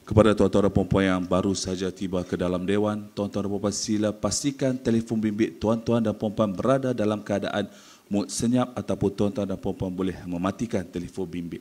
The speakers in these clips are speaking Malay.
Kepada tuan-tuan dan puan-puan yang baru saja tiba ke dalam Dewan, tuan-tuan dan puan-puan sila pastikan telefon bimbit tuan-tuan dan puan-puan berada dalam keadaan mood senyap ataupun tuan-tuan dan puan-puan boleh mematikan telefon bimbit.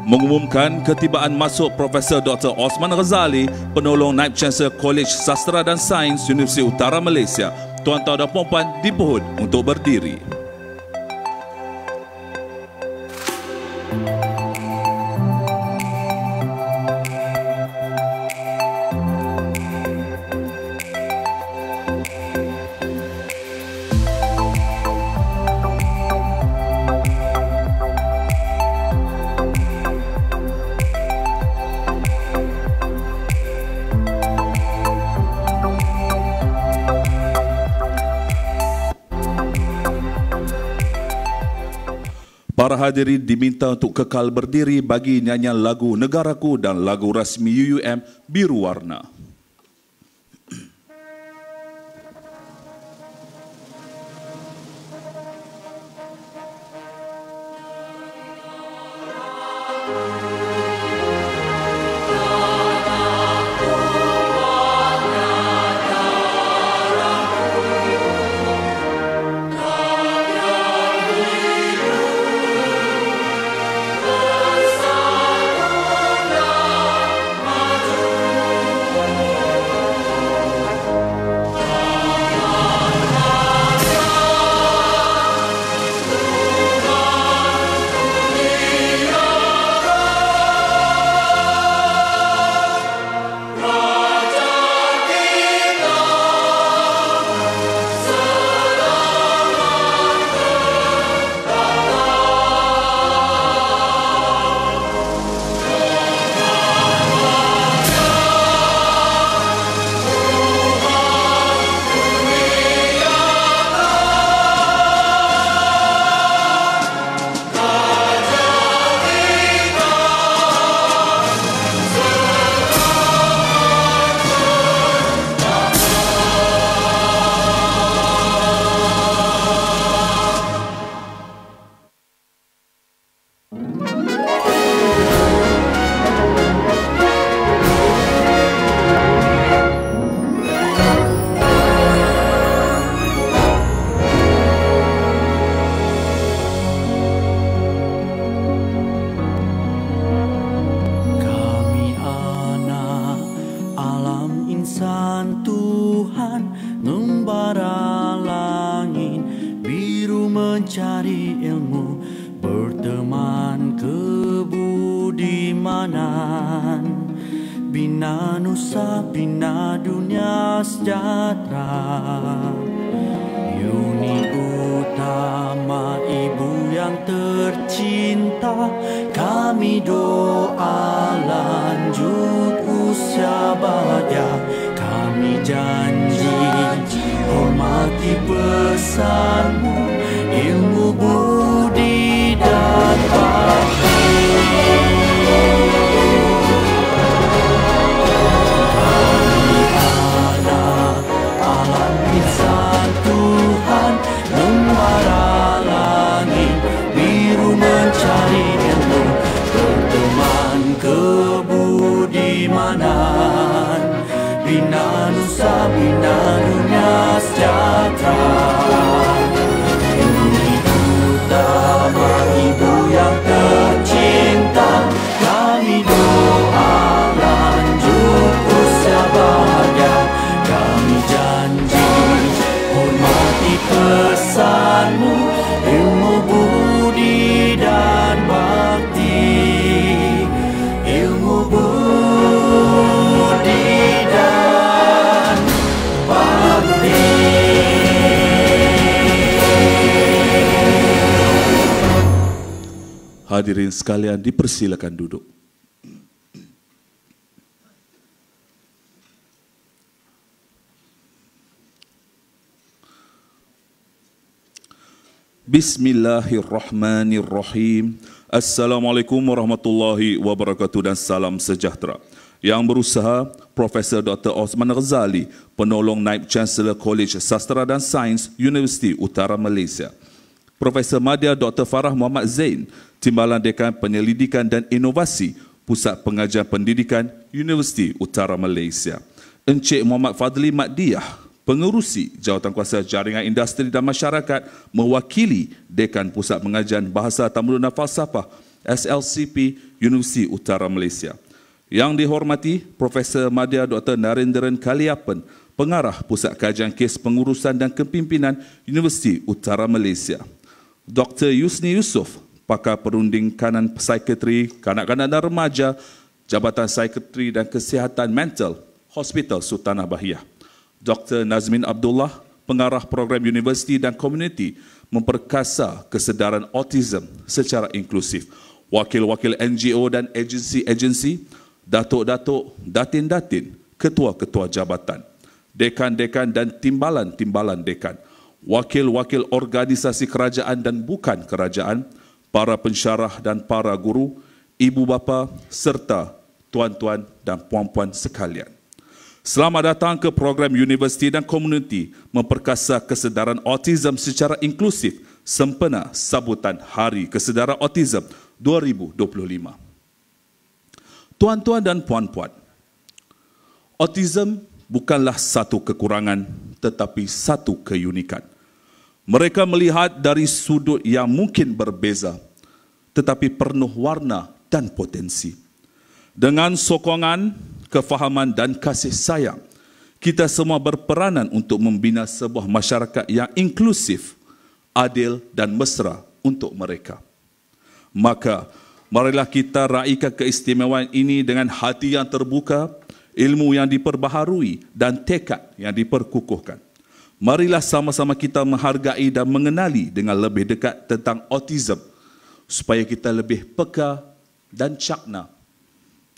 Mengumumkan ketibaan masuk Profesor Dr. Osman Ghazali, penolong Naib Chancellor Kolej Sastra dan Sains Universiti Utara Malaysia. Tuan-tuan dan puan-puan dipohon untuk berdiri. Para hadirin diminta untuk kekal berdiri bagi nyanyian lagu Negaraku dan lagu rasmi UUM Biru Warna. keimanan, bina nusa, bina dunia sejahtera. Uni utama ibu yang tercinta, kami doa lanjut usia bahagia. Kami janji hormati pesanmu, ilmu budi dan bakti. Kami anak insan Tuhan, membara langit biru mencari ilmu, berteman kebudimanan, bina nusa, bina dunia sejahtera. Uni utama ibu yang tercinta, kami doa lanjut usia bahagia. Kami janji hormati pesanmu, ilmu budi dan bakti, ilmu budi dan bakti. Hadirin sekalian, dipersilakan duduk. Bismillahirrahmanirrahim. Assalamualaikum warahmatullahi wabarakatuh dan salam sejahtera. Yang berusaha, Profesor Dr. Osman Ghazali, penolong Naib Chancellor College Sastera dan Sains Universiti Utara Malaysia. Profesor Madya Dr. Farah Muhammad Zain, Timbalan Dekan Penyelidikan dan Inovasi Pusat Pengajian Pendidikan Universiti Utara Malaysia. Encik Muhammad Fadli Madiyah, Pengerusi Jawatankuasa Jaringan Industri dan Masyarakat, mewakili Dekan Pusat Pengajian Bahasa Tamadun dan Falsafah SLCP Universiti Utara Malaysia. Yang dihormati Profesor Madya Dr. Narendran Kaliapan, Pengarah Pusat Kajian Kes Pengurusan dan Kepimpinan Universiti Utara Malaysia. Dr. Yusni Yusof, Pakar Perunding Kanan Psikiatri Kanak-kanak dan Remaja, Jabatan Psikiatri dan Kesihatan Mental, Hospital Sultanah Bahiyah. Dr. Nazmin Abdullah, Pengarah Program Universiti dan Komuniti, memperkasa kesedaran autism secara inklusif. Wakil-wakil NGO dan agensi-agensi, datuk-datuk, datin-datin, ketua-ketua jabatan, dekan-dekan dan timbalan-timbalan dekan, wakil-wakil organisasi kerajaan dan bukan kerajaan, para pensyarah dan para guru, ibu bapa serta tuan-tuan dan puan-puan sekalian. Selamat datang ke program Universiti dan Komuniti memperkasa kesedaran autism secara inklusif sempena sambutan Hari Kesedaran Autism 2025. Tuan-tuan dan puan-puan, autism bukanlah satu kekurangan tetapi satu keunikan. Mereka melihat dari sudut yang mungkin berbeza tetapi penuh warna dan potensi. Dengan sokongan, kefahaman dan kasih sayang, kita semua berperanan untuk membina sebuah masyarakat yang inklusif, adil dan mesra untuk mereka. Maka, marilah kita raikan keistimewaan ini dengan hati yang terbuka, ilmu yang diperbaharui dan tekad yang diperkukuhkan. Marilah sama-sama kita menghargai dan mengenali dengan lebih dekat tentang autism supaya kita lebih peka dan cakna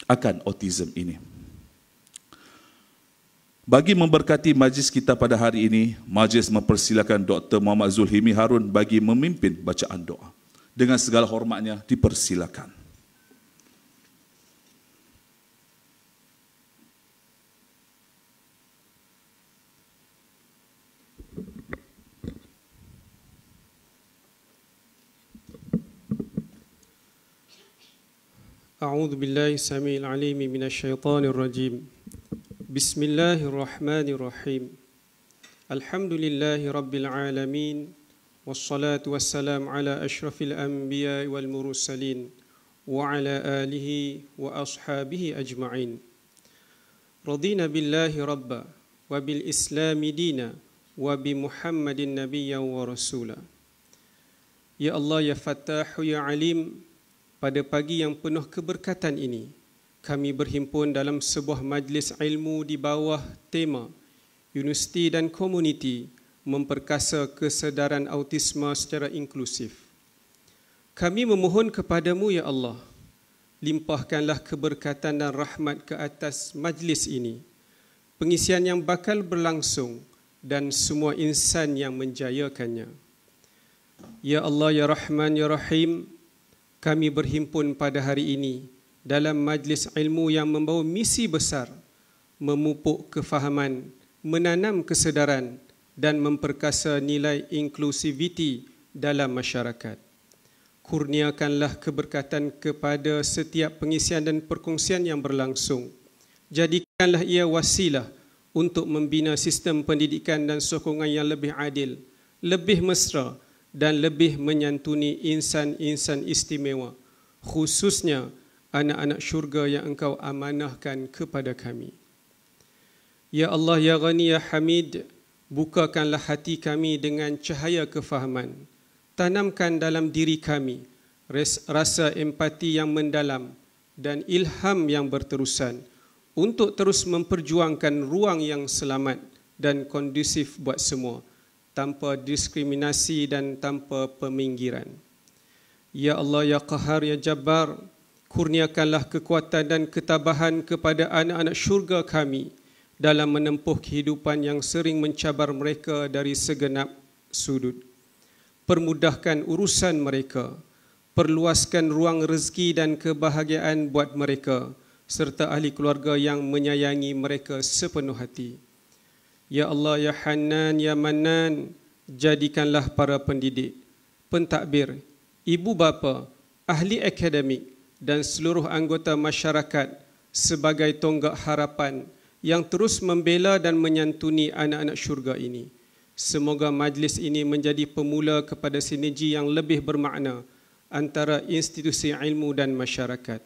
akan autism ini. Bagi memberkati majlis kita pada hari ini, majlis mempersilakan Dr. Muhammad Zulhimi Harun bagi memimpin bacaan doa. Dengan segala hormatnya, dipersilakan. أعوذ بالله السميع العليم من الشيطان الرجيم بسم الله الرحمن الرحيم الحمد لله رب العالمين والصلاة والسلام على أشرف الأنبياء والمرسلين وعلى آله وأصحابه أجمعين رضينا بالله ربا وبالإسلام دينا وبمحمد نبيا ورسولا. Ya Allah, Ya Fattah, Ya Alim, pada pagi yang penuh keberkatan ini, kami berhimpun dalam sebuah majlis ilmu di bawah tema Universiti dan Komuniti memperkasa kesedaran autisma secara inklusif. Kami memohon kepadamu, ya Allah, limpahkanlah keberkatan dan rahmat ke atas majlis ini, pengisian yang bakal berlangsung dan semua insan yang menjayakannya. Ya Allah, ya Rahman, ya Rahim, kami berhimpun pada hari ini dalam majlis ilmu yang membawa misi besar, memupuk kefahaman, menanam kesedaran dan memperkasa nilai inklusiviti dalam masyarakat. Kurniakanlah keberkatan kepada setiap pengisian dan perkongsian yang berlangsung. Jadikanlah ia wasilah untuk membina sistem pendidikan dan sokongan yang lebih adil, lebih mesra dan lebih menyantuni insan-insan istimewa, khususnya anak-anak syurga yang Engkau amanahkan kepada kami. Ya Allah, ya Ghani, ya Hamid, bukakanlah hati kami dengan cahaya kefahaman. Tanamkan dalam diri kami rasa empati yang mendalam dan ilham yang berterusan untuk terus memperjuangkan ruang yang selamat dan kondusif buat semua, tanpa diskriminasi dan tanpa peminggiran. Ya Allah, ya Qahar, ya Jabbar, kurniakanlah kekuatan dan ketabahan kepada anak-anak syurga kami dalam menempuh kehidupan yang sering mencabar mereka dari segenap sudut. Permudahkan urusan mereka, perluaskan ruang rezeki dan kebahagiaan buat mereka, serta ahli keluarga yang menyayangi mereka sepenuh hati. Ya Allah, ya Hanan, ya Manan, jadikanlah para pendidik, pentadbir, ibu bapa, ahli akademik dan seluruh anggota masyarakat sebagai tonggak harapan yang terus membela dan menyantuni anak-anak syurga ini. Semoga majlis ini menjadi pemula kepada sinergi yang lebih bermakna antara institusi ilmu dan masyarakat.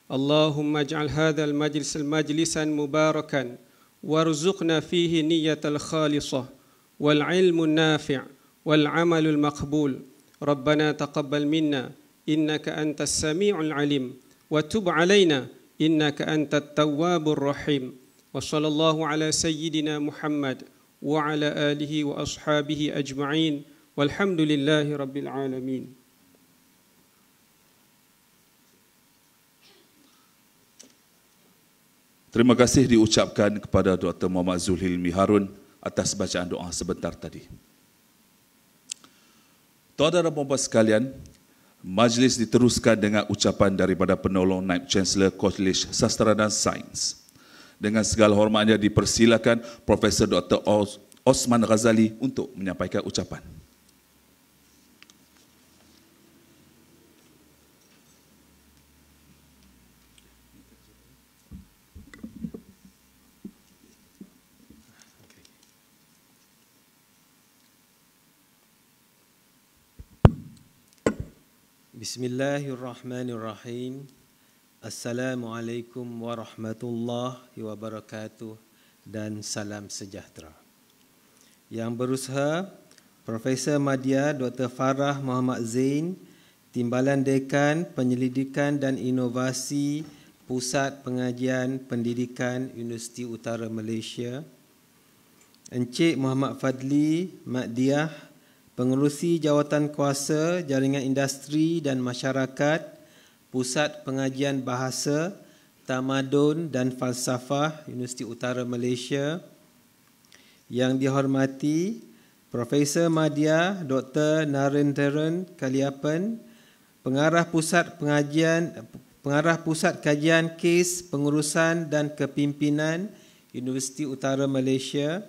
Allahumma ij'al hadzal majlis majlisan mubarakan warzuqna fihi niyatal khalisah wal ilmun nafi' wal amalul maqbul. Rabbana taqabbal minna innaka antas sami'ul alim wa tub alaina innaka antat tawwabur rahim. Wa sallallahu ala sayyidina Muhammad wa ala alihi wa ashabihi ajma'in walhamdulillahi rabbil alamin. Terima kasih diucapkan kepada Dr. Muhammad Zulhilmi Harun atas bacaan doa sebentar tadi. Tuan-tuan dan puan-puan sekalian, majlis diteruskan dengan ucapan daripada penolong Naib Chancellor College Sastera dan Sains. Dengan segala hormatnya dipersilakan Profesor Dr. Osman Ghazali untuk menyampaikan ucapan. Bismillahirrahmanirrahim. Assalamualaikum warahmatullahi wabarakatuh dan salam sejahtera. Yang berusaha, Profesor Madya Dr. Farah Muhammad Zain, Timbalan Dekan Penyelidikan dan Inovasi Pusat Pengajian Pendidikan Universiti Utara Malaysia, Encik Muhammad Fadli Maddiah, Pengerusi Jawatan Kuasa Jaringan Industri dan Masyarakat Pusat Pengajian Bahasa, Tamadun dan Falsafah Universiti Utara Malaysia. Yang dihormati Profesor Madya Dr. Narendran Kaliapan, Pengarah Pusat Kajian Kes Pengurusan dan Kepimpinan Universiti Utara Malaysia.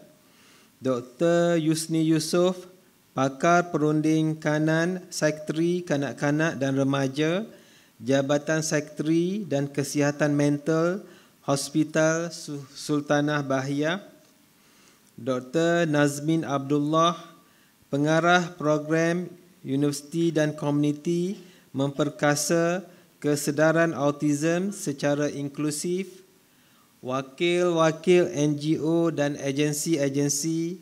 Dr. Yusni Yusof, Pakar Perunding Kanan Sekretari Kanak-kanak dan Remaja, Jabatan Sekretari dan Kesihatan Mental Hospital Sultanah Bahiyah. Dr. Nazmin Abdullah, Pengarah Program Universiti dan Komuniti Memperkasa Kesedaran Autism secara Inklusif. Wakil-wakil NGO dan agensi-agensi,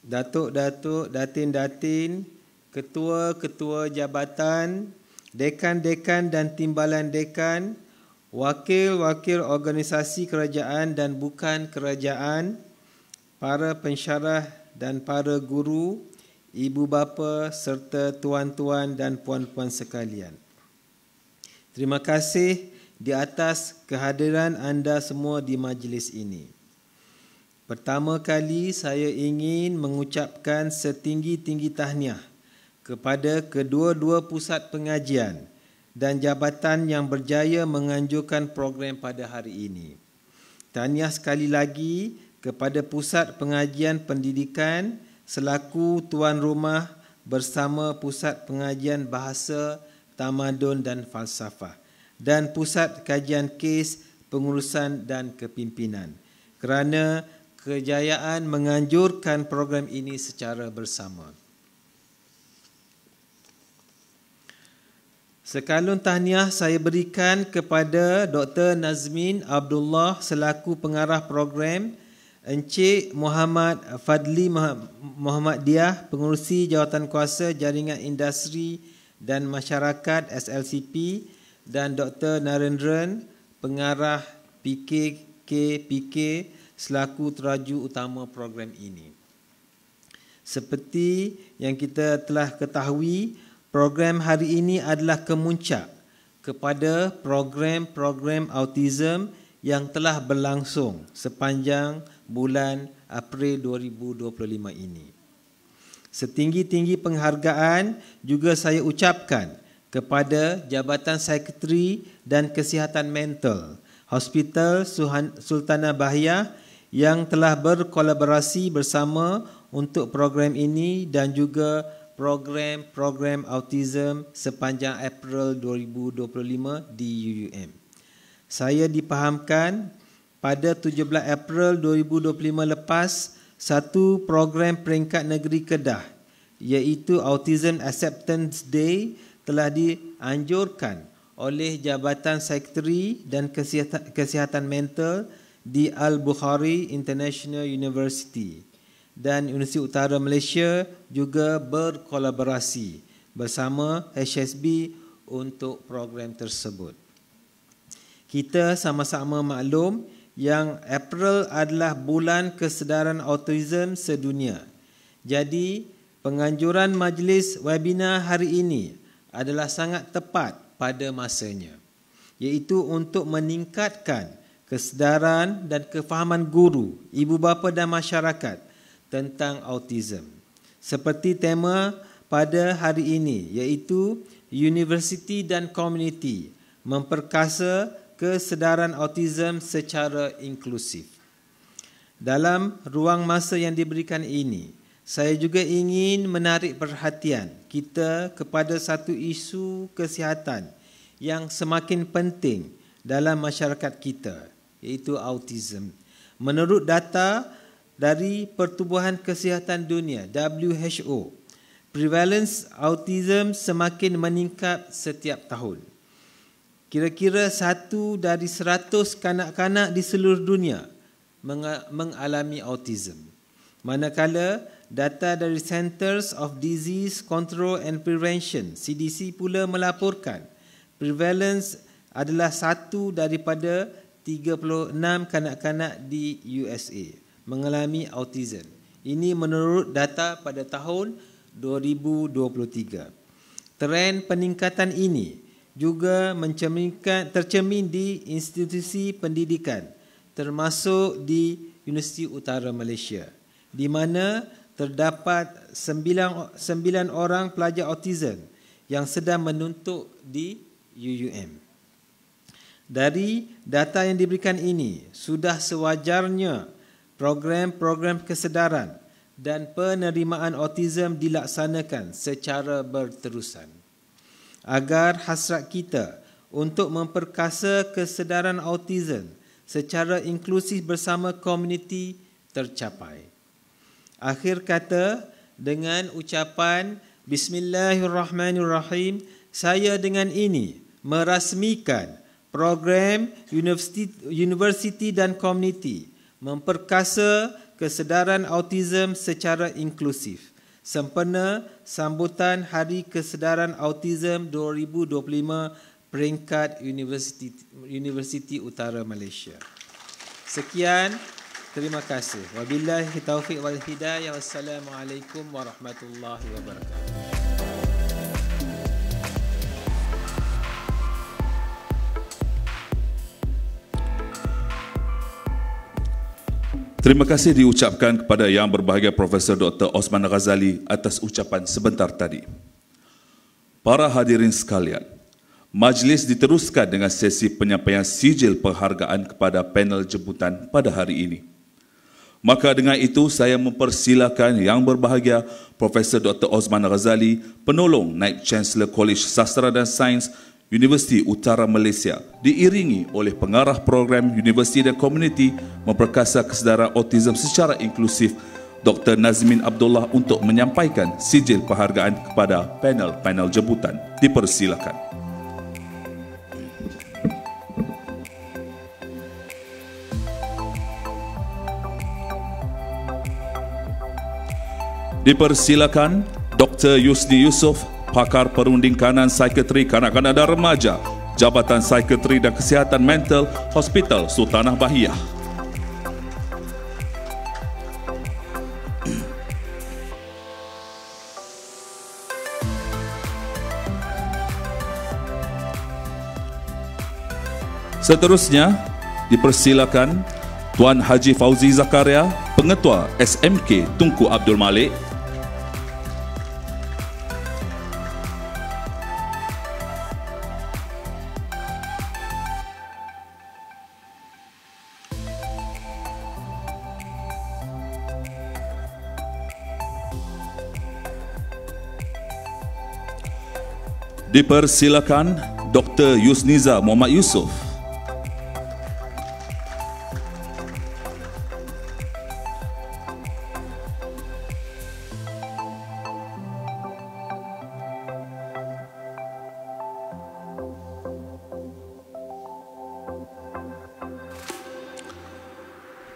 datuk-datuk, datin-datin, ketua-ketua jabatan, dekan-dekan dan timbalan dekan, wakil-wakil organisasi kerajaan dan bukan kerajaan, para pensyarah dan para guru, ibu bapa serta tuan-tuan dan puan-puan sekalian. Terima kasih di atas kehadiran anda semua di majlis ini. Pertama kali saya ingin mengucapkan setinggi-tinggi tahniah kepada kedua-dua pusat pengajian dan jabatan yang berjaya menganjurkan program pada hari ini. Tahniah sekali lagi kepada Pusat Pengajian Pendidikan selaku tuan rumah bersama Pusat Pengajian Bahasa, Tamadun dan Falsafah dan Pusat Kajian Kes, Pengurusan dan Kepimpinan kerana kejayaan menganjurkan program ini secara bersama. Sekalun tahniah saya berikan kepada Dr. Nazmin Abdullah selaku pengarah program, Encik Muhammad Fadli Muhammadiyah, pengurusi Jawatankuasa Jaringan Industri dan Masyarakat SLCP, dan Dr. Narendran, pengarah PK selaku teraju utama program ini. Seperti yang kita telah ketahui, program hari ini adalah kemuncak kepada program-program autism yang telah berlangsung sepanjang bulan April 2025 ini. Setinggi-tinggi penghargaan juga saya ucapkan kepada Jabatan Sekretari dan Kesihatan Mental Hospital Sultanah Bahiyah yang telah berkolaborasi bersama untuk program ini dan juga program-program autism sepanjang April 2025 di UUM. Saya dipahamkan pada 17 April 2025 lepas, satu program peringkat negeri Kedah iaitu Autism Acceptance Day telah dianjurkan oleh Jabatan Sekretari dan Kesihatan Mental di Al-Bukhari International University. Dan Universiti Utara Malaysia juga berkolaborasi bersama HSB untuk program tersebut. Kita sama-sama maklum yang April adalah bulan kesedaran autism sedunia. Jadi, penganjuran majlis webinar hari ini adalah sangat tepat pada masanya, iaitu untuk meningkatkan kesedaran dan kefahaman guru, ibu bapa dan masyarakat tentang autism. Seperti tema pada hari ini, iaitu Universiti dan Komuniti memperkasa kesedaran autism secara inklusif. Dalam ruang masa yang diberikan ini, saya juga ingin menarik perhatian kita kepada satu isu kesihatan yang semakin penting dalam masyarakat kita, iaitu autism. Menurut data dari Pertubuhan Kesihatan Dunia WHO, prevalence autism semakin meningkat setiap tahun. Kira-kira 1 dari 100 kanak-kanak di seluruh dunia mengalami autism. Manakala data dari Centers of Disease Control and Prevention CDC pula melaporkan prevalence adalah 1 daripada 36 kanak-kanak di USA mengalami autism. Ini menurut data pada tahun 2023. Trend peningkatan ini juga tercermin di institusi pendidikan termasuk di Universiti Utara Malaysia, di mana terdapat 9 orang pelajar autism yang sedang menuntut di UUM. Dari data yang diberikan ini, sudah sewajarnya program-program kesedaran dan penerimaan autism dilaksanakan secara berterusan agar hasrat kita untuk memperkasa kesedaran autism secara inklusif bersama komuniti tercapai. Akhir kata, dengan ucapan Bismillahirrahmanirrahim, saya dengan ini merasmikan program Universiti dan Komuniti memperkasa kesedaran autism secara inklusif sempena sambutan Hari Kesedaran Autism 2025 peringkat Universiti Utara Malaysia. Sekian, terima kasih. Wabillahi taufiq wal hidayah. Wassalamualaikum warahmatullahi wabarakatuh. Terima kasih diucapkan kepada Yang Berbahagia Profesor Dr. Osman Ghazali atas ucapan sebentar tadi. Para hadirin sekalian, majlis diteruskan dengan sesi penyampaian sijil penghargaan kepada panel jemputan pada hari ini. Maka dengan itu saya mempersilakan Yang Berbahagia Profesor Dr. Osman Ghazali, penolong Naib Chancellor College Sastra dan Sains Universiti Utara Malaysia, diiringi oleh pengarah program Universiti dan Komuniti Memperkasa Kesedaran Autism secara inklusif, Dr. Nazmin Abdullah, untuk menyampaikan sijil penghargaan kepada panel-panel jemputan. Dipersilakan. Dipersilakan Dr. Yusni Yusof, Pakar Perunding Kanan Psikiatri Kanak-kanak dan Remaja, Jabatan Psikiatri dan Kesihatan Mental, Hospital Sultanah Bahiyah. Seterusnya, dipersilakan Tuan Haji Fauzi Zakaria, Pengetua SMK Tunku Abdul Malik. Dipersilakan Dr. Yusniza Muhammad Yusof.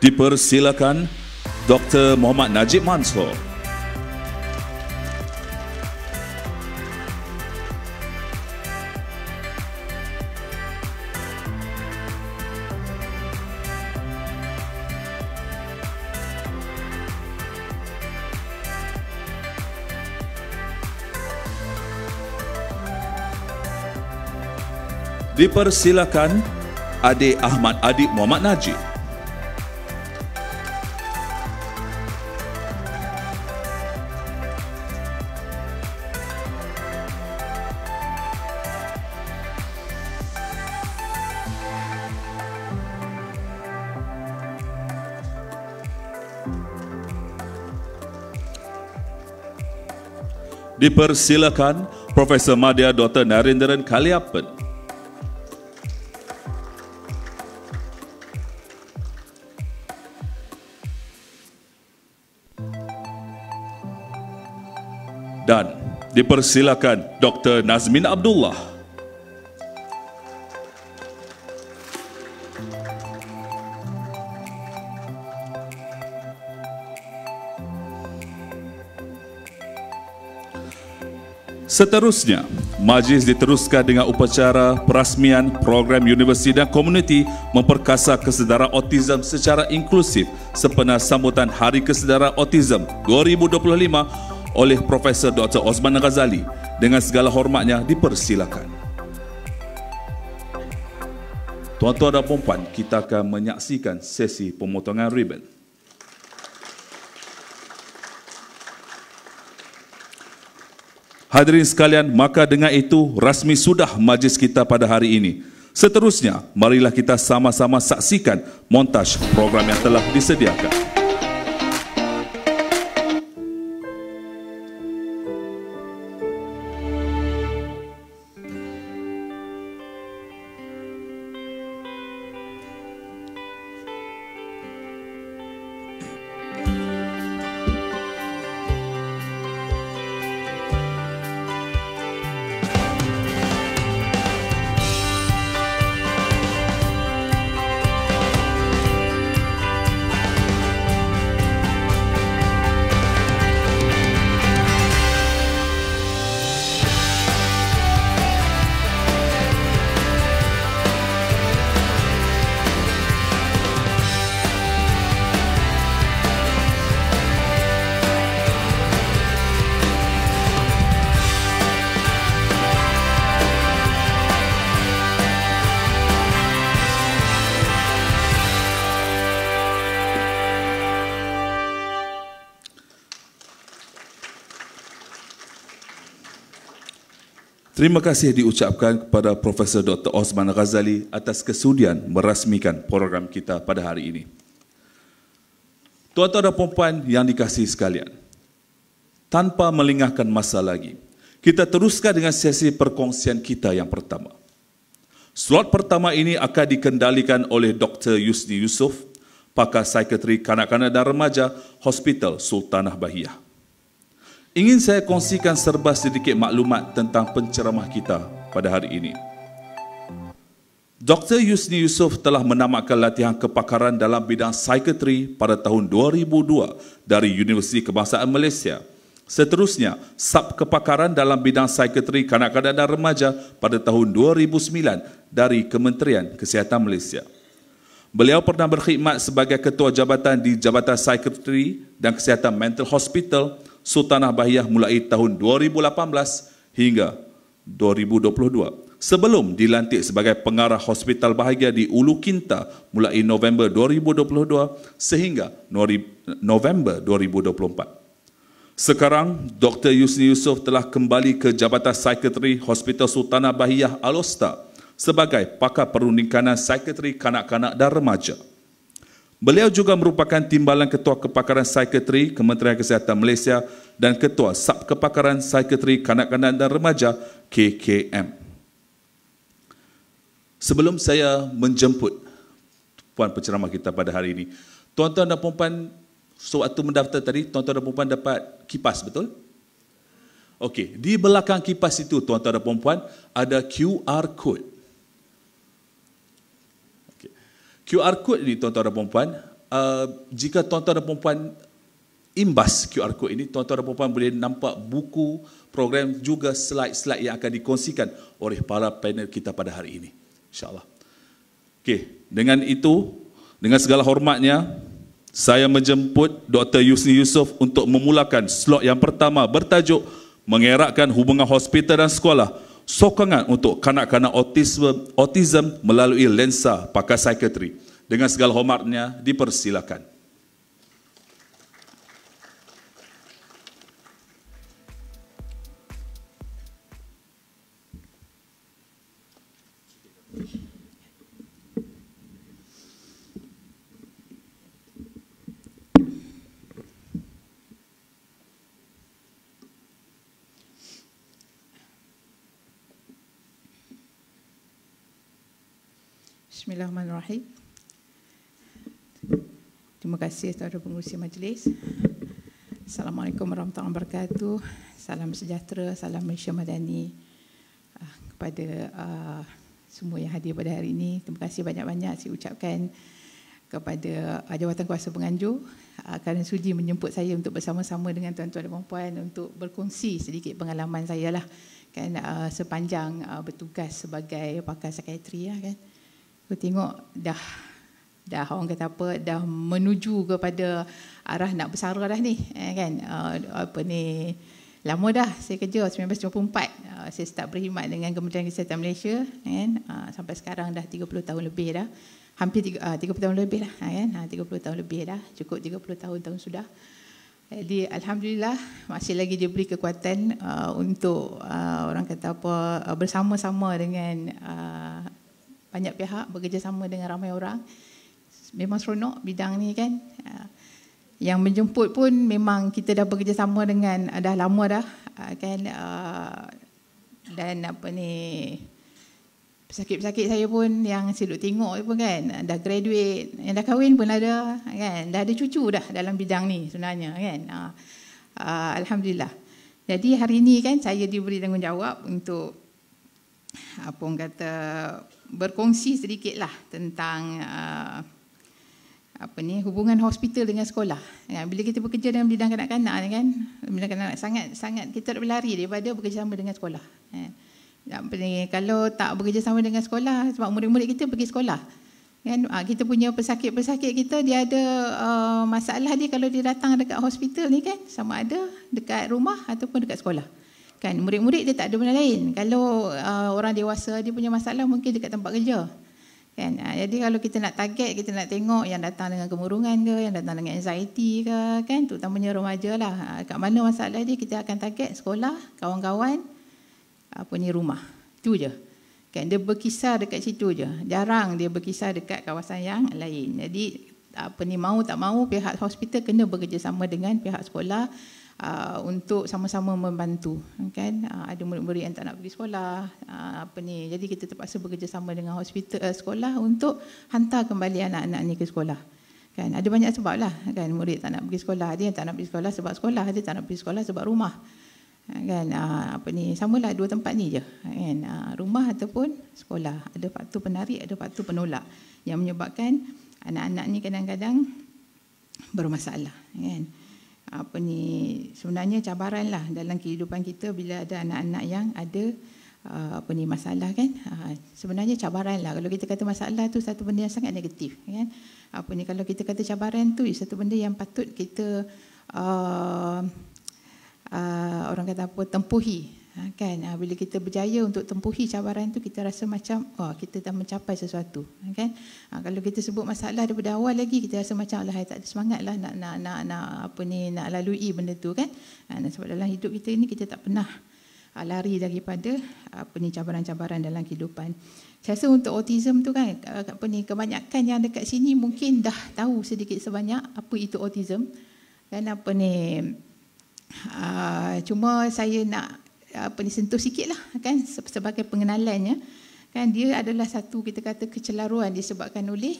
Dipersilakan Dr. Muhammad Najib Mansur. Dipersilakan Adik Ahmad Adik Muhammad Najib. Dipersilakan Profesor Madya Dr. Narendran Kaliapan. Dan dipersilakan Dr. Nazmin Abdullah. Seterusnya, majlis diteruskan dengan upacara perasmian program Universiti dan Komuniti Memperkasa Kesedaran Autism secara inklusif sempena sambutan Hari Kesedaran Autism 2025 oleh Profesor Dr. Osman Ghazali. Dengan segala hormatnya, dipersilakan. Tuan-tuan dan puan-puan, kita akan menyaksikan sesi pemotongan ribbon. Hadirin sekalian, maka dengan itu rasmi sudah majlis kita pada hari ini. Seterusnya, marilah kita sama-sama saksikan montaj program yang telah disediakan. Terima kasih diucapkan kepada Profesor Dr. Osman Ghazali atas kesudian merasmikan program kita pada hari ini. Tuan-tuan dan puan-puan yang dikasihi sekalian, tanpa melengahkan masa lagi, kita teruskan dengan sesi perkongsian kita yang pertama. Slot pertama ini akan dikendalikan oleh Dr. Yusni Yusof, pakar psikiatri kanak-kanak dan remaja Hospital Sultanah Bahiyah. Ingin saya kongsikan serba sedikit maklumat tentang penceramah kita pada hari ini. Dr. Yusni Yusof telah menamatkan latihan kepakaran dalam bidang psikiatri pada tahun 2002 dari Universiti Kebangsaan Malaysia. Seterusnya, sub kepakaran dalam bidang psikiatri kanak-kanak dan remaja pada tahun 2009 dari Kementerian Kesihatan Malaysia. Beliau pernah berkhidmat sebagai Ketua Jabatan di Jabatan Psikiatri dan Kesihatan Mental Hospital Sultanah Bahiyah mulai tahun 2018 hingga 2022. Sebelum dilantik sebagai pengarah Hospital Bahagia di Ulu Kinta mulai November 2022 sehingga November 2024. Sekarang, Dr. Yusni Yusof telah kembali ke Jabatan Psikiatri Hospital Sultanah Bahiyah Al-Osta sebagai pakar perundingan psikiatri kanak-kanak dan remaja. Beliau juga merupakan timbalan Ketua Kepakaran Psikiatri Kementerian Kesihatan Malaysia dan Ketua Sub Kepakaran Psikiatri Kanak-kanak dan Remaja KKM. Sebelum saya menjemput puan penceramah kita pada hari ini, tuan-tuan dan puan-puan, sewaktu mendaftar tadi, tuan-tuan dan puan-puan dapat kipas, betul? Okey, di belakang kipas itu, tuan-tuan dan puan-puan, ada QR code. QR code ini, tuan-tuan dan puan-puan, jika tuan-tuan dan puan-puan imbas QR code ini, tuan-tuan dan puan-puan boleh nampak buku, program, juga slide-slide yang akan dikongsikan oleh para panel kita pada hari ini. InsyaAllah. Okey, dengan itu, dengan segala hormatnya, saya menjemput Dr. Yusni Yusof untuk memulakan slot yang pertama bertajuk Mengeratkan Hubungan Hospital dan Sekolah, sokongan untuk kanak-kanak autism melalui lensa pakar psikiatri. Dengan segala hormatnya, dipersilakan. Bismillahirrahmanirrahim. Terima kasih kepada pengurusi majlis. Assalamualaikum warahmatullahi wabarakatuh. Salam sejahtera, salam Malaysia Madani kepada semua yang hadir pada hari ini. Terima kasih banyak-banyak saya ucapkan kepada Jawatan Kuasa Penganjur kerana sudi menjemput saya untuk bersama-sama dengan tuan-tuan dan puan-puan untuk berkongsi sedikit pengalaman saya lah kan sepanjang bertugas sebagai pakar psikiatri kan. Aku tengok dah orang kata apa, dah menuju kepada arah nak bersara dah ni kan. Lama dah saya kerja 1994 saya start berkhidmat dengan Kementerian Kesihatan Malaysia kan, sampai sekarang dah 30 tahun lebih dah, hampir 30 tahun lebih lah kan, 30 tahun lebih dah, cukup 30 tahun sudah. Jadi alhamdulillah masih lagi diberi kekuatan untuk orang kata apa, bersama-sama dengan banyak pihak, bekerjasama dengan ramai orang. Memang seronok bidang ni kan. Yang menjemput pun memang kita dah bekerjasama dengan, dah lama dah kan. Dan pesakit-pesakit saya pun yang saya duk tengok pun kan, dah graduate, yang dah kahwin pun ada kan, dah ada cucu dah dalam bidang ni sebenarnya kan. Alhamdulillah. Jadi hari ini kan saya diberi tanggungjawab untuk apa orang kata berkongsi sedikitlah tentang hubungan hospital dengan sekolah. Bila kita bekerja dalam bidang kanak-kanak ni kan, bidang kanak-kanak sangat kita tak berlari daripada bekerjasama dengan sekolah. Kalau tak bekerjasama dengan sekolah, sebab murid-murid kita pergi sekolah kan, kita punya pesakit-pesakit kita dia ada masalah dia kalau dia datang dekat hospital ni kan, sama ada dekat rumah ataupun dekat sekolah. Kan murid-murid dia tak ada benda lain. Kalau orang dewasa dia punya masalah mungkin dekat tempat kerja. Kan? Jadi kalau kita nak target, kita nak tengok yang datang dengan kemurungan ke, yang datang dengan anxiety ke, kan, terutamanya remaja lah. Kat mana masalah dia, kita akan target sekolah, kawan-kawan, rumah. Itu je. Kan dia berkisar dekat situ je. Jarang dia berkisar dekat kawasan yang lain. Jadi mau tak mau pihak hospital kena bekerjasama dengan pihak sekolah untuk sama-sama membantu, kan. Ada murid-murid yang tak nak pergi sekolah, jadi kita terpaksa bekerjasama dengan hospital sekolah untuk hantar kembali anak-anak ni ke sekolah, kan. Ada banyak sebab lah, kan. Murid tak nak pergi sekolah, ada yang tak nak pergi sekolah sebab sekolah, ada tak nak pergi sekolah sebab rumah, kan. Samalah dua tempat ni je, kan. Rumah ataupun sekolah. Ada faktor penarik, ada faktor penolak yang menyebabkan anak-anak ni kadang-kadang bermasalah, kan. Sebenarnya cabaran lah dalam kehidupan kita bila ada anak-anak yang ada masalah, kan. Sebenarnya cabaran lah. Kalau kita kata masalah tu satu benda yang sangat negatif, kan. Kalau kita kata cabaran tu satu benda yang patut kita orang kata tempuhi, kan. Bila kita berjaya untuk tempuhi cabaran tu, kita rasa macam kita dah mencapai sesuatu, kan. Kalau kita sebut masalah daripada awal lagi, kita rasa macam tak ada semangat lah nak lalui benda tu, kan. Sebab dalam hidup kita ni kita tak pernah lari daripada cabaran-cabaran dalam kehidupan. Saya rasa untuk autism tu, kan, kebanyakan yang dekat sini mungkin dah tahu sedikit sebanyak apa itu autism, kan. Cuma saya nak sentuh sikit lah, kan, sebagai pengenalannya, kan. Dia adalah satu, kita kata, kecelaruan disebabkan oleh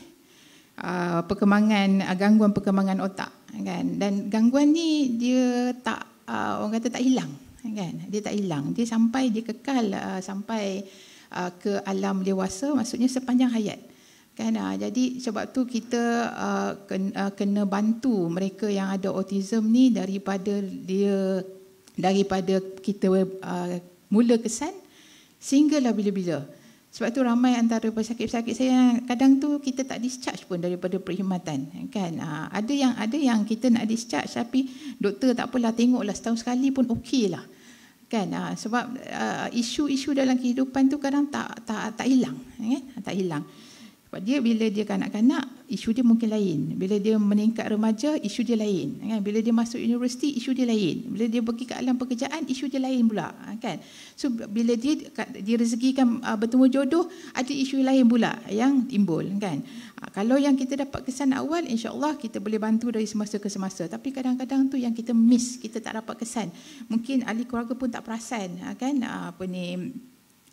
gangguan perkembangan otak, kan. Dan gangguan ni dia tak orang kata tak hilang, kan. Dia tak hilang, dia kekal sampai ke alam dewasa, maksudnya sepanjang hayat, kan. Jadi sebab tu kita kena bantu mereka yang ada autism ni daripada kita mula kesan sehinggalah bila-bila. Sebab tu ramai antara pesakit-pesakit saya kadang tu kita tak discharge pun daripada perkhidmatan, kan. Ada yang kita nak discharge tapi doktor tak apalah, tengoklah setahun sekali pun okeylah, kan. Sebab isu-isu dalam kehidupan tu kadang tak hilang, kan. Tak hilang. Sebab dia bila dia kanak-kanak, isu dia mungkin lain. Bila dia meningkat remaja, isu dia lain, kan. Bila dia masuk universiti, isu dia lain. Bila dia pergi ke alam pekerjaan, isu dia lain pula, kan. So bila dia rezekikan bertemu jodoh, ada isu lain pula yang timbul, kan. Kalau yang kita dapat kesan awal, insya-Allah kita boleh bantu dari semasa ke semasa. Tapi kadang-kadang tu yang kita miss, kita tak dapat kesan. Mungkin ahli keluarga pun tak perasan, kan.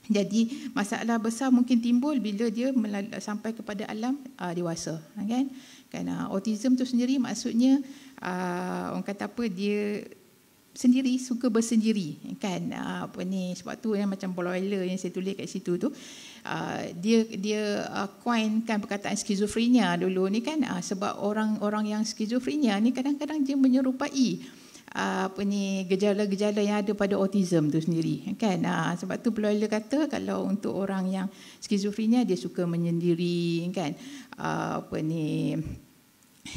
Jadi masalah besar mungkin timbul bila dia sampai kepada alam dewasa, kan. Autism tu sendiri maksudnya orang kata dia sendiri, suka bersendiri, kan. Sebab tu yang macam broiler yang saya tulis kat situ tu, dia coinkan perkataan skizofrenia dulu ni, kan. Sebab orang yang skizofrenia ni kadang-kadang dia menyerupai gejala-gejala yang ada pada autism tu sendiri, kan. Sebab tu Bloyle kata kalau untuk orang yang skizofrenia, dia suka menyendiri, kan.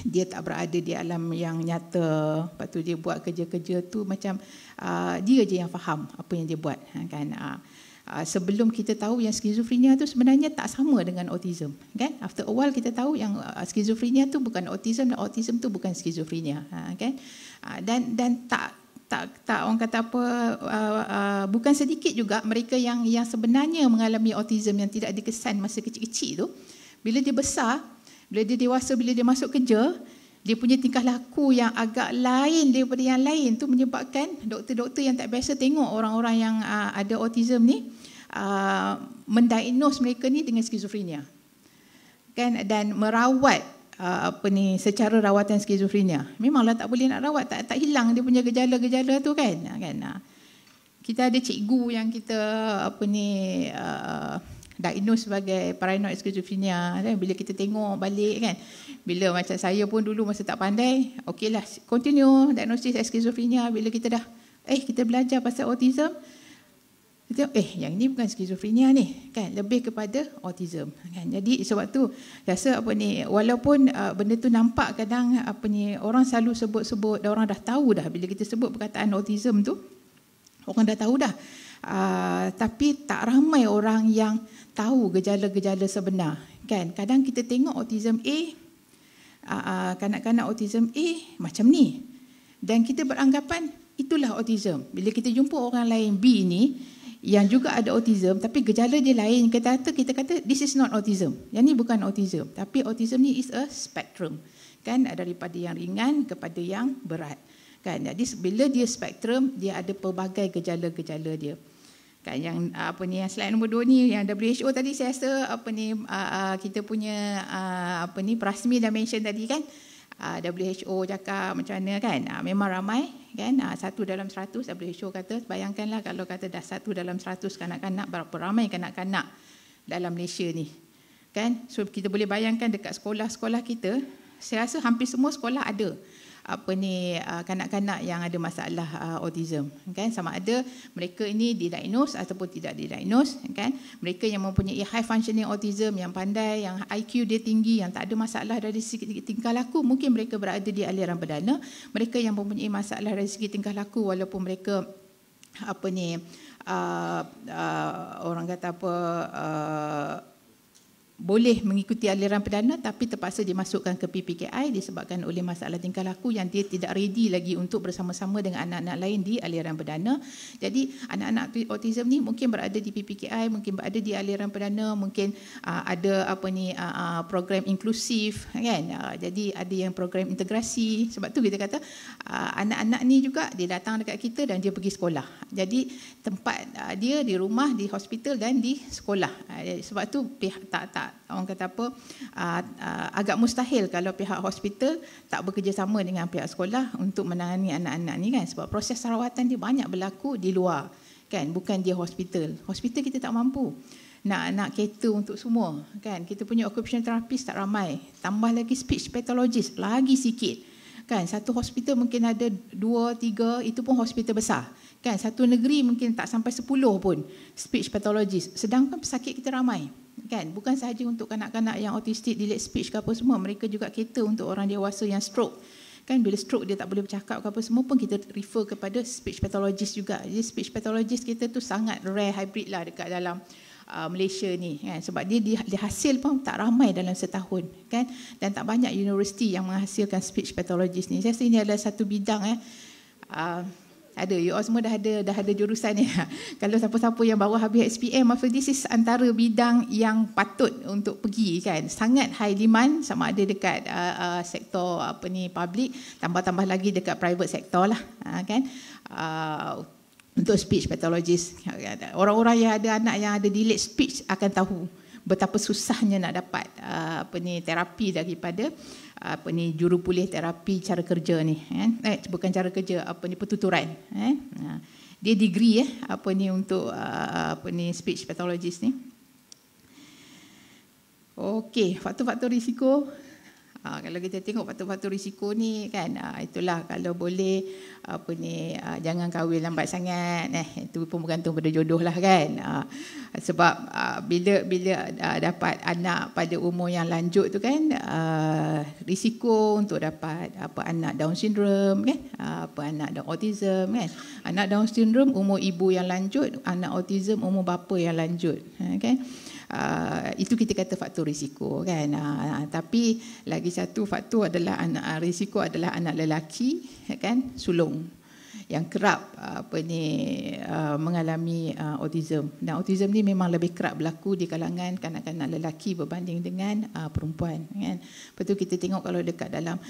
Dia tak berada di alam yang nyata. Lepas tu dia buat kerja-kerja tu macam dia je yang faham apa yang dia buat, kan. Sebelum kita tahu yang skizofrenia tu sebenarnya tak sama dengan autism, kan. After a while kita tahu yang skizofrenia tu bukan autism dan autism tu bukan skizofrenia, kan. Dan tak orang kata bukan sedikit juga mereka yang sebenarnya mengalami autism yang tidak dikesan masa kecil-kecil tu, bila dia besar, bila dia dewasa, bila dia masuk kerja, dia punya tingkah laku yang agak lain daripada yang lain tu menyebabkan doktor-doktor yang tak biasa tengok orang-orang yang ada autism ni mendiagnose mereka ni dengan skizofrenia, kan. Dan merawat secara rawatan skizofrenia. Memanglah tak boleh nak rawat, tak hilang dia punya gejala-gejala tu, kan. Kita ada cikgu yang kita diagnose sebagai paranoid schizophrenia, kan. Bila kita tengok balik, kan, bila macam saya pun dulu masa tak pandai, okeylah continue diagnosis schizophrenia. Bila kita dah kita belajar pasal autism, kita yang ini bukan skizofrenia ni, kan, lebih kepada autism, kan. Jadi sebab tu rasa walaupun benda tu nampak kadang orang selalu sebut-sebut, dan orang dah tahu dah bila kita sebut perkataan autism tu, orang dah tahu dah. Tapi tak ramai orang yang tahu gejala-gejala sebenar, kan. Kadang kita tengok autism kanak-kanak autism macam ni, dan kita beranggapan itulah autism. Bila kita jumpa orang lain B ni yang juga ada autism tapi gejala dia lain, kita kata this is not autism. Yang ni bukan autism, tapi autism ni is a spectrum. Kan, daripada yang ringan kepada yang berat. Kan, jadi bila dia spektrum, dia ada pelbagai gejala-gejala dia. Kan, yang yang slide nombor 2 ni, yang WHO tadi saya rasa kita punya Prasmi dah mention tadi kan. WHO cakap macam mana kan, memang ramai kan, 1 dalam 100 WHO kata, bayangkanlah kalau kata dah 1 dalam 100 kanak-kanak, berapa ramai kanak-kanak dalam Malaysia ni kan. So kita boleh bayangkan dekat sekolah-sekolah kita, saya rasa hampir semua sekolah ada kanak-kanak yang ada masalah autism kan, sama ada mereka ini didiagnose ataupun tidak didiagnose kan. Mereka yang mempunyai high functioning autism, yang pandai, yang IQ dia tinggi, yang tak ada masalah dari segi tingkah laku, mungkin mereka berada di aliran perdana. Mereka yang mempunyai masalah dari segi tingkah laku, walaupun mereka orang kata boleh mengikuti aliran perdana tapi terpaksa dimasukkan ke PPKI disebabkan oleh masalah tingkah laku yang dia tidak ready lagi untuk bersama-sama dengan anak-anak lain di aliran perdana. Jadi anak-anak autism ni mungkin berada di PPKI, mungkin berada di aliran perdana, mungkin ada program inklusif kan. Jadi ada yang program integrasi. Sebab tu kita kata anak-anak ni juga dia datang dekat kita dan dia pergi sekolah. Jadi tempat dia di rumah, di hospital dan di sekolah. Sebab tu orang kata agak mustahil kalau pihak hospital tak bekerjasama dengan pihak sekolah untuk menangani anak-anak ni kan, sebab proses rawatan dia banyak berlaku di luar kan, bukan di hospital. Hospital kita tak mampu nak cater untuk semua kan. Kita punya occupational therapist tak ramai, tambah lagi speech pathologist lagi sikit kan. Satu hospital mungkin ada 2-3, itu pun hospital besar kan. Satu negeri mungkin tak sampai 10 pun speech pathologist, sedangkan pesakit kita ramai kan. Bukan sahaja untuk kanak-kanak yang autistik, delayed speech ke apa semua, mereka juga cater untuk orang dewasa yang stroke kan. Bila stroke dia tak boleh bercakap ke apa semua pun kita refer kepada speech pathologist juga. Jadi speech pathologist kita tu sangat rare hybrid lah dekat dalam Malaysia ni kan, sebab dia hasil pun tak ramai dalam setahun kan, dan tak banyak universiti yang menghasilkan speech pathologist ni. Saya rasa ini adalah satu bidang ada, you all semua dah ada jurusan ni. Kalau siapa-siapa yang baru habis SPM, this is antara bidang yang patut untuk pergi kan. Sangat high demand, sama ada dekat sektor public, tambah-tambah lagi dekat private sektor lah kan. Untuk speech pathologist, orang-orang yang ada anak yang ada delayed speech akan tahu betapa susahnya nak dapat terapi daripada jurupulih terapi cara kerja ni bukan cara kerja, pertuturan dia degree untuk speech pathologist ni. Okey, faktor-faktor risiko. Kalau kita tengok faktor-faktor risiko ni kan, itulah kalau boleh jangan kahwin lambat sangat, itu pun bergantung pada jodoh lah kan. Sebab bila dapat anak pada umur yang lanjut tu kan, risiko untuk dapat anak Down syndrome kan, anak autism kan. Anak Down syndrome umur ibu yang lanjut, anak autism umur bapa yang lanjut kan. Itu kita kata faktor risiko kan. Tapi lagi satu faktor adalah risiko adalah anak lelaki kan, sulung yang kerap mengalami autism. Dan autism ni memang lebih kerap berlaku di kalangan kanak-kanak lelaki berbanding dengan perempuan kan. Lepas tu kita tengok kalau dekat dalam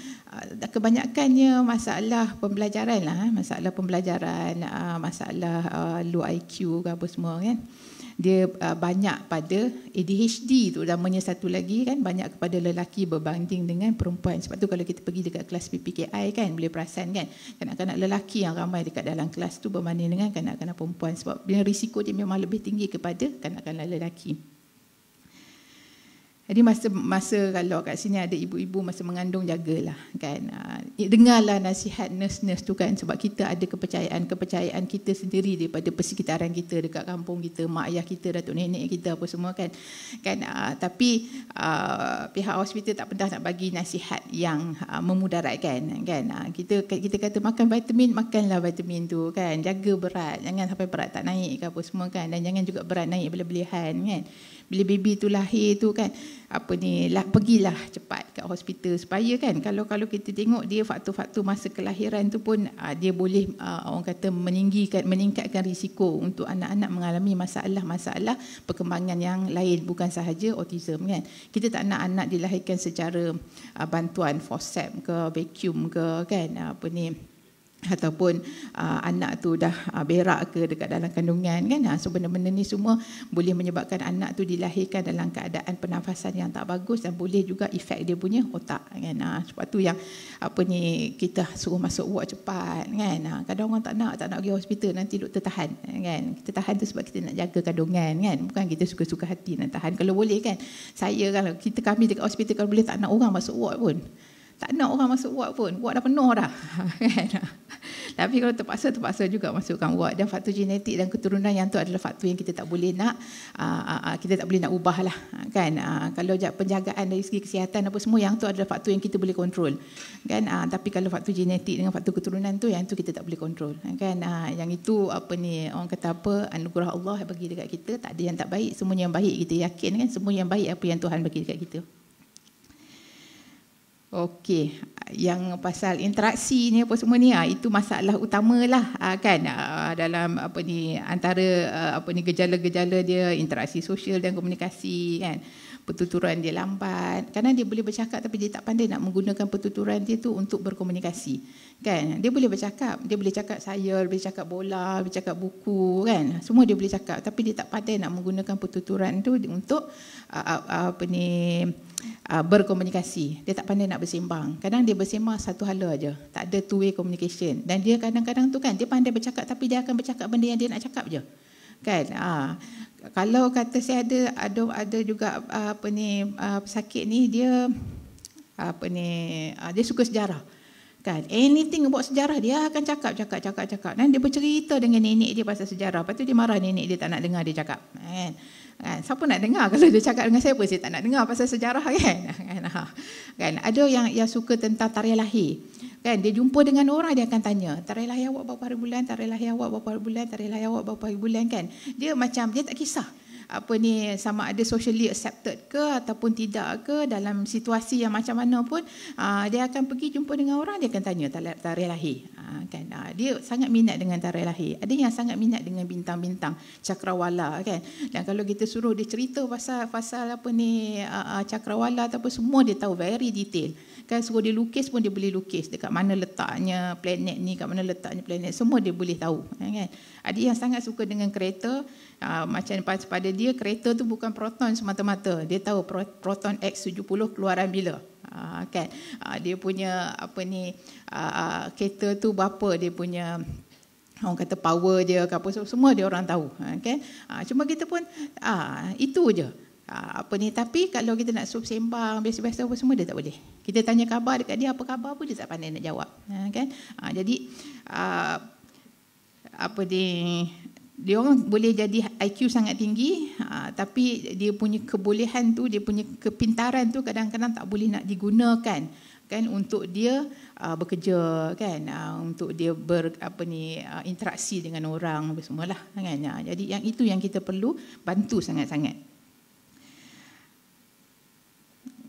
kebanyakannya masalah pembelajaran lah, masalah pembelajaran, masalah low IQ ke apa semua kan. Dia banyak pada ADHD tu, namanya satu lagi kan, banyak kepada lelaki berbanding dengan perempuan. Sebab tu kalau kita pergi dekat kelas PPKI kan, boleh perasan kan, kanak-kanak lelaki yang ramai dekat dalam kelas tu berbanding dengan kanak-kanak perempuan, sebab risiko dia memang lebih tinggi kepada kanak-kanak lelaki. Jadi masa kalau kat sini ada ibu-ibu masa mengandung, jagalah kan. Dengarlah nasihat nurse-nurse tu kan, sebab kita ada kepercayaan kita sendiri daripada persekitaran kita, dekat kampung kita, mak ayah kita, datuk nenek kita apa semua kan. Tapi pihak hospital tak pernah nak bagi nasihat yang memudaratkan kan. Kita kata makan vitamin, makanlah vitamin tu kan. Jaga berat, jangan sampai berat tak naik ke apa semua kan, dan jangan juga berat naik berlebihan kan. bila baby tu lahir tu kan, pergilah cepat kat hospital supaya kan kalau kita tengok dia faktor-faktor masa kelahiran tu pun dia boleh orang kata meningkatkan risiko untuk anak-anak mengalami masalah-masalah perkembangan yang lain, bukan sahaja autism kan. Kita tak nak anak dilahirkan secara bantuan forceps ke vacuum ke kan, ataupun anak tu dah berak ke dekat dalam kandungan kan. So benda-benda ni semua boleh menyebabkan anak tu dilahirkan dalam keadaan pernafasan yang tak bagus dan boleh juga efek dia punya otak kan. Sebab tu yang kita suruh masuk ward cepat kan. Kadang orang tak nak pergi hospital, nanti doktor tahan kan. Kita tahan tu sebab kita nak jaga kandungan kan, bukan kita suka-suka hati nak tahan. Kalau boleh kan, kalau kami dekat hospital kalau boleh tak nak orang masuk ward pun. Tak nak orang masuk ward pun, ward dah penuh dah. Tapi kalau terpaksa juga masukkan ward. Dan faktor genetik dan keturunan yang tu adalah faktor yang kita tak boleh nak ubah lah kan. Kalau penjagaan dari segi kesihatan apa semua, yang tu adalah faktor yang kita boleh kontrol kan. Tapi kalau faktor genetik dengan faktor keturunan tu, yang tu kita tak boleh kontrol kan. Yang itu orang kata anugerah Allah bagi dekat kita. Tak ada yang tak baik, semuanya yang baik. Kita yakin kan semua yang baik apa yang Tuhan bagi dekat kita. Okey, yang pasal interaksi ni apa semua ni, itu masalah utamalah kan, dalam antara gejala-gejala dia, interaksi sosial dan komunikasi kan. Pertuturan dia lambat, kadang dia boleh bercakap tapi dia tak pandai nak menggunakan pertuturan dia tu untuk berkomunikasi kan. Dia boleh bercakap, dia boleh cakap saya, boleh cakap bola, boleh cakap buku kan, semua dia boleh cakap, tapi dia tak pandai nak menggunakan pertuturan tu untuk berkomunikasi. Dia tak pandai nak bersembang. Kadang dia bersembang satu hala aja, tak ada two way communication. Dan dia kadang-kadang tu kan, dia pandai bercakap tapi dia akan bercakap benda yang dia nak cakap je kan. Kalau kata saya ada juga pesakit ni, dia dia suka sejarah kan. Anything about sejarah dia akan cakap. Dan dia bercerita dengan nenek dia pasal sejarah. Lepas tu dia marah nenek dia tak nak dengar dia cakap kan. Siapa nak dengar kalau dia cakap dengan saya pun saya tak nak dengar pasal sejarah kan. Ada yang suka tentang tarikh lahir kan. Dia jumpa dengan orang, dia akan tanya, tarikh lahir awak berapa hari bulan, tarikh lahir awak berapa hari bulan, tarikh lahir awak berapa hari bulan kan. Dia tak kisah sama ada socially accepted ke ataupun tidak ke, dalam situasi yang macam mana pun dia akan pergi jumpa dengan orang, dia akan tanya tarikh lahir kan. Dia sangat minat dengan tarikh lahir. Ada yang sangat minat dengan bintang-bintang, cakrawala kan. Dan kalau kita suruh dia cerita pasal cakrawala ataupun semua dia tahu very detail kan. Suruh dia lukis pun dia boleh lukis dekat mana letaknya planet ni, kat mana letaknya planet, semua dia boleh tahu kan. Ada yang sangat suka dengan kereta, macam pada dia kereta tu bukan proton semata-mata, dia tahu proton X70 keluaran bila kan. Dia punya kereta tu berapa dia punya orang kata power dia ke apa, semua dia orang tahu kan. Cuma kita pun itu je tapi kalau kita nak sembang biasa-biasa apa semua, dia tak boleh. Kita tanya khabar dekat dia, apa khabar pun dia tak pandai nak jawab kan. Jadi dia orang boleh jadi IQ sangat tinggi, tapi dia punya kebolehan tu, dia punya kepintaran tu kadang-kadang tak boleh nak digunakan kan untuk dia bekerja kan, untuk dia interaksi dengan orang apa semualah kan. Jadi yang itu yang kita perlu bantu sangat-sangat.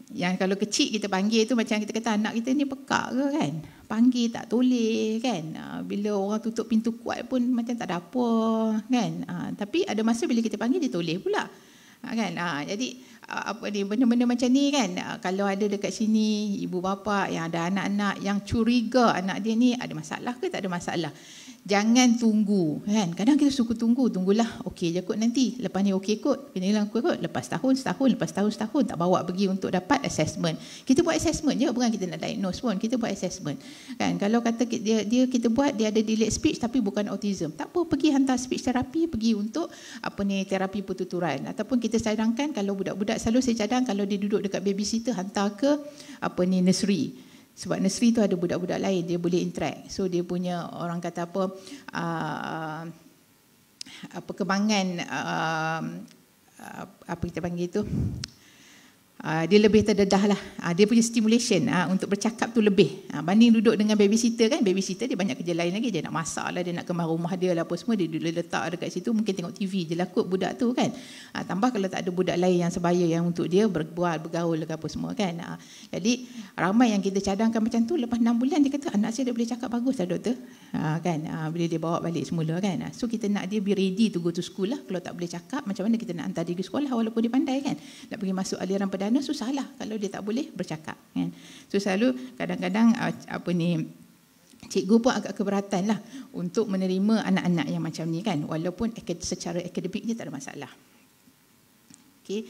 Yang kalau kecil kita panggil tu macam kita kata anak kita ni pekak ke kan, panggil tak toleh kan. Bila orang tutup pintu kuat pun macam tak ada apa kan. Tapi ada masa bila kita panggil dia toleh pula kan. Jadi benda-benda macam ni kan, kalau ada dekat sini ibu bapa yang ada anak-anak yang curiga anak dia ni ada masalah ke tak ada masalah, jangan tunggu kan. Kadang kita suka tunggulah okey je kot, nanti lepas ni okey kot, kena hilang kot, lepas setahun, lepas tahun tak bawa pergi untuk dapat assessment. Kita buat assessment je, bukan kita nak diagnose pun, kita buat assessment kan. Kalau kata kita buat dia ada delayed speech tapi bukan autism, tak apa, pergi hantar speech therapy, pergi untuk terapi pertuturan. Ataupun kita cadangkan, kalau budak-budak selalu saya cadang kalau dia duduk dekat babysitter, hantar ke nursery. Sebab nursery tu ada budak-budak lain, dia boleh interact. So dia punya orang kata perkembangan apa kita panggil tu, dia lebih terdedah lah. Dia punya stimulation untuk bercakap tu lebih. Banding duduk dengan babysitter kan, babysitter dia banyak kerja lain lagi. Dia nak masak lah, dia nak kemas rumah dia lah apa semua. Dia letak dekat situ, mungkin tengok TV je lah kot budak tu kan. Tambah kalau tak ada budak lain yang sebaya yang untuk dia berbual, bergaul ke apa semua kan. Jadi ramai yang kita cadangkan macam tu, lepas 6 bulan dia kata anak saya dah boleh cakap bagus dah doktor. Kan, bila dia bawa balik semula kan. So kita nak dia be ready to go to school lah. Kalau tak boleh cakap, macam mana kita nak hantar dia ke sekolah walaupun dia pandai kan. Nak pergi masuk aliran perdana susahlah kalau dia tak boleh bercakap kan. So selalu kadang-kadang cikgu pun agak keberatan lah untuk menerima anak-anak yang macam ni kan, walaupun secara akademik dia tak ada masalah. Okey.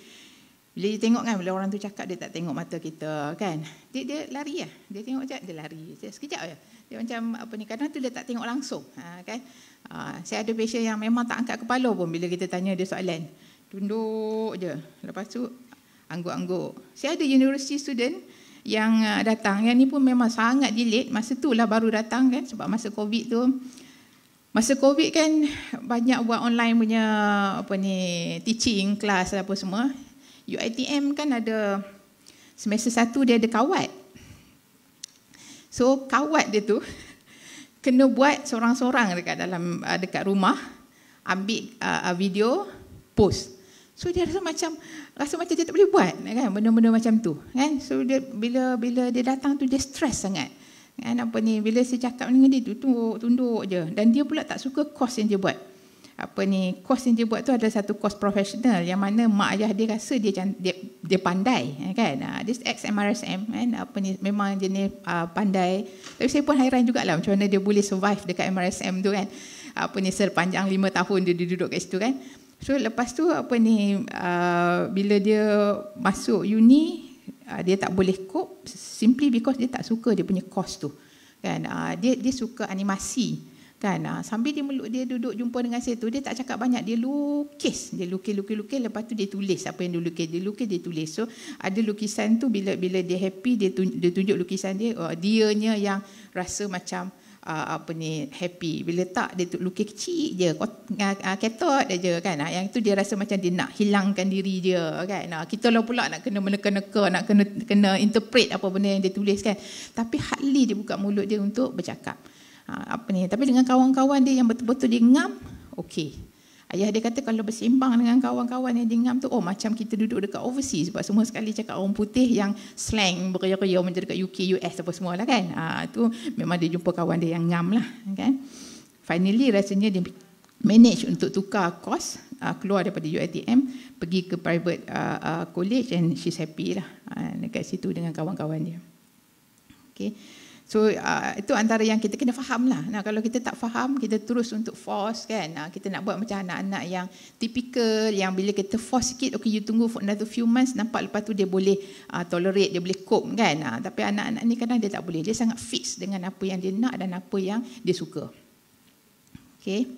Bila dia tengok kan, bila orang tu cakap dia tak tengok mata kita kan, dia lari lah. Dia tengok sekejap, dia lari sekejap je. Dia macam kadang tu dia tak tengok langsung kan. Saya ada patient yang memang tak angkat kepala pun bila kita tanya dia soalan, tunduk je. Lepas tu angguk-angguk. Saya ada university student yang datang, yang ni pun memang sangat delayed, masa tu lah baru datang kan, sebab masa COVID tu. Masa COVID kan banyak buat online punya teaching class apa semua. UiTM kan ada semester 1 dia ada kawat. So kawat dia tu kena buat sorang-sorang dekat rumah, ambil video, post. So dia rasa macam dia tak boleh buat kan, benda-benda macam tu kan. So dia bila dia datang tu dia stres sangat kan, bila saya cakap dengan dia tunduk je, dan dia pula tak suka course yang dia buat. Course yang dia buat tu ada satu course profesional yang mana mak ayah dia rasa dia pandai kan. Dia ex-MRSM kan, memang jenis pandai. Tapi saya pun hairan jugalah macam mana dia boleh survive dekat MRSM tu kan. Sepanjang 5 tahun dia duduk kat situ kan. So lepas tu bila dia masuk uni, dia tak boleh cope simply because dia tak suka dia punya course tu kan. Dia suka animasi kan. Sambil dia duduk jumpa dengan saya tu, dia tak cakap banyak, dia lukis, lepas tu dia tulis apa yang dia tulis. So ada lukisan tu bila dia happy, dia tunjuk lukisan dia, dianya yang rasa macam happy. Bila tak, dia lukis kecil je, ketot je kan. Yang tu dia rasa macam dia nak hilangkan diri dia kan. Kita lah pula nak kena meneka-neka, nak kena interpret apa benda yang dia tulis kan. Tapi hardly dia buka mulut dia untuk bercakap. Tapi dengan kawan-kawan dia yang betul-betul dia ngam, okey. Ayah dia kata kalau bersembang dengan kawan-kawan yang dia ngam tu, macam kita duduk dekat overseas, sebab semua sekali cakap orang putih yang slang beria-ria macam dekat UK, US apa semua lah kan. Tu memang dia jumpa kawan dia yang ngam lah kan. Finally rasanya dia manage untuk tukar course, keluar daripada UiTM, pergi ke private college, and she's happy lah dekat situ dengan kawan-kawan dia. Okay. So itu antara yang kita kena faham lah. Kalau kita tak faham, kita terus untuk force kan. Kita nak buat macam anak-anak yang typical, yang bila kita force sikit, okay you tunggu for another few months, nampak lepas tu dia boleh tolerate, dia boleh cope kan. Tapi anak-anak ni kadang dia tak boleh. Dia sangat fix dengan apa yang dia nak dan apa yang dia suka. Okay.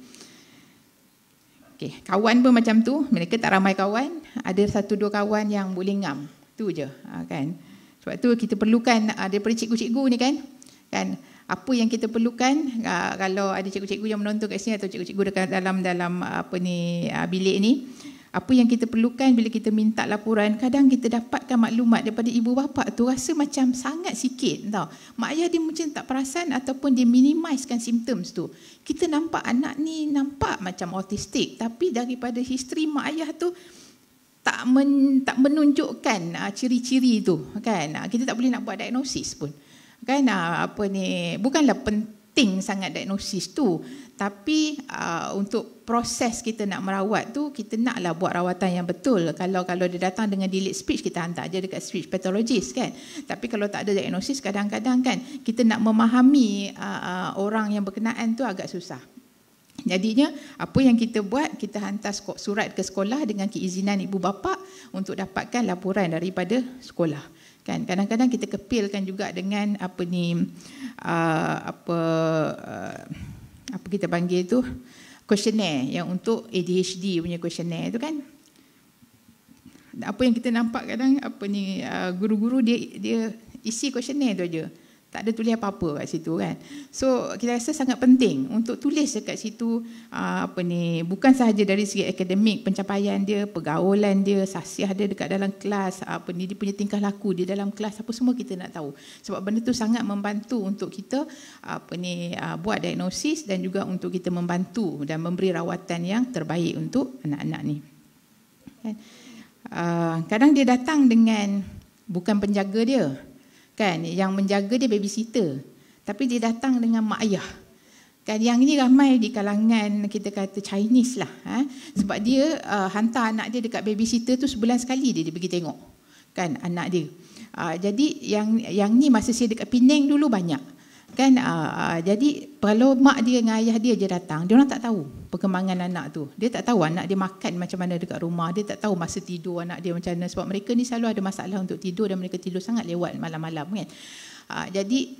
Kawan pun macam tu. Mereka tak ramai kawan. Ada 1-2 kawan yang boleh ngam. Tu je kan. Sebab tu kita perlukan daripada cikgu-cikgu ni kan, apa yang kita perlukan, kalau ada cikgu-cikgu yang menonton kat sini atau cikgu-cikgu dekat dalam bilik ni, apa yang kita perlukan bila kita minta laporan, kadang kita dapatkan maklumat daripada ibu bapa tu rasa macam sangat sikit tau. Mak ayah dia macam tak perasan ataupun dia minimizekan symptoms tu. Kita nampak anak ni nampak macam autistik, tapi daripada history mak ayah tu tak menunjukkan ciri-ciri tu kan. Kita tak boleh nak buat diagnosis pun kan. Bukanlah penting sangat diagnosis tu, tapi untuk proses kita nak merawat tu, kita naklah buat rawatan yang betul. Kalau dia datang dengan delayed speech, kita hantar je dekat speech pathologist kan. Tapi kalau tak ada diagnosis, kadang-kadang kan kita nak memahami orang yang berkenaan tu agak susah. Jadinya apa yang kita buat, kita hantar surat ke sekolah dengan keizinan ibu bapa untuk dapatkan laporan daripada sekolah kan. Kadang-kadang kita kepilkan juga dengan apa kita panggil tu, questionnaire yang untuk ADHD punya questionnaire tu kan. Apa yang kita nampak kadang guru-guru dia isi questionnaire tu aja, Tak ada tulis apa-apa kat situ kan. So kita rasa sangat penting untuk tulis dekat situ bukan sahaja dari segi akademik, pencapaian dia, pergaulan dia, sasiah dia dekat dalam kelas, dia punya tingkah laku di dalam kelas, apa semua kita nak tahu. Sebab benda tu sangat membantu untuk kita buat diagnosis dan juga untuk kita membantu dan memberi rawatan yang terbaik untuk anak-anak ni. Kan? Kadang dia datang dengan bukan penjaga dia. Kan, yang menjaga dia babysitter, tapi dia datang dengan mak ayah. Kan, yang ini ramai di kalangan kita kata Chinese lah, sebab dia hantar anak dia dekat babysitter tu sebulan sekali dia pergi tengok kan anak dia. Jadi yang ni masa saya dekat Penang dulu banyak kan, jadi kalau mak dia dengan ayah dia je datang, dia orang tak tahu perkembangan anak tu. Dia tak tahu anak dia makan macam mana dekat rumah, dia tak tahu masa tidur anak dia macam mana, sebab mereka ni selalu ada masalah untuk tidur dan mereka tidur sangat lewat malam-malam kan. Jadi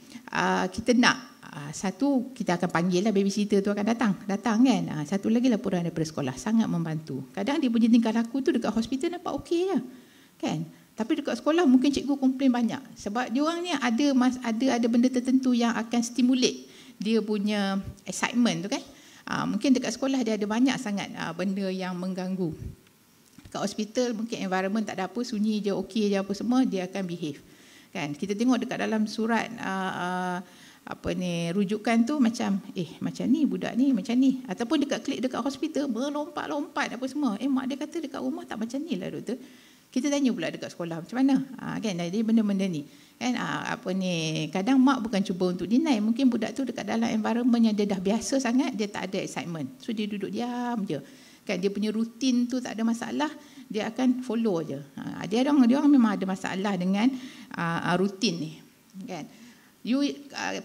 kita nak satu, kita akan panggil lah babysitter tu akan datang kan. Satu lagi laporan daripada sekolah sangat membantu. Kadang dia punya tingkah laku tu dekat hospital nampak okey je kan. Tapi dekat sekolah mungkin cikgu komplain banyak sebab dia orang ni ada benda tertentu yang akan stimulate dia punya excitement tu kan. Mungkin dekat sekolah dia ada banyak sangat benda yang mengganggu. Dekat hospital mungkin environment tak ada apa, sunyi je, okey je apa semua, dia akan behave. Kan? Kita tengok dekat dalam surat rujukan tu macam macam ni budak ni macam ni, ataupun dekat klik dekat hospital melompat-lompat apa semua. Mak dia kata dekat rumah tak macam ni lah doktor. Kita tanya pula dekat sekolah macam mana. Kan, jadi benda-benda ni kan kadang mak bukan cuba untuk deny, mungkin budak tu dekat dalam environment yang dia dah biasa sangat, dia tak ada excitement, so dia duduk diam je kan. Dia punya rutin tu tak ada masalah, dia akan follow je. Dia orang memang ada masalah dengan rutin ni kan. You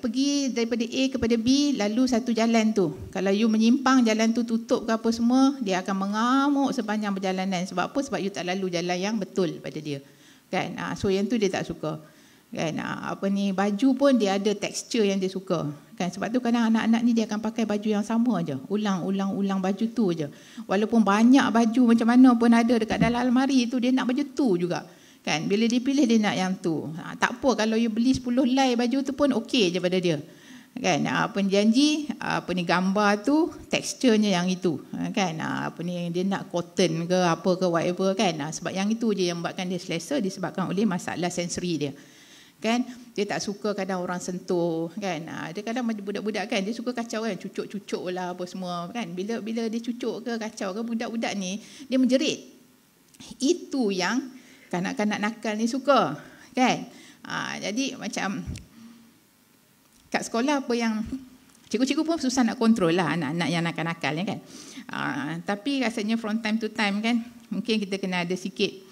pergi daripada A kepada B, lalu satu jalan tu, kalau you menyimpang, jalan tu tutup ke apa semua, dia akan mengamuk sepanjang perjalanan. Sebab apa? Sebab you tak lalu jalan yang betul pada dia kan. So yang tu dia tak suka kan. Baju pun dia ada tekstur yang dia suka kan. Sebab tu kadang anak-anak ni dia akan pakai baju yang sama je, ulang baju tu je, walaupun banyak baju macam mana pun ada dekat dalam almari tu, dia nak baju tu juga kan. Bila dia pilih dia nak yang tu. Tak apa kalau you beli 10 helai baju tu pun okey je pada dia kan. Janji gambar tu teksturnya yang itu kan. Dia nak cotton ke apa ke whatever kan. Sebab yang itu je yang membuatkan dia selesa, disebabkan oleh masalah sensori dia kan. Dia tak suka kadang orang sentuh kan. Dia kadang budak-budak kan, dia suka kacau kan, cucuk-cucuk lah apa semua kan. Bila dia cucuk ke kacau ke, budak-budak ni dia menjerit. Itu yang kanak-kanak nakal ni suka kan. Jadi macam kat sekolah apa yang cikgu-cikgu pun susah nak kontrol lah anak-anak yang nakal-nakal ni kan. Tapi rasanya from time to time kan, mungkin kita kena ada sikit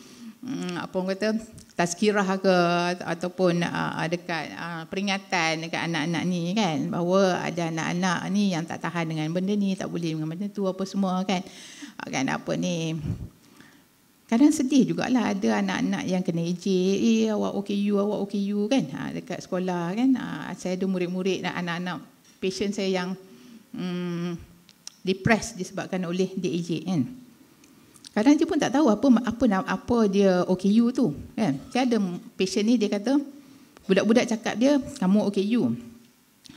tazkirah ke ataupun dekat peringatan dekat anak-anak ni kan, bahawa ada anak-anak ni yang tak tahan dengan benda ni, tak boleh dengan benda tu apa semua kan. Kadang sedih jugalah ada anak-anak yang kena ejek, awak OKU kan, dekat sekolah kan. Saya ada murid-murid dan anak-anak patient saya yang depressed disebabkan oleh dia ejek kan. Kadang dia pun tak tahu apa dia OKU tu kan. Saya ada patient ni, dia kata budak-budak cakap dia, kamu OKU.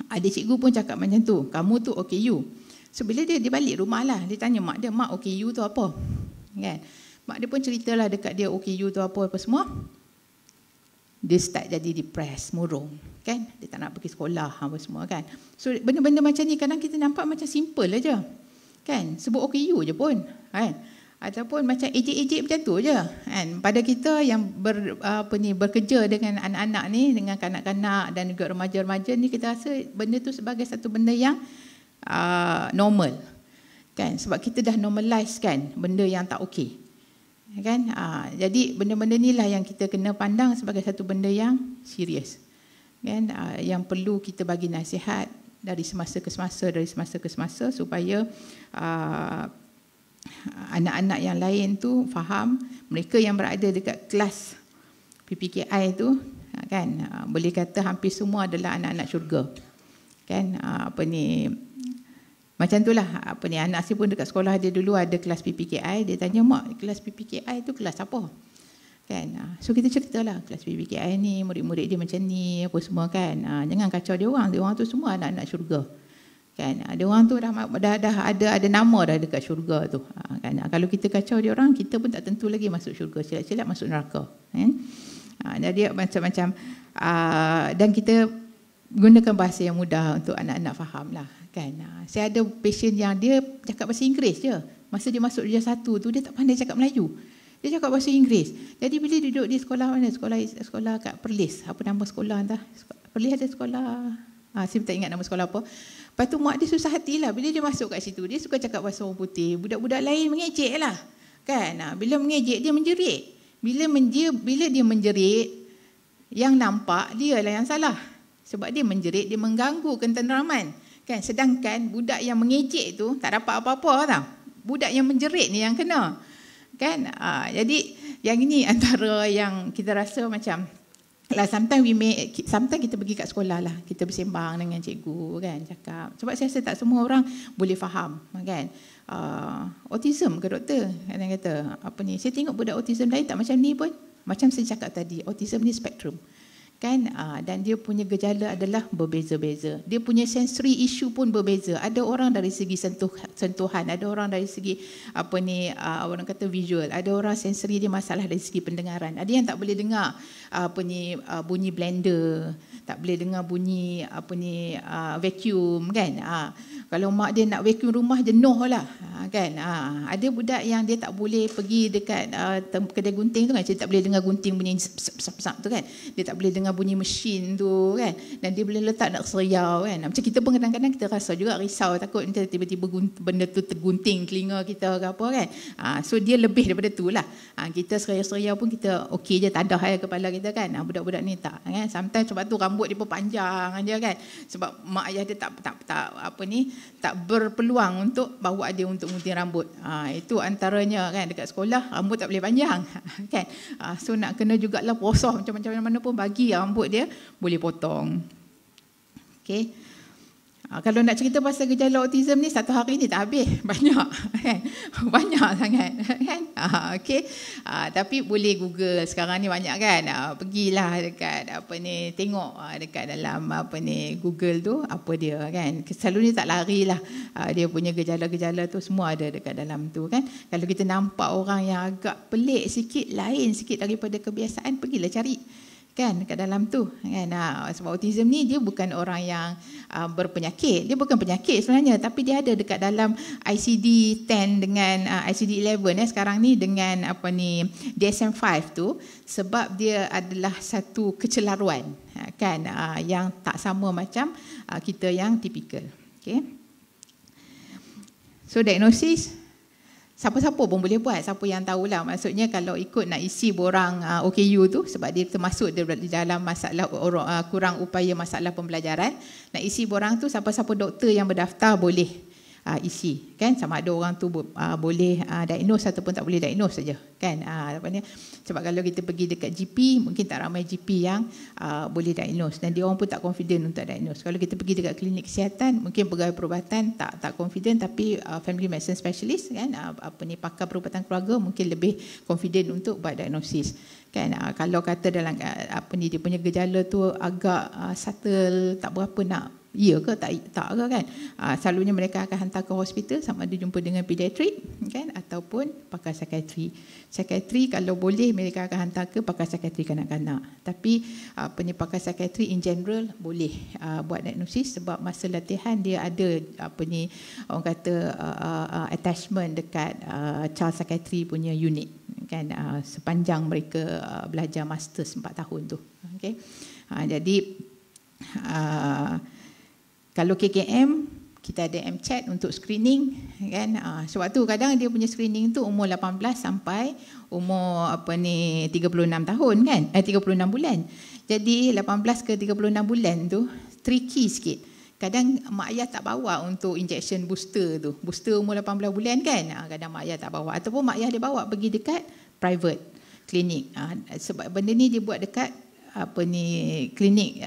Ada cikgu pun cakap macam tu, kamu tu OKU. So bila dia balik rumah lah, dia tanya mak dia, mak OKU tu apa kan. Mak dia pun ceritalah dekat dia OKU tu apa semua. Dia start jadi depressed, murung kan. Dia tak nak pergi sekolah apa semua kan. So benda-benda macam ni kadang kita nampak macam simple aja kan. Sebut OKU je pun kan. Ataupun macam ejek-ejek macam tu je kan. Pada kita yang bekerja dengan anak-anak ni, dengan kanak-kanak dan juga remaja-remaja ni, kita rasa benda tu sebagai satu benda yang normal kan. Sebab kita dah normalize kan benda yang tak okey kan. Jadi benda-benda inilah yang kita kena pandang sebagai satu benda yang serius kan, yang perlu kita bagi nasihat dari semasa ke semasa supaya anak-anak yang lain tu faham. Mereka yang berada dekat kelas PPKI tu kan, boleh kata hampir semua adalah anak-anak syurga kan. Macam itulah anak saya pun dekat sekolah dia dulu ada kelas PPKI. Dia tanya, mak kelas PPKI tu kelas apa Kan? So kita ceritalah kelas PBKI ni, murid-murid dia macam ni, apa semua kan. Jangan kacau dia orang tu semua anak-anak syurga. Kan? Dia orang tu dah ada nama dah dekat syurga tu. Kan? Kalau kita kacau dia orang, kita pun tak tentu lagi masuk syurga, silap-silap masuk neraka. Kan? Jadi macam-macam dan kita gunakan bahasa yang mudah untuk anak-anak faham lah. Kan? Saya ada patient yang dia cakap bahasa Inggeris je. Masa dia masuk darjah 1 tu, dia tak pandai cakap Melayu. Dia cakap bahasa Inggeris. Jadi bila duduk di sekolah mana? Sekolah kat Perlis. Apa nama sekolah entah? Perlis ada sekolah. Saya tak ingat nama sekolah apa. Lepas tu mak dia susah hati lah. Bila dia masuk kat situ, dia suka cakap bahasa orang putih. Budak-budak lain mengejek lah. Kan? Bila mengejek, dia menjerit. Bila dia menjerit, yang nampak dia lah yang salah. Sebab dia menjerit, dia mengganggu ketenteraman. Kan? Sedangkan budak yang mengejek tu tak dapat apa-apa tau. Budak yang menjerit ni yang kena. Kan? Jadi yang ini antara yang kita rasa macam lah, sometimes kita pergi kat sekolah lah, kita bersembang dengan cikgu kan, cakap. Sebab saya rasa tak semua orang boleh faham kan. Autism ke doktor? Kadang kata apa ni? Saya tengok budak autism lain tak macam ni pun. Macam saya cakap tadi, autism ni spektrum. Kan, dan dia punya gejala adalah berbeza-beza. Dia punya sensory issue pun berbeza. Ada orang dari segi sentuhan, ada orang dari segi orang kata visual, ada orang sensory dia masalah dari segi pendengaran. Ada yang tak boleh dengar bunyi blender, tak boleh dengar bunyi vacuum kan. Kalau mak dia nak vacuum rumah jenuh lah kan. Ada budak yang dia tak boleh pergi dekat kedai gunting tu kan, dia tak boleh dengar gunting bunyi sap-sap tu kan. Dia tak boleh dengar bunyi mesin tu kan, dan dia boleh letak nak seriau kan. Macam kita pun kadang-kadang kita rasa juga risau, takut tiba-tiba benda tu tergunting telinga kita ke apa kan. So dia lebih daripada tu lah. Kita seriau-seriau pun kita okey je, tadah kepala kita kan. Budak-budak ni tak kan. Sometimes sebab tu rambut dia pun panjang aja kan, sebab mak ayah dia tak berpeluang untuk bawa dia untuk gunting rambut. Itu antaranya kan. Dekat sekolah rambut tak boleh panjang kan. So nak kena jugalah prosah macam-macam mana pun bagi rambut dia boleh potong. Okey. Kalau nak cerita pasal gejala autism ni satu hari ni tak habis, banyak kan. Banyak sangat kan. Okey. Tapi boleh Google sekarang ni banyak kan. Pergilah dekat tengok dekat dalam Google tu apa dia kan. Selalu ni tak larilah. Dia punya gejala-gejala tu semua ada dekat dalam tu kan. Kalau kita nampak orang yang agak pelik sikit, lain sikit daripada kebiasaan, pergilah cari kan kat dalam tu kan. Sebab autism ni dia bukan orang yang berpenyakit, dia bukan penyakit sebenarnya, tapi dia ada dekat dalam ICD-10 dengan ICD-11 sekarang ni dengan DSM-5 tu, sebab dia adalah satu kecelaruan kan, yang tak sama macam kita yang tipikal. Okay. So diagnosis siapa-siapa pun boleh buat, siapa yang tahulah. Maksudnya kalau ikut nak isi borang OKU tu, sebab dia termasuk di dalam masalah kurang upaya masalah pembelajaran, nak isi borang tu siapa-siapa doktor yang berdaftar boleh isi kan. Sama ada orang tu boleh diagnose ataupun tak boleh diagnose saja kan. Sebab kalau kita pergi dekat GP, mungkin tak ramai GP yang boleh diagnose, dan dia orang pun tak confident untuk diagnose. Kalau kita pergi dekat klinik kesihatan, mungkin pegawai perubatan tak confident, tapi family medicine specialist kan, pakar perubatan keluarga mungkin lebih confident untuk buat diagnosis kan. Kalau kata dalam dia punya gejala tu agak subtle, tak berapa nak ya ke tak ke kan. Selalunya mereka akan hantar ke hospital, sama ada jumpa dengan pediatrik kan, ataupun pakar psikiatri. Psikiatri kalau boleh mereka akan hantar ke pakar psikiatri kanak-kanak. Tapi pakar psikiatri in general boleh buat diagnosis, sebab masa latihan dia ada orang kata attachment dekat child psychiatry punya unit kan, sepanjang mereka belajar masters 4 tahun tu. Okey. Jadi kalau KKM, kita ada MCAT untuk screening kan. Sebab tu kadang dia punya screening tu umur 18 sampai umur 36 tahun kan, 36 bulan. Jadi 18 ke 36 bulan tu tricky sikit. Kadang mak ayah tak bawa untuk injection booster tu. Booster umur 18 bulan kan. Kadang mak ayah tak bawa, ataupun mak ayah dia bawa pergi dekat private klinik. Sebab benda ni dia buat dekat klinik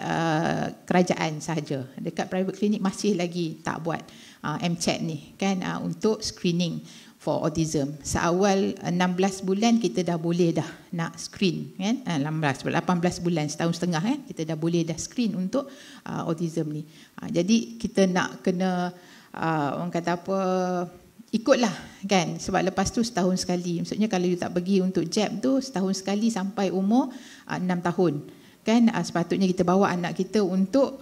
kerajaan sahaja. Dekat private klinik masih lagi tak buat MCAT ni kan, untuk screening. for autism. Seawal 16 bulan kita dah boleh dah nak screen kan, 18 bulan, setahun setengah kan, kita dah boleh dah screen untuk autism ni. Jadi kita nak kena orang kata apa, ikutlah kan, sebab lepas tu setahun sekali. Maksudnya kalau you tak pergi untuk jab tu setahun sekali sampai umur 6 tahun. Kan sepatutnya kita bawa anak kita untuk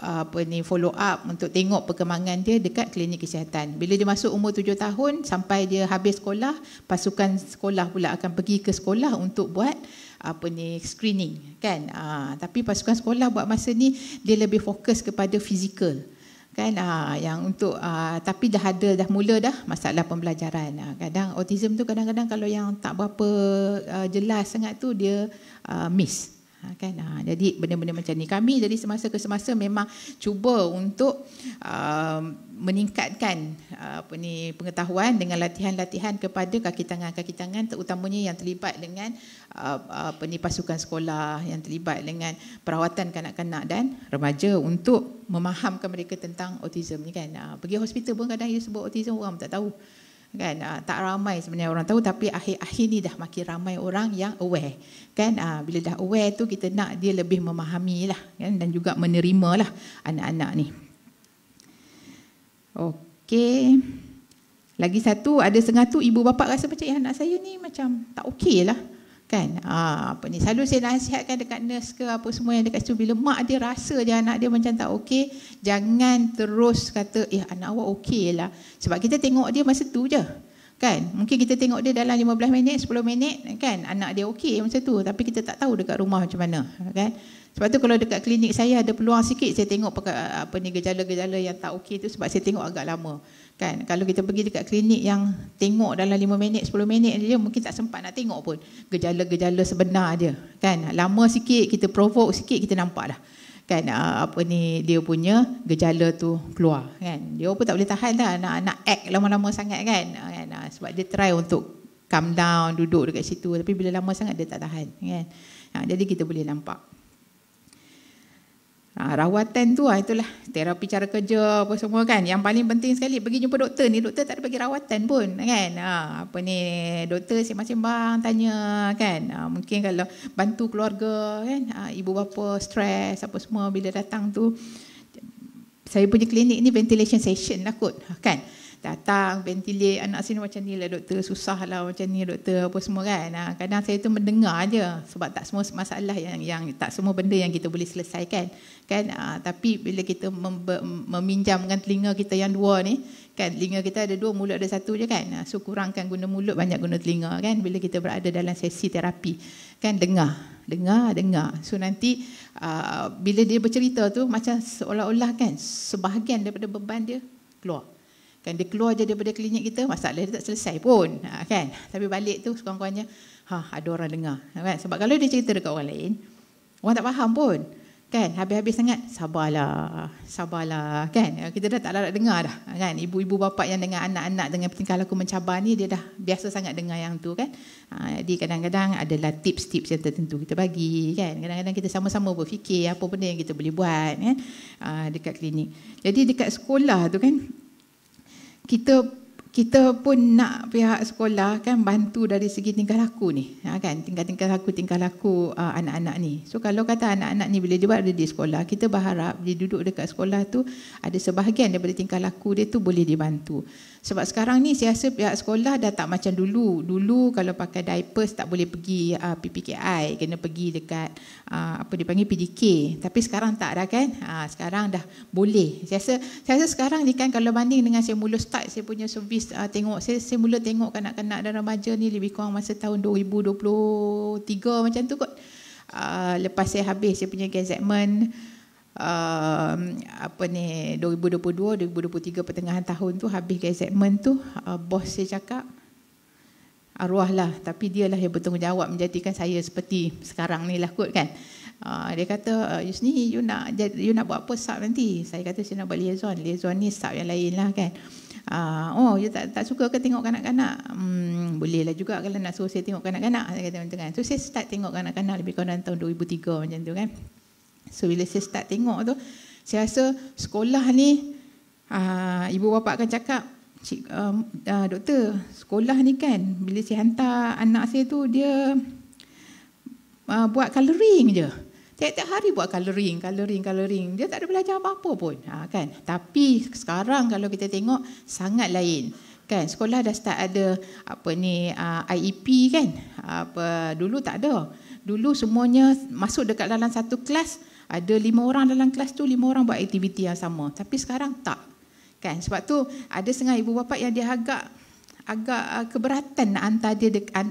follow up, untuk tengok perkembangan dia dekat klinik kesihatan. Bila dia masuk umur 7 tahun sampai dia habis sekolah, pasukan sekolah pula akan pergi ke sekolah untuk buat screening kan. Tapi pasukan sekolah buat masa ni dia lebih fokus kepada fizikal kan, yang untuk tapi dah mula masalah pembelajaran. Kadang autism tu kadang-kadang kalau yang tak berapa jelas sangat tu dia miss. Kan, jadi benda-benda macam ni kami dari semasa ke semasa memang cuba untuk meningkatkan pengetahuan dengan latihan-latihan kepada kaki tangan terutamanya yang terlibat dengan pasukan sekolah, yang terlibat dengan perawatan kanak-kanak dan remaja untuk memahamkan mereka tentang autism ni kan. Pergi hospital pun kadang dia sebut autism orang tak tahu. Kan, tak ramai sebenarnya orang tahu, tapi akhir-akhir ni dah makin ramai orang yang aware kan. Bila dah aware tu kita nak dia lebih memahami lah kan, dan juga menerima lah anak-anak ni. Okey, lagi satu, ada setengah tu ibu bapa rasa macam anak saya ni macam tak okey lah kan. Selalu saya nasihatkan dekat nurse ke apa semua yang dekat situ, bila mak dia rasa je anak dia macam tak okey, jangan terus kata anak awak okey lah, sebab kita tengok dia masa tu je kan. Mungkin kita tengok dia dalam 15 minit 10 minit kan, anak dia okey masa tu, tapi kita tak tahu dekat rumah macam mana kan. Sebab tu kalau dekat klinik saya ada peluang sikit saya tengok gejala-gejala yang tak okey tu, sebab saya tengok agak lama kan. Kalau kita pergi dekat klinik yang tengok dalam 5 minit 10 minit dia mungkin tak sempat nak tengok pun gejala-gejala sebenar dia kan. Lama sikit kita provoke sikit kita nampak dah kan dia punya gejala tu keluar kan. Dia pun tak boleh tahan dah anak-anak act lama-lama sangat kan, sebab dia try untuk calm down, duduk dekat situ, tapi bila lama sangat dia tak tahan kan. Jadi kita boleh nampak. Rawatan tu itulah terapi cara kerja apa semua kan. Yang paling penting sekali pergi jumpa doktor ni, doktor tak ada bagi rawatan pun kan. Doktor sembang-sembang tanya kan. Mungkin kalau bantu keluarga kan, ibu bapa stres apa semua bila datang tu. Saya punya klinik ni ventilation session lah kot kan. Datang ventilate anak sini macam ni lah doktor, susah lah macam ni doktor apa semua kan. Kadang saya tu mendengar je, sebab tak semua masalah yang tak semua benda yang kita boleh selesaikan kan. Tapi bila kita meminjamkan telinga kita yang dua ni kan, telinga kita ada dua, mulut ada satu je kan. So kurangkan guna mulut, banyak guna telinga kan. Bila kita berada dalam sesi terapi kan, dengar. So nanti bila dia bercerita tu macam seolah-olah kan sebahagian daripada beban dia keluar kan. Dia keluar je daripada klinik kita, masalah dia tak selesai pun kan. Tapi balik tu sekurang-kurangnya ada orang dengar kan. Sebab kalau dia cerita dekat orang lain, orang tak faham pun kan. Habis-habis sangat sabarlah kan. Kita dah tak larat dengar dah kan. Ibu-ibu bapa yang dengan anak-anak dengan tingkah laku mencabar ni, dia dah biasa sangat dengar yang tu kan. Jadi kadang-kadang adalah tips-tips yang tertentu kita bagi kan. Kadang-kadang kita sama-sama berfikir apa benda yang kita boleh buat kan dekat klinik. Jadi dekat sekolah tu kan, kita pun nak pihak sekolah kan bantu dari segi tingkah laku ni kan, tingkah laku anak-anak ni. So kalau kata anak-anak ni bila dia berada di sekolah, kita berharap dia duduk dekat sekolah tu ada sebahagian daripada tingkah laku dia tu boleh dibantu. Sebab sekarang ni saya rasa pihak sekolah dah tak macam dulu. Dulu kalau pakai diapers tak boleh pergi PPKI, kena pergi dekat apa dipanggil PDK. Tapi sekarang tak dah kan. Sekarang dah boleh. Saya rasa sekarang ni kan, kalau banding dengan saya mula start saya punya servis saya mula tengok kanak-kanak dan remaja ni lebih kurang masa tahun 2023 macam tu kot. Lepas saya habis saya punya gazetmen 2022 2023 pertengahan tahun tu, habis gazetmen tu, bos saya cakap arwahlah, tapi dialah yang bertanggungjawab menjadikan saya seperti sekarang ni lah kot kan. Dia kata, Yusni, you nak buat apa sub nanti? Saya kata saya nak buat liaison ni sub yang lain lah kan. You tak suka ke tengok kanak-kanak? Boleh lah juga kalau nak suruh saya tengok kanak-kanak, saya kata macam kan. So saya start tengok kanak-kanak lebih kurang tahun 2003 macam tu kan. So bila saya start tengok tu, saya rasa sekolah ni ibu bapa akan cakap doktor, sekolah ni kan bila saya hantar anak saya tu dia buat colouring je. Tiap-tiap hari buat colouring. Dia tak ada belajar apa-apa pun. Kan? Tapi sekarang kalau kita tengok sangat lain. Kan, sekolah dah start ada IEP kan. Dulu tak ada. Dulu semuanya masuk dekat dalam satu kelas, ada 5 orang dalam kelas tu, 5 orang buat aktiviti yang sama. Tapi sekarang tak. Kan, sebab tu ada setengah ibu bapa yang dia agak keberatan nak hantar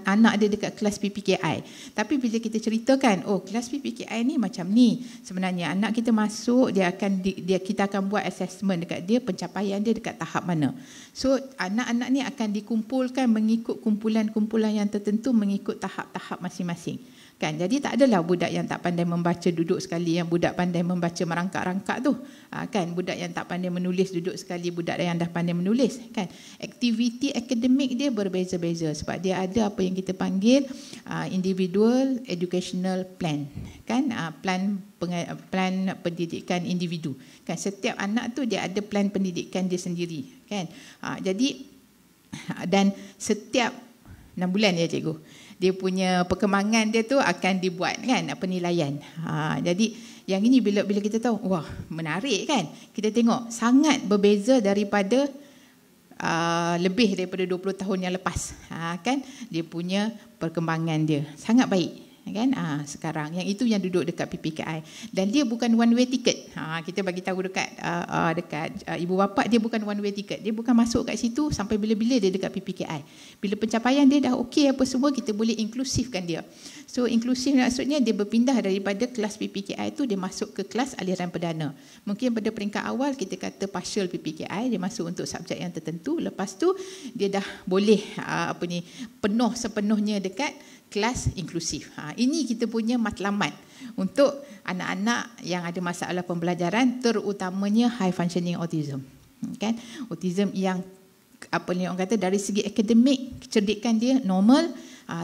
anak dia dekat kelas PPKI. Tapi bila kita ceritakan, kelas PPKI ni macam ni. Sebenarnya anak kita masuk, kita akan buat assessment dekat dia, pencapaian dia dekat tahap mana. So anak-anak ni akan dikumpulkan mengikut kumpulan-kumpulan yang tertentu, mengikut tahap-tahap masing-masing. Kan, jadi tak adalah budak yang tak pandai membaca duduk sekali, yang budak pandai membaca merangkak-rangkak tu. Kan, budak yang tak pandai menulis duduk sekali, budak yang dah pandai menulis. Kan, aktiviti akademik dia berbeza-beza sebab dia ada apa yang kita panggil individual educational plan. Kan, plan pendidikan individu. Kan, setiap anak tu dia ada plan pendidikan dia sendiri. Kan, jadi dan setiap 6 bulan ya cikgu, dia punya perkembangan dia tu akan dibuat kan penilaian. Jadi yang ini bila kita tahu, wah menarik kan, kita tengok sangat berbeza daripada lebih daripada 20 tahun yang lepas. Kan dia punya perkembangan dia sangat baik kan. Sekarang yang itu yang duduk dekat PPKI, dan dia bukan one way ticket. Kita bagi tahu dekat ibu bapa, dia bukan one way ticket. Dia bukan masuk kat situ sampai bila-bila dia dekat PPKI. Bila pencapaian dia dah okey apa semua, kita boleh inklusifkan dia. So inklusif maksudnya dia berpindah daripada kelas PPKI tu, dia masuk ke kelas aliran perdana. Mungkin pada peringkat awal kita kata partial PPKI, dia masuk untuk subjek yang tertentu. Lepas tu dia dah boleh penuh sepenuhnya dekat kelas inklusif. Ini kita punya matlamat untuk anak-anak yang ada masalah pembelajaran, terutamanya high functioning autism. Kan? Autism yang orang kata dari segi akademik kecerdikan dia normal,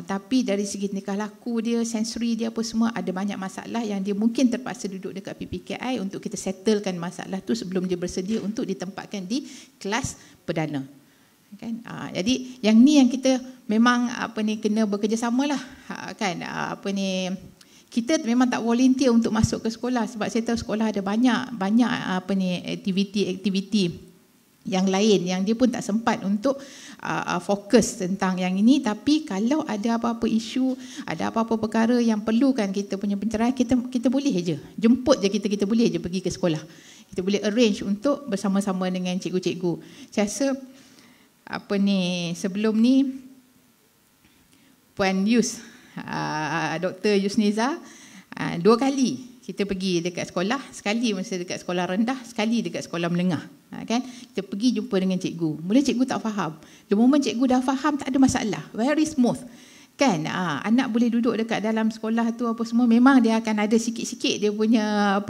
tapi dari segi tingkah laku dia, sensori dia apa semua ada banyak masalah yang dia mungkin terpaksa duduk dekat PPKI untuk kita settlekan masalah tu sebelum dia bersedia untuk ditempatkan di kelas perdana. Kan, jadi yang ni yang kita memang kena bekerjasamalah kan. Kita memang tak volunteer untuk masuk ke sekolah sebab saya tahu sekolah ada banyak aktiviti yang lain yang dia pun tak sempat untuk fokus tentang yang ini. Tapi kalau ada apa-apa isu, ada apa-apa perkara yang perlukan kita punya pencerahan, kita boleh je jemput je, kita boleh je pergi ke sekolah. Kita boleh arrange untuk bersama-sama dengan cikgu-cikgu. Saya rasa sebelum ni Puan Yus, Dr. Yusniza, 2 kali kita pergi dekat sekolah, sekali masa dekat sekolah rendah, sekali dekat sekolah menengah. Kan, kita pergi jumpa dengan cikgu. Mula cikgu tak faham, the moment cikgu dah faham tak ada masalah, very smooth. Kan, anak boleh duduk dekat dalam sekolah tu apa semua, memang dia akan ada sikit-sikit dia punya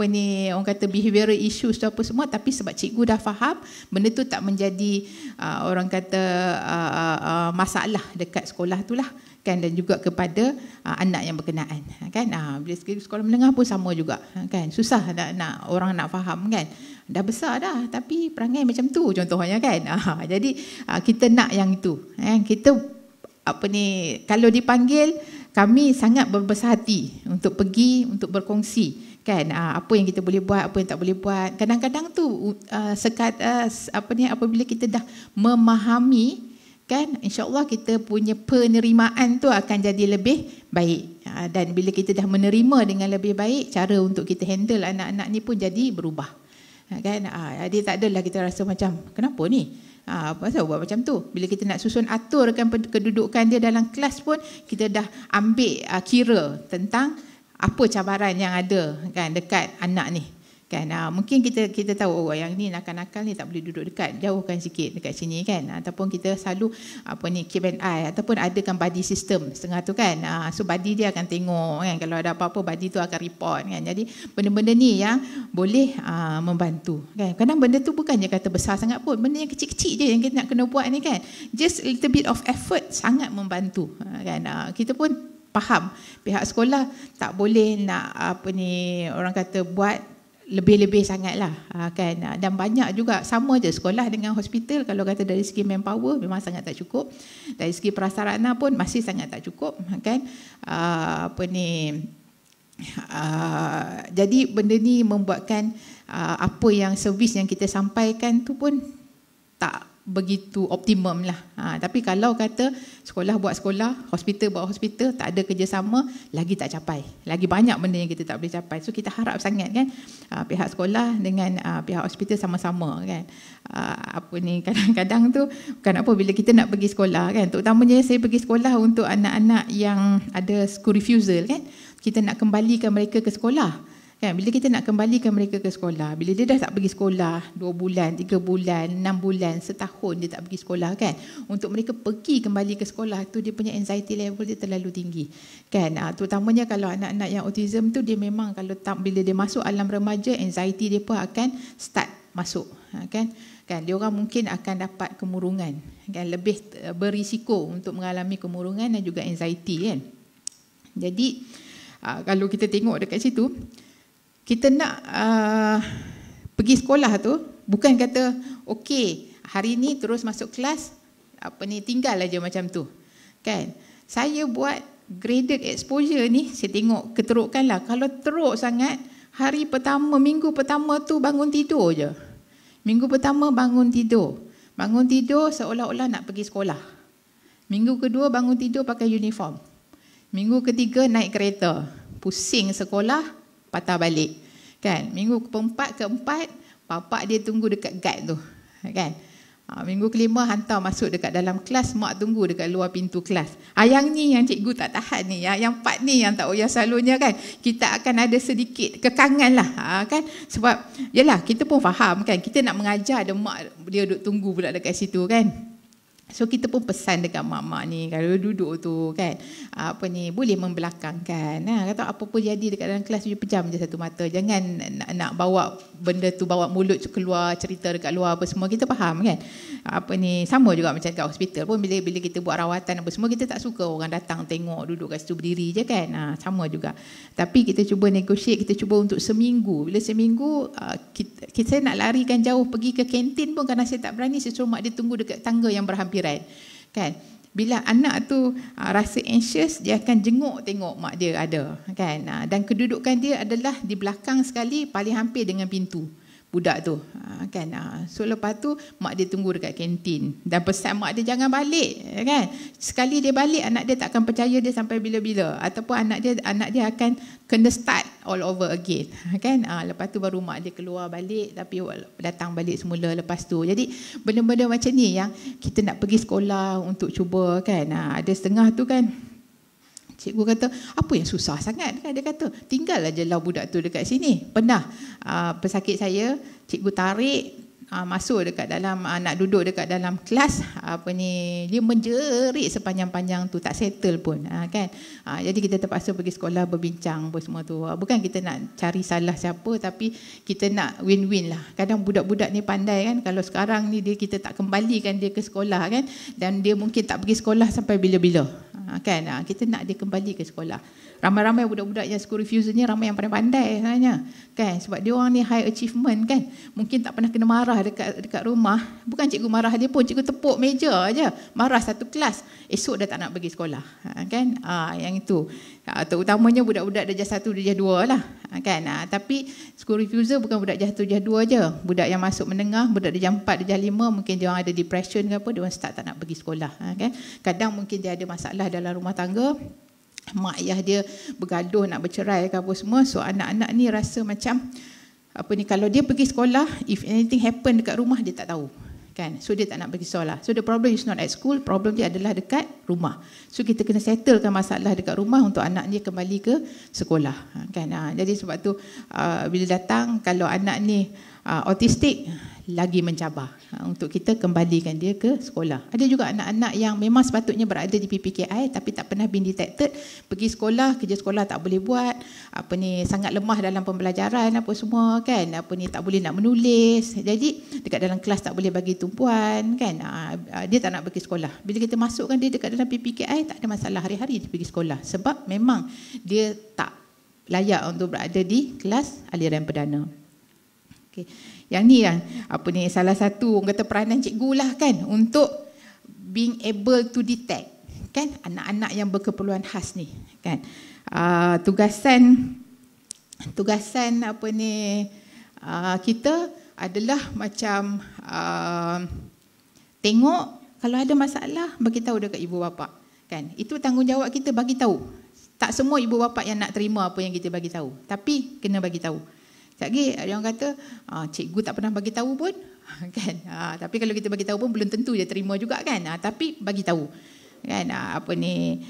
orang kata behavioral issues tu apa semua, tapi sebab cikgu dah faham, benda tu tak menjadi orang kata masalah dekat sekolah tu lah. Kan, dan juga kepada anak yang berkenaan. Kan, bila sekolah menengah pun sama juga. Kan, susah nak orang nak faham kan. Dah besar dah tapi perangai macam tu contohnya kan. Jadi kita nak yang itu. Kita kalau dipanggil, kami sangat berbesar hati untuk pergi, untuk berkongsi kan, apa yang kita boleh buat, apa yang tak boleh buat. Kadang-kadang tu apabila kita dah memahami kan, insya-Allah kita punya penerimaan tu akan jadi lebih baik. Dan bila kita dah menerima dengan lebih baik, cara untuk kita handle anak-anak ni pun jadi berubah. Kan, jadi tak adalah kita rasa macam kenapa ni? Pasal buat macam tu. Bila kita nak susun aturkan kedudukan dia dalam kelas pun, kita dah ambil kira tentang apa cabaran yang ada kan dekat anak ni. Kan, mungkin kita tahu yang ni nakal-nakal ni tak boleh duduk dekat, jauhkan sikit dekat sini kan, ataupun kita selalu keep an eye, ataupun adakan buddy system setengah tu kan. So buddy dia akan tengok kan, kalau ada apa-apa buddy tu akan report kan. Jadi benda-benda ni yang boleh membantu kan. Kadang benda tu bukannya kata besar sangat pun, benda yang kecil-kecil je yang kita nak kena buat ni kan, just a little bit of effort sangat membantu kan. Kita pun faham pihak sekolah tak boleh nak orang kata buat lebih-lebih sangatlah kan. Dan banyak juga sama je sekolah dengan hospital. Kalau kata dari segi manpower memang sangat tak cukup, dari segi prasarana pun masih sangat tak cukup kan. Jadi benda ni membuatkan apa yang servis yang kita sampaikan tu pun tak begitu optimum lah. Tapi kalau kata sekolah buat sekolah, hospital buat hospital, tak ada kerjasama, lagi tak capai. Lagi banyak benda yang kita tak boleh capai. So kita harap sangat kan pihak sekolah dengan pihak hospital sama-sama kan. Kadang-kadang tu bukan apa bila kita nak pergi sekolah kan. Terutamanya saya pergi sekolah untuk anak-anak yang ada school refusal kan. Kita nak kembalikan mereka ke sekolah. Kan, bila kita nak kembalikan mereka ke sekolah, bila dia dah tak pergi sekolah 2 bulan, 3 bulan, 6 bulan, setahun dia tak pergi sekolah kan, untuk mereka pergi kembali ke sekolah tu dia punya anxiety level dia terlalu tinggi kan. Terutamanya kalau anak-anak yang autism tu dia memang kalau bila dia masuk alam remaja, anxiety dia pun akan start masuk kan. Dia orang mungkin akan dapat kemurungan kan, lebih berisiko untuk mengalami kemurungan dan juga anxiety kan. Jadi kalau kita tengok dekat situ, kita nak pergi sekolah tu bukan kata okey hari ni terus masuk kelas tinggal aja macam tu kan. Saya buat graded exposure ni, saya tengok keterukanlah. Kalau teruk sangat, hari pertama, minggu pertama tu bangun tidur je. Minggu pertama bangun tidur seolah-olah nak pergi sekolah. Minggu kedua bangun tidur pakai uniform. Minggu ketiga naik kereta, pusing sekolah, patah balik kan. Minggu keempat bapak dia tunggu dekat guide tu kan. Minggu kelima hantar masuk dekat dalam kelas, mak tunggu dekat luar pintu kelas. Yang ni yang cikgu tak tahan ni, yang part ni yang tak payah selalunya kan. Kita akan ada sedikit kekangan lah kan. Sebab yalah kita pun faham kan, kita nak mengajar ada mak dia duduk tunggu pula dekat situ kan. So kita pun pesan dekat mak-mak ni, kalau duduk tu kan boleh membelakangkan. Kata apa-apa jadi dekat dalam kelas, dia pejam je satu mata. Jangan nak bawa benda tu, bawa mulut keluar, cerita dekat luar apa semua. Kita faham kan. Sama juga macam kat hospital pun, bila kita buat rawatan apa semua, kita tak suka orang datang tengok duduk kat situ berdiri je kan. Sama juga. Tapi kita cuba negotiate, kita cuba untuk seminggu. Bila seminggu saya nak larikan jauh pergi ke kantin pun, kerana saya tak berani, saya suruh mak dia tunggu dekat tangga yang berhampiran kan. Bila anak tu rasa anxious, dia akan jenguk tengok mak dia ada kan. Dan kedudukan dia adalah di belakang sekali, paling hampir dengan pintu budak tu kan. So lepas tu mak dia tunggu dekat kantin dan pesan mak dia jangan balik kan. Sekali dia balik, anak dia tak akan percaya dia sampai bila-bila, ataupun anak dia akan kena start all over again kan. Lepas tu baru mak dia keluar balik, tapi datang balik semula lepas tu. Jadi benda-benda macam ni yang kita nak pergi sekolah untuk cuba kan. Ada setengah tu kan, cikgu kata, apa yang susah sangat? Dia kata, tinggal aja lah budak tu dekat sini. Pernah pesakit saya, cikgu tarik masuk dekat dalam, nak duduk dekat dalam kelas, dia menjerit sepanjang-panjang tu, tak settle pun kan. Jadi kita terpaksa pergi sekolah berbincang apa semua tu. Bukan kita nak cari salah siapa, tapi kita nak win-win lah. Kadang budak-budak ni pandai kan, kalau sekarang ni kita tak kembalikan dia ke sekolah kan, dan dia mungkin tak pergi sekolah sampai bila-bila kan. Kita nak dia kembali ke sekolah. Ramai-ramai budak-budak yang school refusal ni ramai yang pandai-pandai sebenarnya kan, sebab dia orang ni high achievement kan. Mungkin tak pernah kena marah dekat rumah. Bukan cikgu marah dia pun, cikgu tepuk meja aja, marah satu kelas, esok dah tak nak pergi sekolah kan. Yang itu terutamanya budak-budak darjah 1, darjah 2 lah kan. Tapi school refusal bukan budak darjah 1, darjah 2 je. Budak yang masuk menengah, budak darjah 4, darjah 5, mungkin dia orang ada depression ke apa, dia orang start tak nak pergi sekolah kan. Kadang mungkin dia ada masalah dalam rumah tangga, mak ayah dia bergaduh nak bercerai ke apa semua. So anak-anak ni rasa macam kalau dia pergi sekolah, if anything happen dekat rumah, dia tak tahu kan. So dia tak nak pergi sekolah. So the problem is not at school, problem dia adalah dekat rumah. So kita kena settlekan masalah dekat rumah untuk anak dia kembali ke sekolah kan. Jadi sebab tu bila datang, kalau anak ni autistik, lagi mencabar untuk kita kembalikan dia ke sekolah. Ada juga anak-anak yang memang sepatutnya berada di PPKI tapi tak pernah been detected, pergi sekolah, kerja sekolah tak boleh buat, sangat lemah dalam pembelajaran apa semua kan, tak boleh nak menulis, jadi dekat dalam kelas tak boleh bagi tumpuan kan. Dia tak nak pergi sekolah. Bila kita masukkan dia dekat dalam PPKI, tak ada masalah, hari-hari dia pergi sekolah, sebab memang dia tak layak untuk berada di kelas aliran perdana. Okey. Yang ni yang salah satu orang kata peranan cikgu lah kan untuk being able to detect kan anak-anak yang berkeperluan khas ni kan. Tugasan kita adalah macam tengok kalau ada masalah bagi tahu dekat ibu bapa kan. Itu tanggungjawab kita bagi tahu. Tak semua ibu bapa yang nak terima apa yang kita bagi tahu, tapi kena bagi tahu. Lagi ada orang kata cikgu tak pernah bagi tahu pun kan. Tapi kalau kita bagi tahu pun belum tentu dia terima juga kan. Tapi bagi tahu kan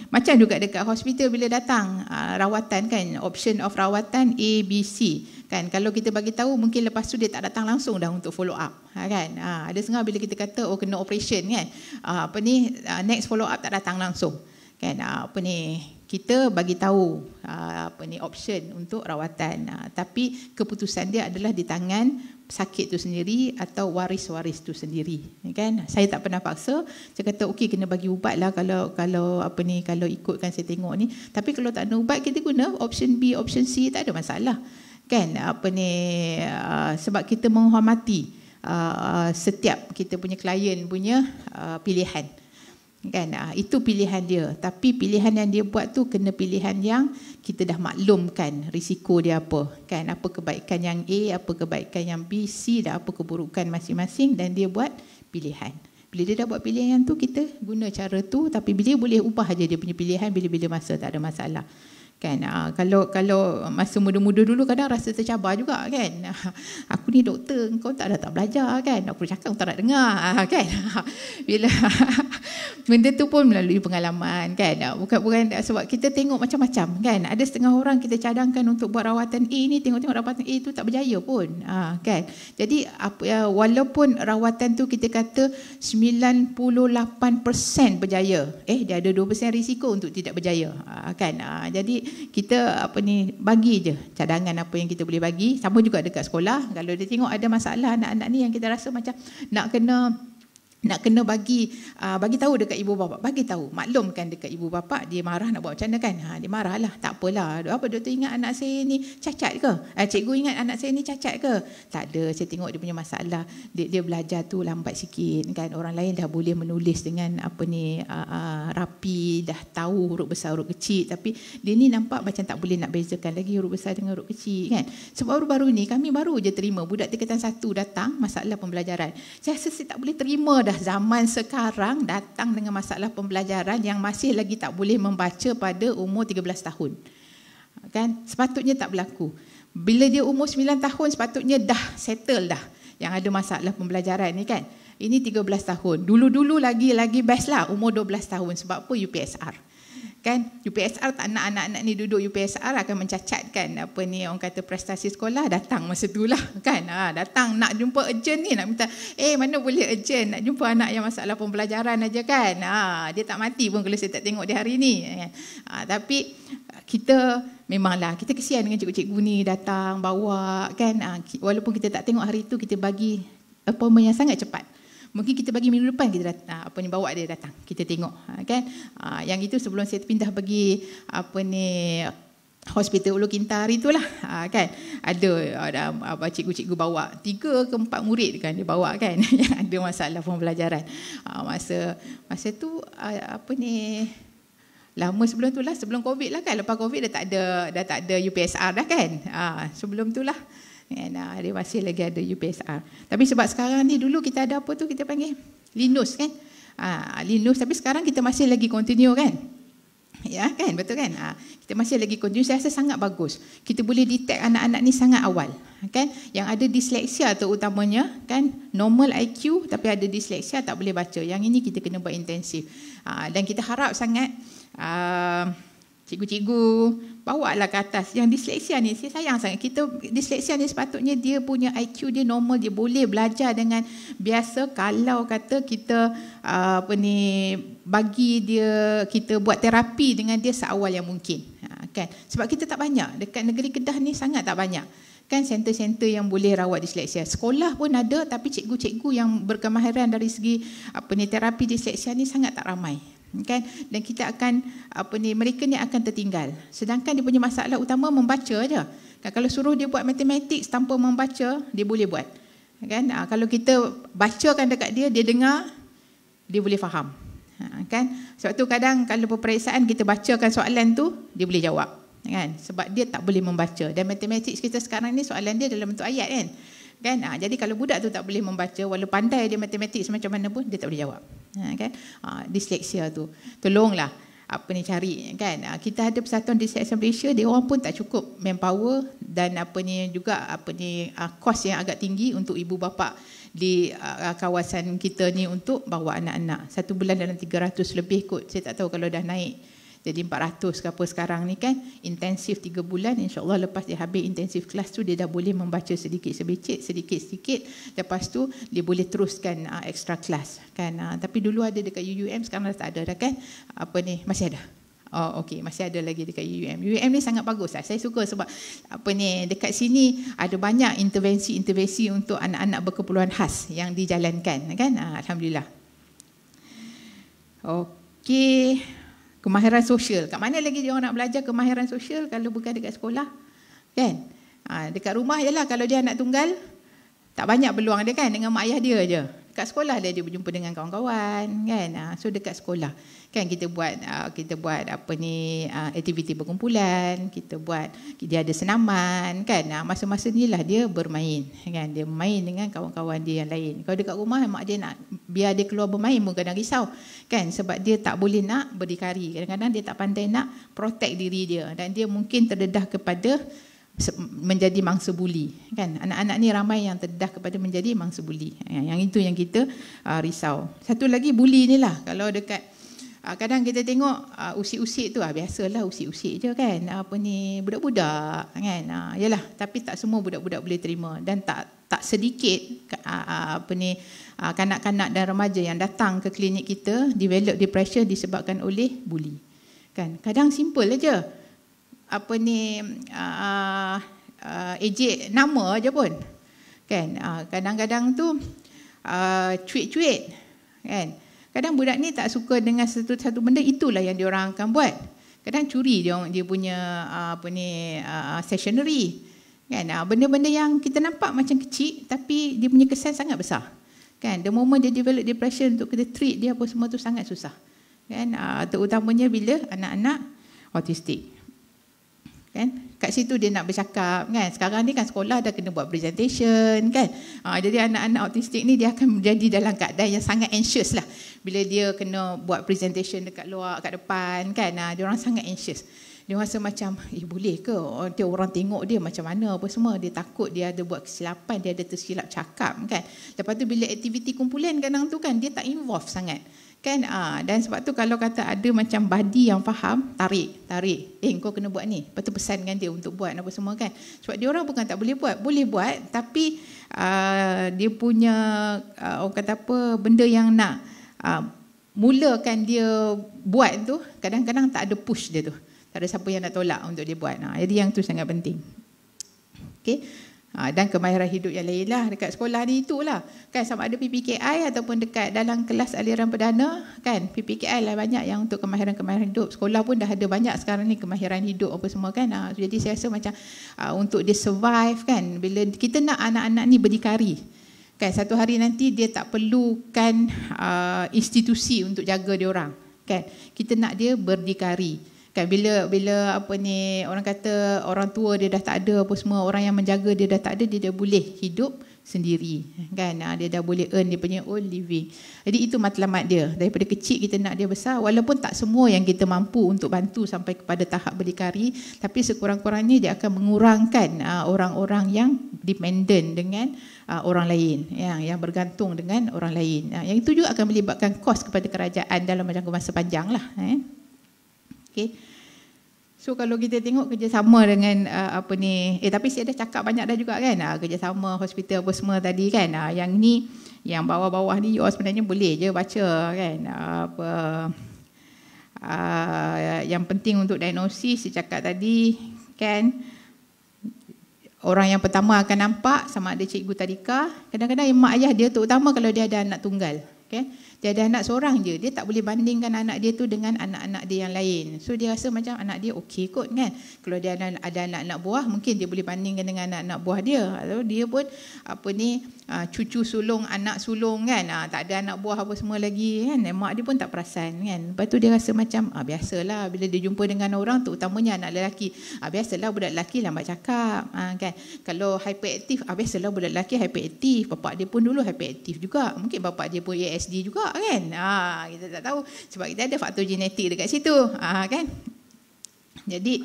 macam juga dekat hospital bila datang rawatan kan, option of rawatan A, B, C kan. Kalau kita bagi tahu mungkin lepas tu dia tak datang langsung dah untuk follow up kan. Ada setengah bila kita kata kena operation kan, next follow up tak datang langsung kan. Kita bagi tahu option untuk rawatan, tapi keputusan dia adalah di tangan sakit tu sendiri atau waris-waris tu sendiri kan. Saya tak pernah paksa. Saya kata okey kena bagi ubat lah kalau ikutkan saya tengok ni. Tapi kalau tak ada ubat kita guna option B, option C, tak ada masalah kan. Sebab kita menghormati setiap kita punya klien punya pilihan kan. Itu pilihan dia, tapi pilihan yang dia buat tu kena pilihan yang kita dah maklumkan risiko dia apa kan, apa kebaikan yang A, apa kebaikan yang B, C dan apa keburukan masing-masing, dan dia buat pilihan. Bila dia dah buat pilihan yang tu, kita guna cara tu, tapi dia boleh ubah aja dia punya pilihan bila-bila masa, tak ada masalah kan. Kalau masa muda-muda dulu kadang rasa tercabar juga kan. Aku ni doktor, kau tak belajar kan, aku cakap kau tak nak dengar kan. Bila benda tu pun melalui pengalaman kan. Bukan sebab kita tengok macam-macam kan. Ada setengah orang kita cadangkan untuk buat rawatan A ni, tengok rawatan A tu tak berjaya pun kan. Jadi walaupun rawatan tu kita kata 98% berjaya, dia ada 2% risiko untuk tidak berjaya kan. Jadi kita bagi je cadangan apa yang kita boleh bagi. Sama juga dekat sekolah, kalau dia tengok ada masalah anak-anak ni yang kita rasa macam nak kena bagi tahu dekat ibu bapa, bagi tahu, maklumkan dekat ibu bapa. Dia marah nak buat macam mana kan, dia marahlah, tak apalah, apa doktor ingat anak saya ni cacat ke, cikgu ingat anak saya ni cacat ke, tak ada, saya tengok dia punya masalah, dia belajar tu lambat sikit kan. Orang lain dah boleh menulis dengan rapi, dah tahu huruf besar huruf kecil, tapi dia ni nampak macam tak boleh nak bezakan lagi huruf besar dengan huruf kecil kan. Sebab baru-baru ni kami baru je terima budak tingkatan 1 datang masalah pembelajaran. Saya rasa saya tak boleh terima dah zaman sekarang datang dengan masalah pembelajaran yang masih lagi tak boleh membaca pada umur 13 tahun. Kan? Sepatutnya tak berlaku. Bila dia umur 9 tahun sepatutnya dah settle dah yang ada masalah pembelajaran ni kan. Ini 13 tahun. Dulu-dulu lagi best lah umur 12 tahun. Sebab apa? UPSR. Kan, UPSR tak nak anak-anak ni duduk UPSR akan mencacatkan orang kata prestasi sekolah. Datang masa itulah kan, datang nak jumpa urgent ni, nak minta mana boleh urgent nak jumpa anak yang masalah pembelajaran aja kan. Dia tak mati pun kalau saya tak tengok dia hari ni kan. Tapi kita memanglah kita kesian dengan cikgu-cikgu ni datang bawa kan. Walaupun kita tak tengok hari tu, kita bagi appointment yang sangat cepat. Mungkin kita bagi minggu depan kita datang, bawa dia datang, kita tengok kan. Yang itu sebelum saya pindah pergi Hospital Ulu Kintar itulah kan. Ada cikgu-cikgu bawa 3 ke 4 murid kan dia bawa kan yang ada masalah pembelajaran. Masa tu lama sebelum tu lah, sebelum Covid lah kan. Lepas Covid dah tak ada UPSR dah kan. Sebelum tu lah. Dia masih lagi ada UPSR. Tapi sebab sekarang ni, dulu kita ada apa tu kita panggil Linus kan. Linus, tapi sekarang kita masih lagi continue kan. Ya kan, betul kan. Kita masih lagi continue. Saya rasa sangat bagus. Kita boleh detect anak-anak ni sangat awal kan. Yang ada disleksia terutamanya kan, normal IQ tapi ada disleksia, tak boleh baca. Yang ini kita kena buat intensif. Dan kita harap sangat cikgu-cikgu bawa lah ke atas. Yang disleksia ni, saya sayang sangat. Disleksia ni sepatutnya dia punya IQ dia normal, dia boleh belajar dengan biasa. Kalau kata kita bagi dia, kita buat terapi dengan dia seawal yang mungkin kan. Sebab kita tak banyak dekat negeri Kedah ni, sangat tak banyak kan center-center yang boleh rawat disleksia. Sekolah pun ada, tapi cikgu-cikgu yang berkemahiran dari segi terapi disleksia ni sangat tak ramai kan, dan kita akan mereka ni akan tertinggal. Sedangkan dia punya masalah utama membaca aja. Kan, kalau suruh dia buat matematik tanpa membaca, dia boleh buat. Kan, kalau kita bacakan dekat dia, dia dengar, dia boleh faham. Kan, sebab tu kadang kalau peperiksaan kita bacakan soalan tu, dia boleh jawab. Kan, sebab dia tak boleh membaca. Dan matematik kita sekarang ni soalan dia dalam bentuk ayat kan. Kan, jadi kalau budak tu tak boleh membaca, walau pandai dia matematik semacam mana pun, dia tak boleh jawab. Kan, disleksia tu, tolonglah cari kan. Kita ada Persatuan Disleksia Malaysia, dia orang pun tak cukup manpower dan juga kos yang agak tinggi untuk ibu bapa di kawasan kita ni untuk bawa anak-anak. 1 bulan dalam 300 lebih kot. Saya tak tahu kalau dah naik jadi 400 ke apa sekarang ni kan. Intensif 3 bulan, insyaAllah lepas dia habis intensif kelas tu, dia dah boleh membaca sedikit-sedikit. Lepas tu dia boleh teruskan extra kelas kan. Tapi dulu ada dekat UUM, sekarang dah tak ada dah kan. Masih ada. Oh okey, masih ada lagi dekat UUM. UUM ni sangat bagus lah. Saya suka sebab dekat sini ada banyak intervensi untuk anak-anak berkeperluan khas yang dijalankan kan. Alhamdulillah. Okey. Kemahiran sosial. Kat mana lagi dia orang nak belajar kemahiran sosial kalau bukan dekat sekolah? Kan? Dekat rumah ialah kalau dia anak tunggal, tak banyak peluang dia kan dengan mak ayah dia je. Dekat sekolah dia berjumpa dengan kawan-kawan kan. So dekat sekolah kan kita buat aktiviti berkumpulan, dia ada senaman kan. Masa-masa inilah dia bermain kan. Dia main dengan kawan-kawan dia yang lain. Kalau dekat rumah mak dia nak biar dia keluar bermain pun kadang risau kan, sebab dia tak boleh nak berdikari. Kadang-kadang dia tak pandai nak protect diri dia dan dia mungkin terdedah kepada menjadi mangsa buli kan. Anak-anak ni ramai yang terdedah kepada menjadi mangsa buli. Yang itu yang kita risau. Satu lagi buli ni lah. Kalau dekat kadang kita tengok usik-usik tu biasalah usik-usik je kan. Budak-budak kan. Yalah, tapi tak semua budak-budak boleh terima dan tak sedikit kanak-kanak dan remaja yang datang ke klinik kita develop depression disebabkan oleh buli. Kan? Kadang simple aja. Ejek nama aja pun. Kan? Kadang-kadang tu cuit-cuit kan. Kadang budak ni tak suka dengan satu benda, itulah yang diorang akan buat. Kadang curi dia punya stationery. Kan? Benda-benda yang kita nampak macam kecil tapi dia punya kesan sangat besar. Kan? The moment dia develop depression, untuk kita treat dia apa semua tu sangat susah. Kan? Terutamanya bila anak-anak autistik. Kan? Kat situ dia nak bercakap kan. Sekarang ni kan sekolah dah kena buat presentation kan. Jadi anak-anak autistik ni dia akan menjadi dalam keadaan yang sangat anxious lah bila dia kena buat presentation dekat luar, kat depan kan. Dia orang sangat anxious. Dia rasa macam boleh ke dia orang tengok dia macam mana apa semua. Dia takut dia ada buat kesilapan, dia ada tersilap cakap kan. Lepas tu bila aktiviti kumpulan kadang tu kan dia tak involve sangat. Kan, dan sebab tu kalau kata ada macam buddy yang faham, tarik, kau kena buat ni. Lepas tu pesankan dia untuk buat apa semua kan. Sebab dia orang bukan tak boleh buat, boleh buat, tapi dia punya orang kata benda yang nak mulakan dia buat tu, kadang-kadang tak ada push dia tu. Tak ada siapa yang nak tolak untuk dia buat. Jadi yang tu sangat penting. Okey. Dan kemahiran hidup yang lain lah dekat sekolah ni itulah kan, sama ada PPKI ataupun dekat dalam kelas aliran perdana kan. PPKI lah banyak yang untuk kemahiran hidup. Sekolah pun dah ada banyak sekarang ni kemahiran hidup apa semua kan. Jadi saya rasa macam untuk dia survive kan, bila kita nak anak-anak ni berdikari kan, satu hari nanti dia tak perlukan institusi untuk jaga dia orang kan. Kita nak dia berdikari kan. Bila orang kata orang tua dia dah tak ada apa semua, orang yang menjaga dia dah tak ada, dia dah boleh hidup sendiri kan. Dia dah boleh earn dia punya own living. Jadi itu matlamat dia. Daripada kecil kita nak dia besar, walaupun tak semua yang kita mampu untuk bantu sampai kepada tahap berdikari, tapi sekurang-kurangnya dia akan mengurangkan orang-orang yang dependent dengan orang lain, yang bergantung dengan orang lain. Yang itu juga akan melibatkan kos kepada kerajaan dalam jangka masa panjang lah. Okay. So kalau kita tengok kerjasama dengan tapi saya dah cakap banyak dah juga kan, kerjasama hospital apa semua tadi kan. Yang ni, yang bawah-bawah ni sebenarnya boleh je baca kan. Yang penting untuk diagnosis saya cakap tadi kan. Orang yang pertama akan nampak sama ada cikgu tadika. Kadang-kadang mak ayah dia, terutama kalau dia ada anak tunggal, okay? Dia ada anak seorang je, dia tak boleh bandingkan anak dia tu dengan anak-anak dia yang lain. So dia rasa macam anak dia okey kot kan. Kalau dia ada anak-anak buah, mungkin dia boleh bandingkan dengan anak-anak buah dia. Atau dia pun cucu sulung, anak sulung kan, tak ada anak buah apa semua lagi kan. Mak dia pun tak perasan kan. Lepas tu dia rasa macam biasalah bila dia jumpa dengan orang, terutamanya anak lelaki, biasalah budak lelaki lambat cakap kan. Kalau hyperaktif, biasalah budak lelaki hyperaktif. Bapak dia pun dulu hyperaktif juga, mungkin bapak dia pun ASD juga kan. Kita tak tahu sebab kita ada faktor genetik dekat situ kan. Jadi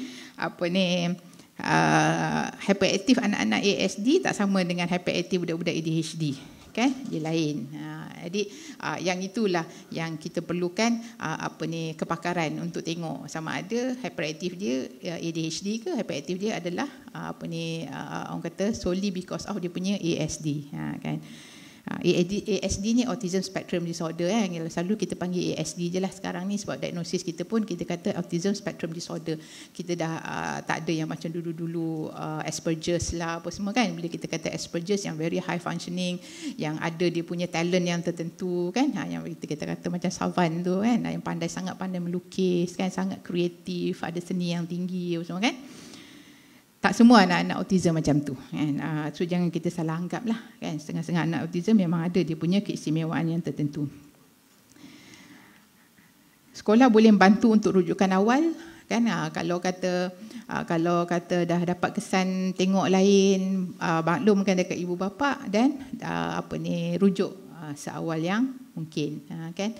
hyperaktif anak-anak ASD tak sama dengan hyperaktif budak-budak ADHD kan, dia lain. Jadi yang itulah yang kita perlukan kepakaran untuk tengok sama ada hyperaktif dia ADHD ke hyperaktif dia adalah orang kata solely because of dia punya ASD kan. ASD ni Autism Spectrum Disorder kan. Selalu kita panggil ASD je lah sekarang ni sebab diagnosis kita pun kita kata Autism Spectrum Disorder. Kita dah tak ada yang macam dulu-dulu Asperger's lah apa semua kan. Bila kita kata Asperger's yang very high functioning, yang ada dia punya talent yang tertentu kan, yang kita kata macam Savan tu kan, yang sangat pandai melukis kan, sangat kreatif, ada seni yang tinggi apa semua kan. Tak semua anak-anak autism macam tu kan. So jangan kita salah anggap lah kan. Setengah-setengah anak autism memang ada dia punya keistimewaan yang tertentu. Sekolah boleh bantu untuk rujukan awal kan. Kalau kata dah dapat kesan tengok lain, maklumkan dekat ibu bapa dan rujuk seawal yang mungkin kan.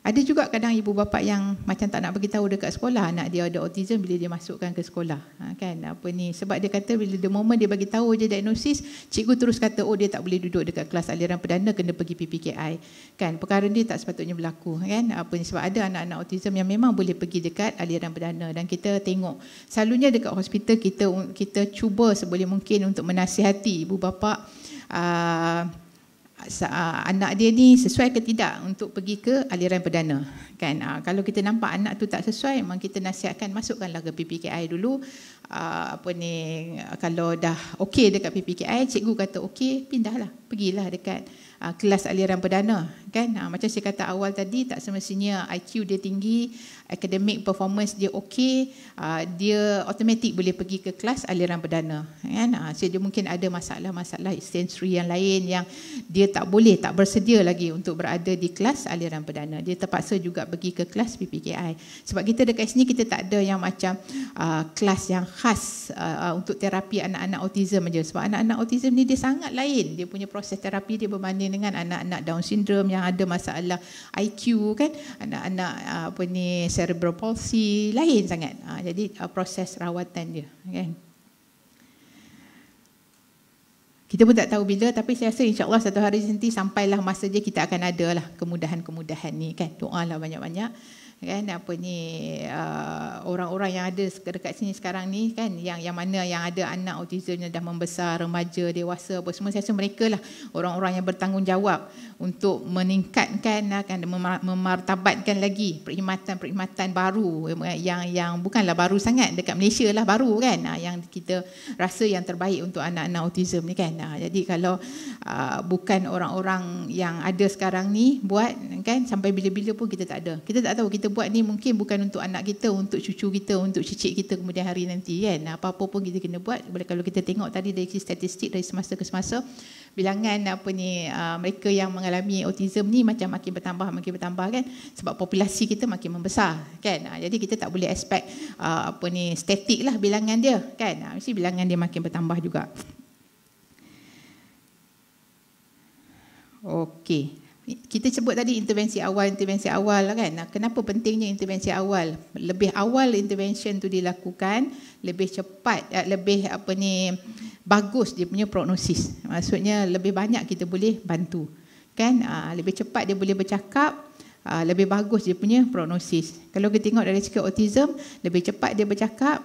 Ada juga kadang ibu bapa yang macam tak nak bagi tahu dekat sekolah anak dia ada autism bila dia masukkan ke sekolah kan. Sebab dia kata bila the moment dia bagi tahu je diagnosis, cikgu terus kata dia tak boleh duduk dekat kelas aliran perdana, kena pergi PPKI kan. Perkara ni tak sepatutnya berlaku kan. Sebab ada anak-anak autism yang memang boleh pergi dekat aliran perdana dan kita tengok selalunya dekat hospital kita cuba seboleh mungkin untuk menasihati ibu bapa anak dia ni sesuai ke tidak untuk pergi ke aliran perdana kan. Kalau kita nampak anak tu tak sesuai, memang kita nasihatkan masukkanlah ke PPKI dulu. Kalau dah okey dekat PPKI, cikgu kata okey, pindahlah, pergilah dekat kelas aliran perdana kan. Macam saya kata awal tadi, tak semestinya IQ dia tinggi, academic performance dia okey, dia automatik boleh pergi ke kelas aliran perdana kan. So dia mungkin ada masalah-masalah sensory yang lain yang dia tak bersedia lagi untuk berada di kelas aliran perdana. Dia terpaksa juga pergi ke kelas PPKI. Sebab kita dekat sini kita tak ada yang macam kelas yang khas untuk terapi anak-anak autism aja. Sebab anak-anak autism ni dia sangat lain. Dia punya proses terapi dia berbanding dengan anak-anak Down syndrome yang ada masalah IQ kan, anak-anak cerebral palsy lain sangat. Jadi proses rawatan dia kan. Kita pun tak tahu bila, tapi saya rasa insya-Allah satu hari nanti sampailah masa dia kita akan ada lah kemudahan-kemudahan ni kan. Doalah banyak-banyak kan. Orang-orang yang ada dekat sini sekarang ni kan, yang mana yang ada anak autism yang dah membesar, remaja, dewasa apa semua, saya rasa mereka lah orang-orang yang bertanggungjawab untuk meningkatkan memartabatkan lagi perkhidmatan baru yang bukanlah baru sangat, dekat Malaysia lah baru kan, yang kita rasa yang terbaik untuk anak-anak autism ni kan. Jadi kalau bukan orang-orang yang ada sekarang ni buat kan, sampai bila-bila pun kita tak ada. Kita tak tahu kita buat ni mungkin bukan untuk anak kita, untuk cucu kita, untuk cicit kita kemudian hari nanti kan. Apa-apa pun kita kena buat. Kalau kita tengok tadi dari statistik dari semasa ke semasa, bilangan mereka yang mengalami autism ni macam makin bertambah kan, sebab populasi kita makin membesar kan. Jadi kita tak boleh expect statik lah bilangan dia kan. Mesti bilangan dia makin bertambah juga. Okey. Kita sebut tadi intervensi awal kan. Kenapa pentingnya intervensi awal? Lebih awal intervention tu dilakukan, lebih cepat, lebih bagus dia punya prognosis. Maksudnya lebih banyak kita boleh bantu kan. Lebih cepat dia boleh bercakap, lebih bagus dia punya prognosis. Kalau kita tengok dari segi autism, lebih cepat dia bercakap,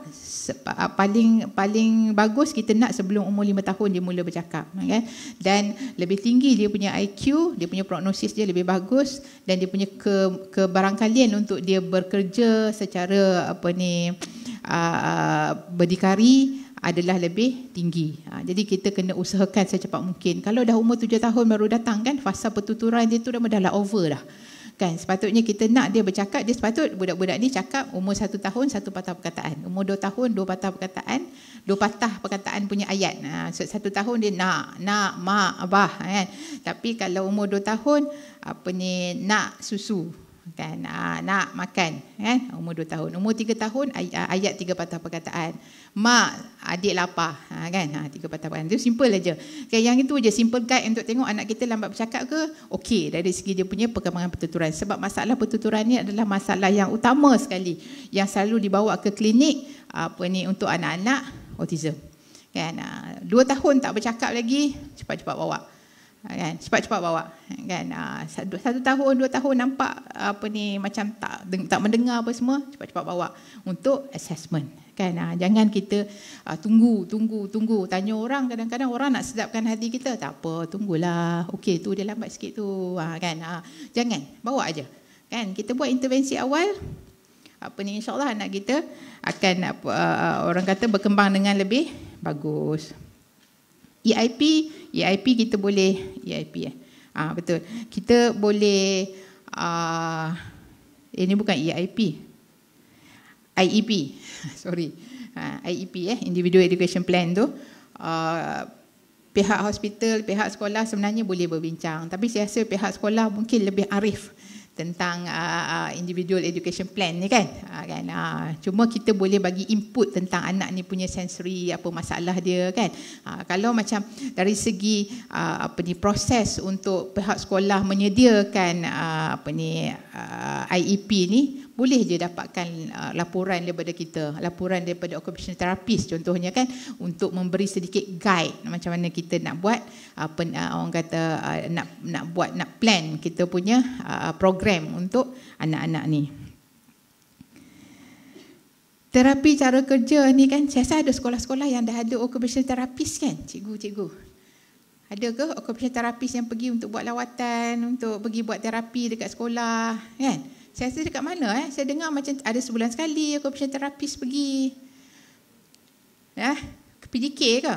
paling bagus kita nak sebelum umur 5 tahun dia mula bercakap kan. Dan lebih tinggi dia punya IQ, dia punya prognosis dia lebih bagus, dan dia punya kebarangkalian untuk dia bekerja secara berdikari adalah lebih tinggi. Jadi kita kena usahakan secepat mungkin. Kalau dah umur 7 tahun baru datang kan, fasa pertuturan dia tu dah lah over dah. Kan, sepatutnya kita nak dia bercakap, dia sepatut budak-budak ni cakap umur 1 tahun 1 patah perkataan, umur 2 tahun 2 patah perkataan, 2 patah perkataan punya ayat. 1 tahun dia nak, mak, abah kan. Tapi kalau umur 2 tahun nak susu kan, nak makan kan, umur 2 tahun. Umur 3 tahun ayat 3 patah perkataan. Mak, adik lapar kan, 3 patah perkataan. Itu simple aja. Okay, yang itu je simple guide untuk tengok anak kita lambat bercakap ke okey dari segi dia punya perkembangan pertuturan. Sebab masalah pertuturan ni adalah masalah yang utama sekali yang selalu dibawa ke klinik untuk anak-anak autism. Kan, 2 tahun tak bercakap lagi, cepat-cepat bawa. Kan, cepat-cepat bawa kan. 1 tahun 2 tahun nampak macam tak mendengar apa semua, cepat-cepat bawa untuk assessment kan. Jangan kita tunggu tanya orang. Kadang-kadang orang nak sedapkan hati kita, tak apa, tunggulah, okey tu dia lambat sikit tu kan. Jangan, bawa aja kan. Kita buat intervensi awal, insya-Allah anak kita akan orang kata berkembang dengan lebih bagus. EIP kita boleh betul. Kita boleh ini bukan IEP. Sorry. IEP Individual Education Plan tu pihak hospital, pihak sekolah sebenarnya boleh berbincang, tapi saya rasa pihak sekolah mungkin lebih arif tentang individual education plan ni kan. Cuma kita boleh bagi input tentang anak ni punya sensory, apa masalah dia kan. Kalau macam dari segi proses untuk pihak sekolah menyediakan IEP ni, boleh je dapatkan laporan daripada kita, laporan daripada occupational therapist contohnya kan, untuk memberi sedikit guide macam mana kita nak buat orang kata nak plan kita punya program untuk anak-anak ni. Terapi cara kerja ni kan, saya rasa ada sekolah-sekolah yang dah ada occupational therapist kan, cikgu. Ada ke occupational therapist yang pergi untuk buat lawatan, untuk pergi buat terapi dekat sekolah kan? Saya rasa dekat mana saya dengar macam ada sebulan sekali occupational therapist pergi. Ke PDK ke?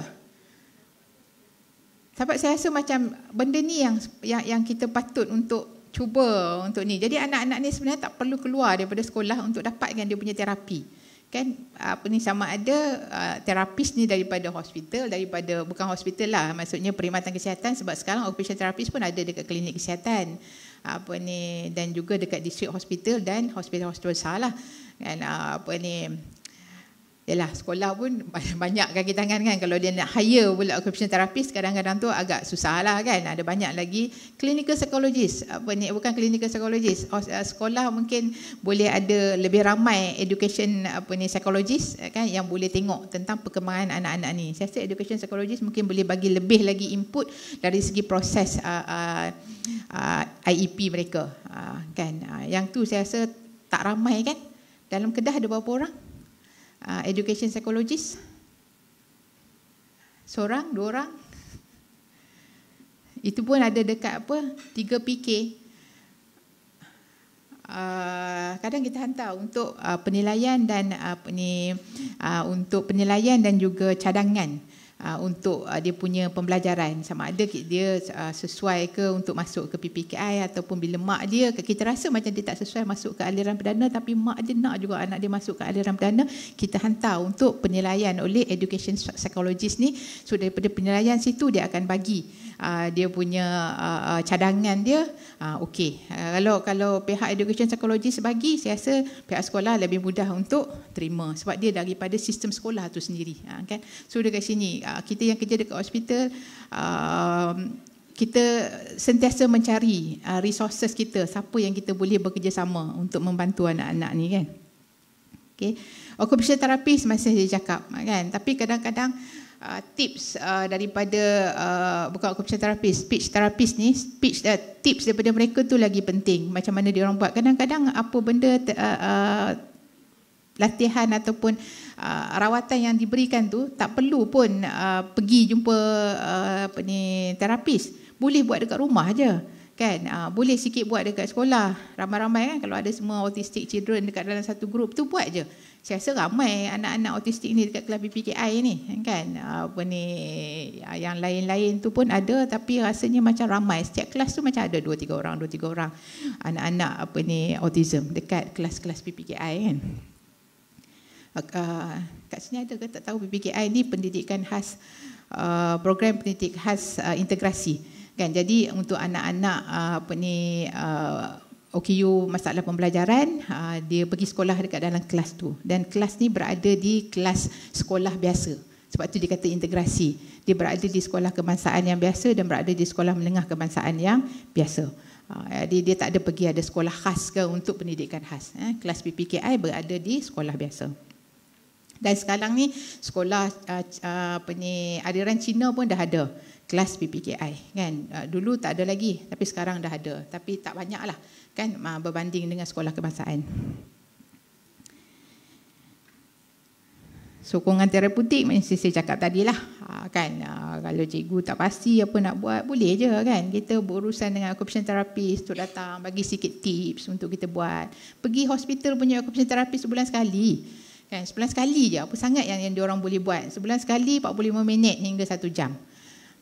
Sebab saya rasa macam benda ni yang kita patut untuk cuba untuk ni. Jadi anak-anak ni sebenarnya tak perlu keluar daripada sekolah untuk dapatkan dia punya terapi. Kan sama ada terapis ni daripada hospital, bukan hospital lah, maksudnya perkhidmatan kesihatan, sebab sekarang occupational therapist pun ada dekat klinik kesihatan dan juga dekat district hospital dan hospital-hospital besar lah kan. Yalah, sekolah pun banyak kaki tangan kan. Kalau dia nak hire pula occupational therapist, kadang-kadang tu agak susah lah kan. Ada banyak lagi clinical psychologist, bukan clinical psychologist. Sekolah mungkin boleh ada lebih ramai education psychologist kan, yang boleh tengok tentang perkembangan anak-anak ni. Saya rasa education psychologist mungkin boleh bagi lebih lagi input dari segi proses IEP mereka kan. Yang tu saya rasa tak ramai kan. Dalam Kedah ada berapa orang education psychologist? Seorang, 2 orang. Itu pun ada dekat 3 PK. Kadang kita hantar untuk penilaian dan untuk penilaian dan juga cadangan untuk dia punya pembelajaran, sama ada dia sesuai ke untuk masuk ke PPKI, ataupun bila mak dia, kita rasa macam dia tak sesuai masuk ke aliran perdana, tapi mak dia nak juga anak dia masuk ke aliran perdana, kita hantar untuk penilaian oleh education psychologist ni. So daripada penilaian situ dia akan bagi dia punya cadangan dia. Okey, kalau pihak education psychologist bagi, saya rasa pihak sekolah lebih mudah untuk terima, sebab dia daripada sistem sekolah tu sendiri kan. So dekat sini kita yang kerja dekat hospital, kita sentiasa mencari resources kita, siapa yang kita boleh bekerjasama untuk membantu anak-anak ni kan. Okay. Occupational therapist masih saya cakap kan, tapi kadang-kadang tips daripada bukan occupational therapist, speech therapist ni, tips daripada mereka tu lagi penting. Macam mana dia orang buat, kadang-kadang apa benda latihan ataupun rawatan yang diberikan tu tak perlu pun pergi jumpa terapis, boleh buat dekat rumah aja kan. Boleh sikit buat dekat sekolah, ramai-ramai kan, kalau ada semua autistic children dekat dalam satu grup tu, buat je Saya rasa ramai anak-anak autistik ni dekat kelas PPKI ni, kan? Apa ni, yang lain-lain tu pun ada, tapi rasanya macam ramai. Setiap kelas tu macam ada 2-3 orang anak-anak apa ni autism dekat kelas-kelas PPKI, kan? Kat sini ada ke tak tahu, PPKI ni pendidikan khas, program pendidik khas integrasi, kan? Jadi untuk anak-anak apa ni OKU masalah pembelajaran, dia pergi sekolah dekat dalam kelas tu, dan kelas ni berada di kelas sekolah biasa. Sebab tu dia kata integrasi. Dia berada di sekolah kebangsaan yang biasa dan berada di sekolah menengah kebangsaan yang biasa. Dia tak ada pergi ada sekolah khas ke untuk pendidikan khas. Kelas PPKI berada di sekolah biasa. Dan sekarang ni sekolah apa ni, aliran Cina pun dah ada kelas PPKI, kan? Dulu tak ada lagi, tapi sekarang dah ada, tapi tak banyak lah, kan, berbanding dengan sekolah kebangsaan. Sokongan terapeutik mesti saya cakap tadilah, kan, kalau cikgu tak pasti apa nak buat, boleh je, kan, kita berurusan dengan occupational therapist tu datang bagi sikit tips untuk kita buat. Pergi hospital punya occupational therapist sebulan sekali, kan, sebulan sekali je, apa sangat yang diorang boleh buat, sebulan sekali 45 minit hingga 1 jam.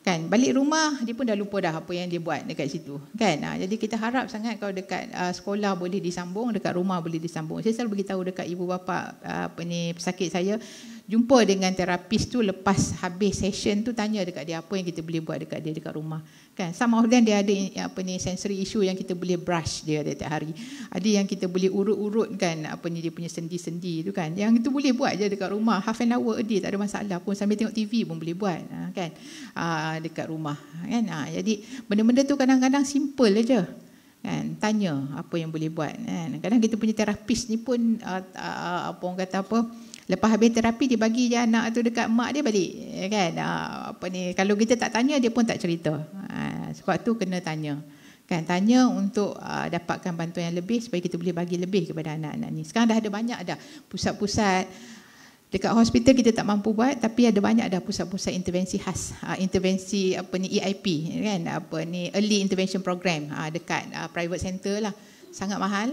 Kan, balik rumah dia pun dah lupa dah apa yang dia buat dekat situ, kan. Jadi kita harap sangat kalau dekat sekolah boleh disambung, dekat rumah boleh disambung. Saya selalu beritahu dekat ibu bapa apa ni pesakit saya, jumpa dengan terapis tu lepas habis session tu, tanya dekat dia apa yang kita boleh buat dekat dia dekat rumah, kan. Some of them dia ada apa ni sensory issue yang kita boleh brush dia setiap hari. Ada yang kita boleh urut-urut, kan, apa ni dia punya sendi-sendi tu, kan. Yang itu boleh buat je dekat rumah, half an hour a day, tak ada masalah pun, sambil tengok TV pun boleh buat, kan, dekat rumah, kan. Jadi benda-benda tu kadang-kadang simple aja, kan. Tanya apa yang boleh buat, kan. Kadang kita punya terapis ni pun apa orang kata apa, lepas habis terapi dia bagi je anak tu dekat mak dia balik, kan. Apa ni, kalau kita tak tanya dia pun tak cerita. Sebab tu kena tanya, kan, tanya untuk dapatkan bantuan yang lebih supaya kita boleh bagi lebih kepada anak-anak ni. Sekarang dah ada banyak dah pusat-pusat dekat hospital kita tak mampu buat, tapi ada banyak dah pusat-pusat intervensi khas, intervensi apa ni EIP, kan, apa ni early intervention program dekat private center lah. Sangat mahal.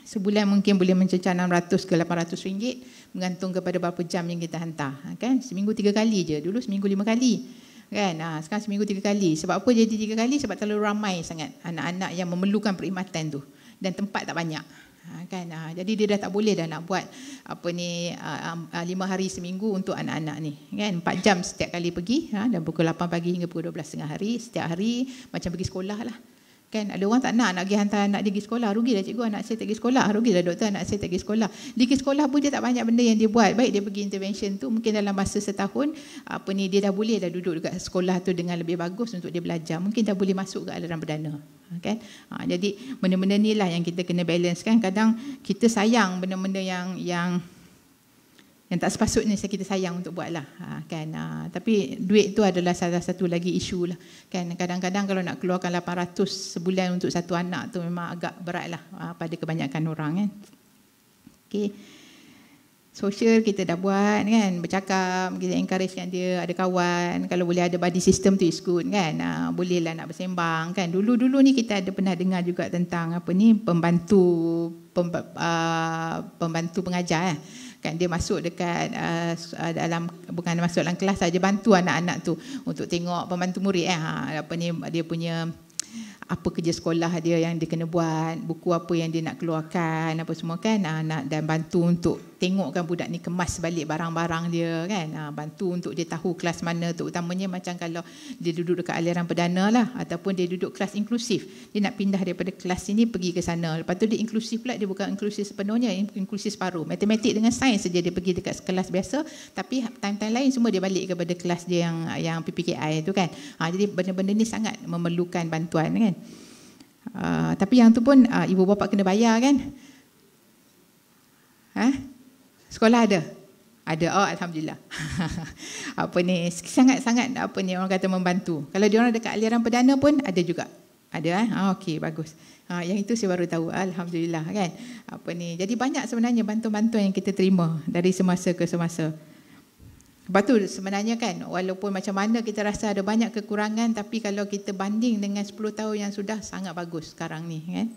Sebulan mungkin boleh mencecah 600 ke 800 ringgit, bergantung kepada berapa jam yang kita hantar, kan. Seminggu 3 kali je, dulu seminggu 5 kali, kan. Sekarang seminggu 3 kali. Sebab apa jadi 3 kali? Sebab terlalu ramai sangat anak-anak yang memerlukan perkhidmatan tu, dan tempat tak banyak, kan. Jadi dia dah tak boleh dah nak buat apa ni 5 hari seminggu untuk anak-anak ni, kan. 4 jam setiap kali pergi, dan pukul 8 pagi hingga pukul 12 tengah hari setiap hari, macam pergi sekolah lah, kan. Ada orang tak nak pergi hantar anak dia pergi sekolah. Rugilah cikgu, anak saya tak pergi sekolah. Rugilah doktor, anak saya tak pergi sekolah. Dia pergi sekolah pun dia tak banyak benda yang dia buat. Baik dia pergi intervention tu, mungkin dalam masa setahun apa ni dia dah boleh dah duduk dekat sekolah tu dengan lebih bagus untuk dia belajar. Mungkin dah boleh masuk ke aliran perdana, kan. Jadi benda-benda ni lah yang kita kena balance, kan. Kadang kita sayang benda-benda yang tak sepatutnya kita sayang untuk buat lah, kan. Tapi duit tu adalah salah satu lagi isu lah, kan. Kadang-kadang kalau nak keluarkan 800 sebulan untuk satu anak tu memang agak berat lah pada kebanyakan orang, kan. Okay. Sosial kita dah buat, kan. Bercakap, kita encouragekan dia, ada kawan. Kalau boleh ada buddy system tu is good, kan. Bolehlah nak bersembang, kan. Dulu-dulu ni kita ada pernah dengar juga tentang apa ni pembantu pengajar, kan. Dia masuk dekat dalam, bukan masuk dalam kelas saja, bantu anak-anak tu untuk tengok pembantu murid, apa ni dia punya apa kerja sekolah dia yang dia kena buat, buku apa yang dia nak keluarkan, apa semua, kan. Dan bantu untuk tengokkan budak ni kemas balik barang-barang dia, kan. Bantu untuk dia tahu kelas mana tu, utamanya macam kalau dia duduk dekat aliran perdana lah, ataupun dia duduk kelas inklusif, dia nak pindah daripada kelas ini pergi ke sana. Lepas tu dia inklusif pula, dia bukan inklusif sepenuhnya, inklusif separuh. Matematik dengan sains saja dia pergi dekat kelas biasa, tapi time-time lain semua dia balik kepada kelas dia yang PPKI tu, kan. Jadi benda-benda ni sangat memerlukan bantuan, kan. Tapi yang tu pun ibu bapa kena bayar, kan. Sekolah ada? Oh, alhamdulillah. Apa ni sangat-sangat apa ni orang kata membantu. Kalau dia orang dekat aliran perdana pun ada juga. Ada okey, bagus. Yang itu saya baru tahu, alhamdulillah, kan. Apa ni, jadi banyak sebenarnya bantuan-bantuan yang kita terima dari semasa ke semasa. Lepas tu sebenarnya, kan, walaupun macam mana kita rasa ada banyak kekurangan, tapi kalau kita banding dengan 10 tahun yang sudah, sangat bagus sekarang ni, kan.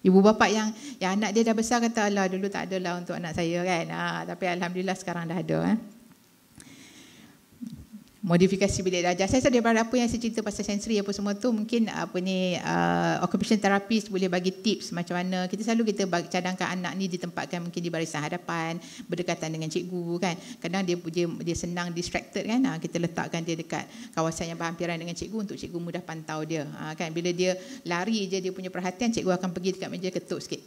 Ibu bapa yang anak dia dah besar kata, alah dulu tak adalah untuk anak saya kan. Tapi alhamdulillah sekarang dah ada. Modifikasi bilik darjah. Saya rasa daripada apa yang saya cerita pasal sensory apa semua tu, mungkin occupation therapist boleh bagi tips macam mana. Kita cadangkan anak ni ditempatkan mungkin di barisan hadapan, berdekatan dengan cikgu kan. Kadang dia senang distracted kan. Kita letakkan dia dekat kawasan yang berhampiran dengan cikgu untuk cikgu mudah pantau dia kan. Bila dia lari je dia punya perhatian, cikgu akan pergi dekat meja ketuk sikit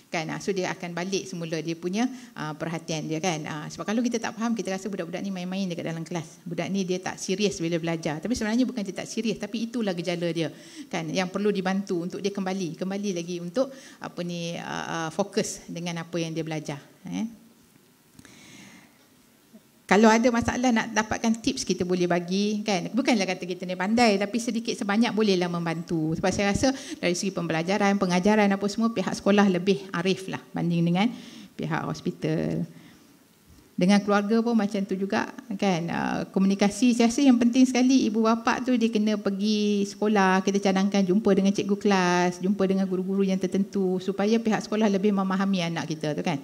kan. So dia akan balik semula dia punya perhatian dia kan. Sebab kalau kita tak faham, kita rasa budak-budak ni main-main dekat dalam kelas, budak ni dia tak serius bila belajar. Tapi sebenarnya bukan dia tak serius, tapi itulah gejala dia kan, yang perlu dibantu untuk dia kembali lagi untuk fokus dengan apa yang dia belajar. Kalau ada masalah nak dapatkan tips, kita boleh bagi kan. Bukanlah kata kita ni pandai, tapi sedikit sebanyak bolehlah membantu. Sebab saya rasa dari segi pembelajaran, pengajaran apa semua, pihak sekolah lebih arif lah banding dengan pihak hospital. Dengan keluarga pun macam tu juga kan. Komunikasi saya rasa yang penting sekali. Ibu bapa tu dia kena pergi sekolah, kita cadangkan jumpa dengan cikgu kelas, jumpa dengan guru-guru yang tertentu supaya pihak sekolah lebih memahami anak kita tu kan.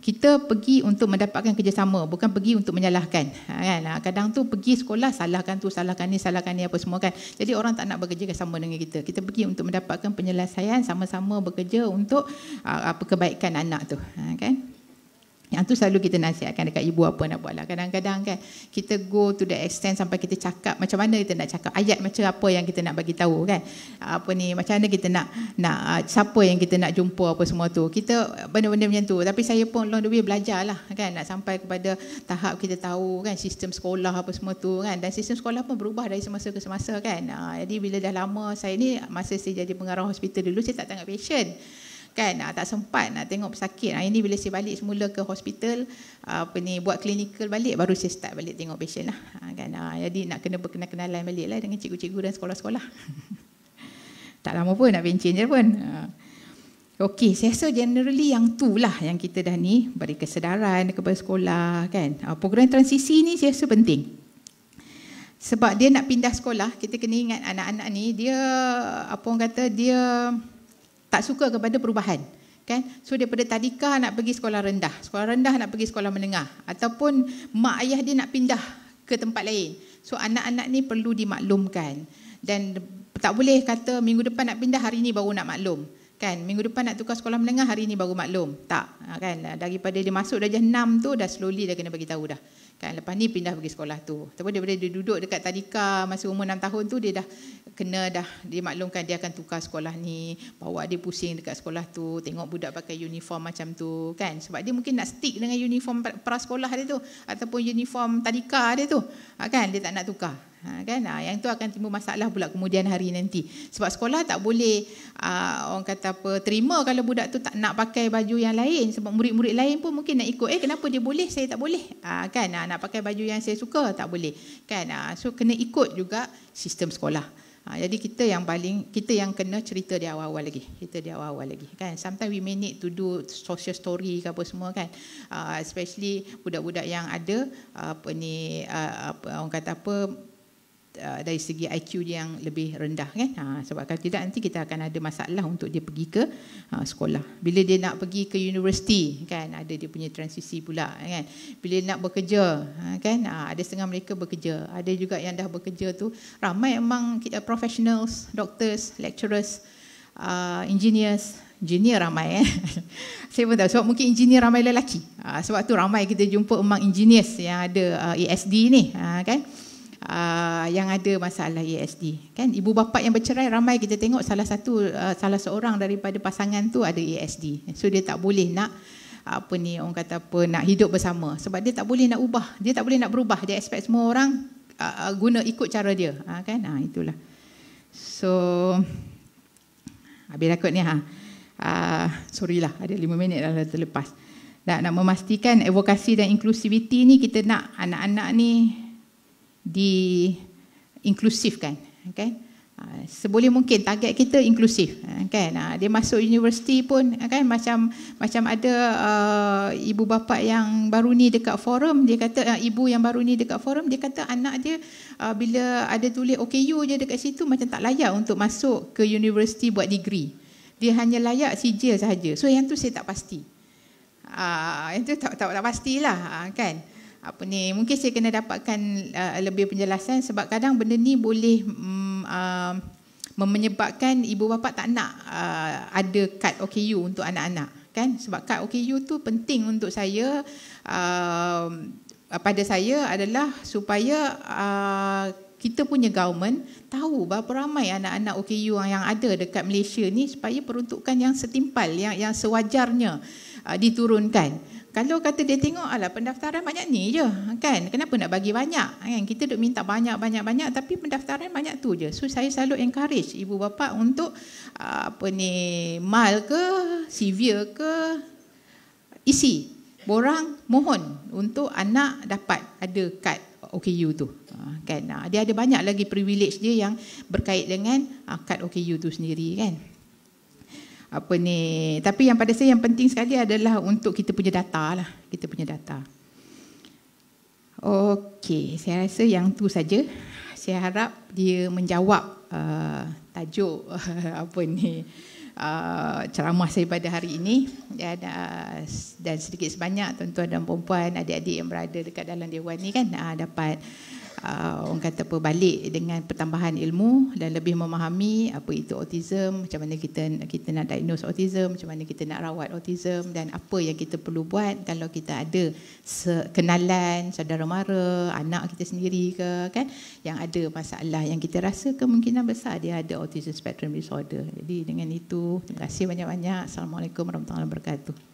Kita pergi untuk mendapatkan kerjasama, bukan pergi untuk menyalahkan kan. Kadang tu pergi sekolah salahkan tu, salahkan ni apa semua kan. Jadi orang tak nak bekerja sama dengan kita. Kita pergi untuk mendapatkan penyelesaian, sama-sama bekerja untuk kebaikan anak tu kan. Yang tu selalu kita nasihatkan dekat ibu apa nak buat lah. Kadang-kadang kan kita go to the extent sampai kita cakap macam mana kita nak cakap, ayat macam apa yang kita nak bagi tahu kan. Macam mana kita nak siapa yang kita nak jumpa apa semua tu. Kita benda-benda macam tu. Tapi saya pun along the way belajar lah kan, nak sampai kepada tahap kita tahu kan sistem sekolah apa semua tu kan. Dan sistem sekolah pun berubah dari semasa ke semasa kan. Jadi bila dah lama, saya ni masa saya jadi pengarah hospital dulu, saya tak tengok patient kan, tak sempat nak tengok pesakit. Ini bila saya balik semula ke hospital, buat klinikal balik, baru saya start balik tengok patient lah kan. Jadi nak kena berkenalan balik lah dengan cikgu-cikgu dan sekolah-sekolah. Tak lama pun nak pencen je pun. Okey, saya rasa generally yang tu lah yang kita dah ni beri kesedaran kepada sekolah kan. Program transisi ni saya rasa penting. Sebab dia nak pindah sekolah, kita kena ingat anak-anak ni dia dia tak suka kepada perubahan kan. So daripada tadika nak pergi sekolah rendah nak pergi sekolah menengah, ataupun mak ayah dia nak pindah ke tempat lain. So anak-anak ni perlu dimaklumkan, dan tak boleh kata minggu depan nak pindah, hari ni baru nak maklum kan. Minggu depan nak tukar sekolah menengah, hari ni baru maklum. Tak kan, daripada dia masuk darjah 6 tu dah slowly dah kena bagi tahu dah kan, lepas ni pindah pergi sekolah tu. Tapi daripada dia duduk dekat tadika masa umur 6 tahun tu, dia dah kena dimaklumkan dia akan tukar sekolah ni, bawa dia pusing dekat sekolah tu, tengok budak pakai uniform macam tu kan. Sebab dia mungkin nak stick dengan uniform prasekolah dia tu, ataupun uniform tadika dia tu kan, dia tak nak tukar kan. Yang tu akan timbul masalah pula kemudian hari nanti. Sebab sekolah tak boleh terima kalau budak tu tak nak pakai baju yang lain. Sebab murid-murid lain pun mungkin nak ikut, kenapa dia boleh, saya tak boleh kan. Nak pakai baju yang saya suka tak boleh kan. So kena ikut juga sistem sekolah. Jadi kita yang kena cerita di awal-awal lagi. Kan. Sometimes we may need to do social story ke apa semua kan. Especially budak-budak yang ada dari segi IQ dia yang lebih rendah kan. Sebab kalau tidak nanti kita akan ada masalah untuk dia pergi ke sekolah. Bila dia nak pergi ke universiti kan, ada dia punya transisi pula kan. Bila dia nak bekerja kan, ada setengah mereka bekerja, ada juga yang dah bekerja tu ramai memang professionals, doctors, lecturers, engineer ramai saya pun tahu, sebab mungkin engineer ramai lelaki. Sebab tu ramai kita jumpa memang engineers yang ada ASD ni kan. Yang ada masalah ASD kan. Ibu bapa yang bercerai ramai kita tengok, salah seorang daripada pasangan tu ada ASD. So dia tak boleh nak nak hidup bersama, sebab dia tak boleh nak ubah, dia tak boleh nak berubah, dia expect semua orang guna ikut cara dia kan. Itulah. So habis rakut ni sorry lah, ada 5 minit dah terlepas. Nak memastikan advokasi dan inklusiviti ni, kita nak anak-anak ni diinklusifkan kan. Seboleh mungkin target kita inklusif kan. Dia masuk universiti pun kan, macam ada ibu bapa yang baru ni dekat forum, dia kata ibu yang baru ni dekat forum, dia kata anak dia bila ada tulis OKU je dekat situ, macam tak layak untuk masuk ke universiti buat degree Dia hanya layak sijil sahaja. So yang tu saya tak pasti. Yang tu tak pastilah kan. Mungkin saya kena dapatkan lebih penjelasan sebab kadang benda ni boleh menyebabkan ibu bapa tak nak ada kad OKU untuk anak-anak kan, sebab kad OKU tu penting untuk saya, pada saya adalah supaya kita punya government tahu berapa ramai anak-anak OKU yang ada dekat Malaysia ni, supaya peruntukan yang setimpal, yang sewajarnya diturunkan. Kalau kata dia tengok, alah pendaftaran banyak ni je kan, kenapa nak bagi banyak kan, kita duk minta banyak tapi pendaftaran banyak tu je. So saya selalu encourage ibu bapa untuk mal ke severe ke isi borang, mohon untuk anak dapat ada kad OKU tu kan. Dia ada banyak lagi privilege dia yang berkait dengan kad OKU tu sendiri kan. Tapi yang pada saya yang penting sekali adalah untuk kita punya data lah, kita punya data. Okey, saya rasa yang tu saja. Saya harap dia menjawab tajuk ceramah saya pada hari ini, dan sedikit sebanyak tuan-tuan dan puan-puan, adik-adik yang berada dekat dalam dewan ni kan dapat orang kata balik dengan pertambahan ilmu dan lebih memahami apa itu autism, macam mana kita nak diagnose autism, macam mana kita nak rawat autism, dan apa yang kita perlu buat kalau kita ada kenalan saudara mara, anak kita sendiri ke kan, yang ada masalah yang kita rasa kemungkinan besar dia ada autism spectrum disorder. Jadi dengan itu, terima kasih banyak-banyak. Assalamualaikum warahmatullahi wabarakatuh.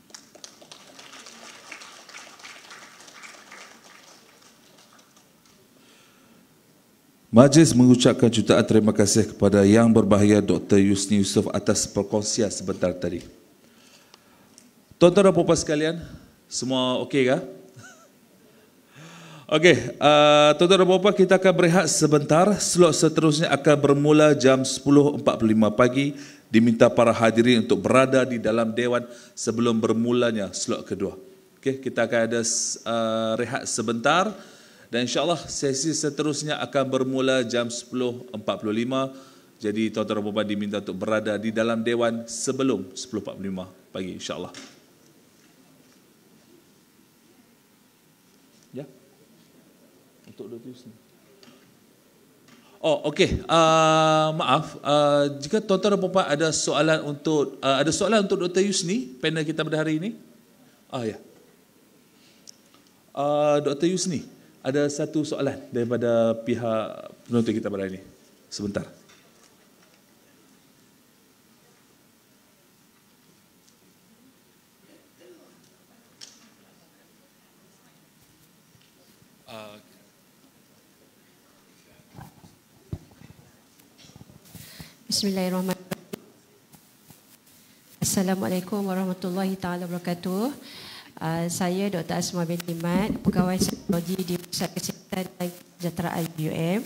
Majlis mengucapkan jutaan terima kasih kepada Yang Berbahagia Dr. Yusni Yusof atas perkongsian sebentar tadi. Tuan-tuan dan puan-puan sekalian, semua okey ke? Okey, tuan-tuan dan puan-puan, kita akan berehat sebentar. Slot seterusnya akan bermula jam 10.45 pagi. Diminta para hadirin untuk berada di dalam dewan sebelum bermulanya slot kedua. Okey, kita akan ada rehat sebentar. Dan insyaAllah sesi seterusnya akan bermula jam 10.45. Jadi tuan-tuan dan puan-puan diminta untuk berada di dalam dewan sebelum 10.45 pagi insyaAllah. Ya. Untuk Dr. Yusni. Oh, okey. Maaf, jika tuan-tuan dan puan-puan ada soalan untuk Dr. Yusni, panel kita pada hari ini. Ya. Dr. Yusni, ada satu soalan daripada pihak penonton kita pada hari ini. Sebentar. Bismillahirrahmanirrahim. Assalamualaikum warahmatullahi taala wabarakatuh. Saya Dr. Asma binti Mat, Pegawai Psikologi di Pusat Kesihatan dan Kesejahteraan UM.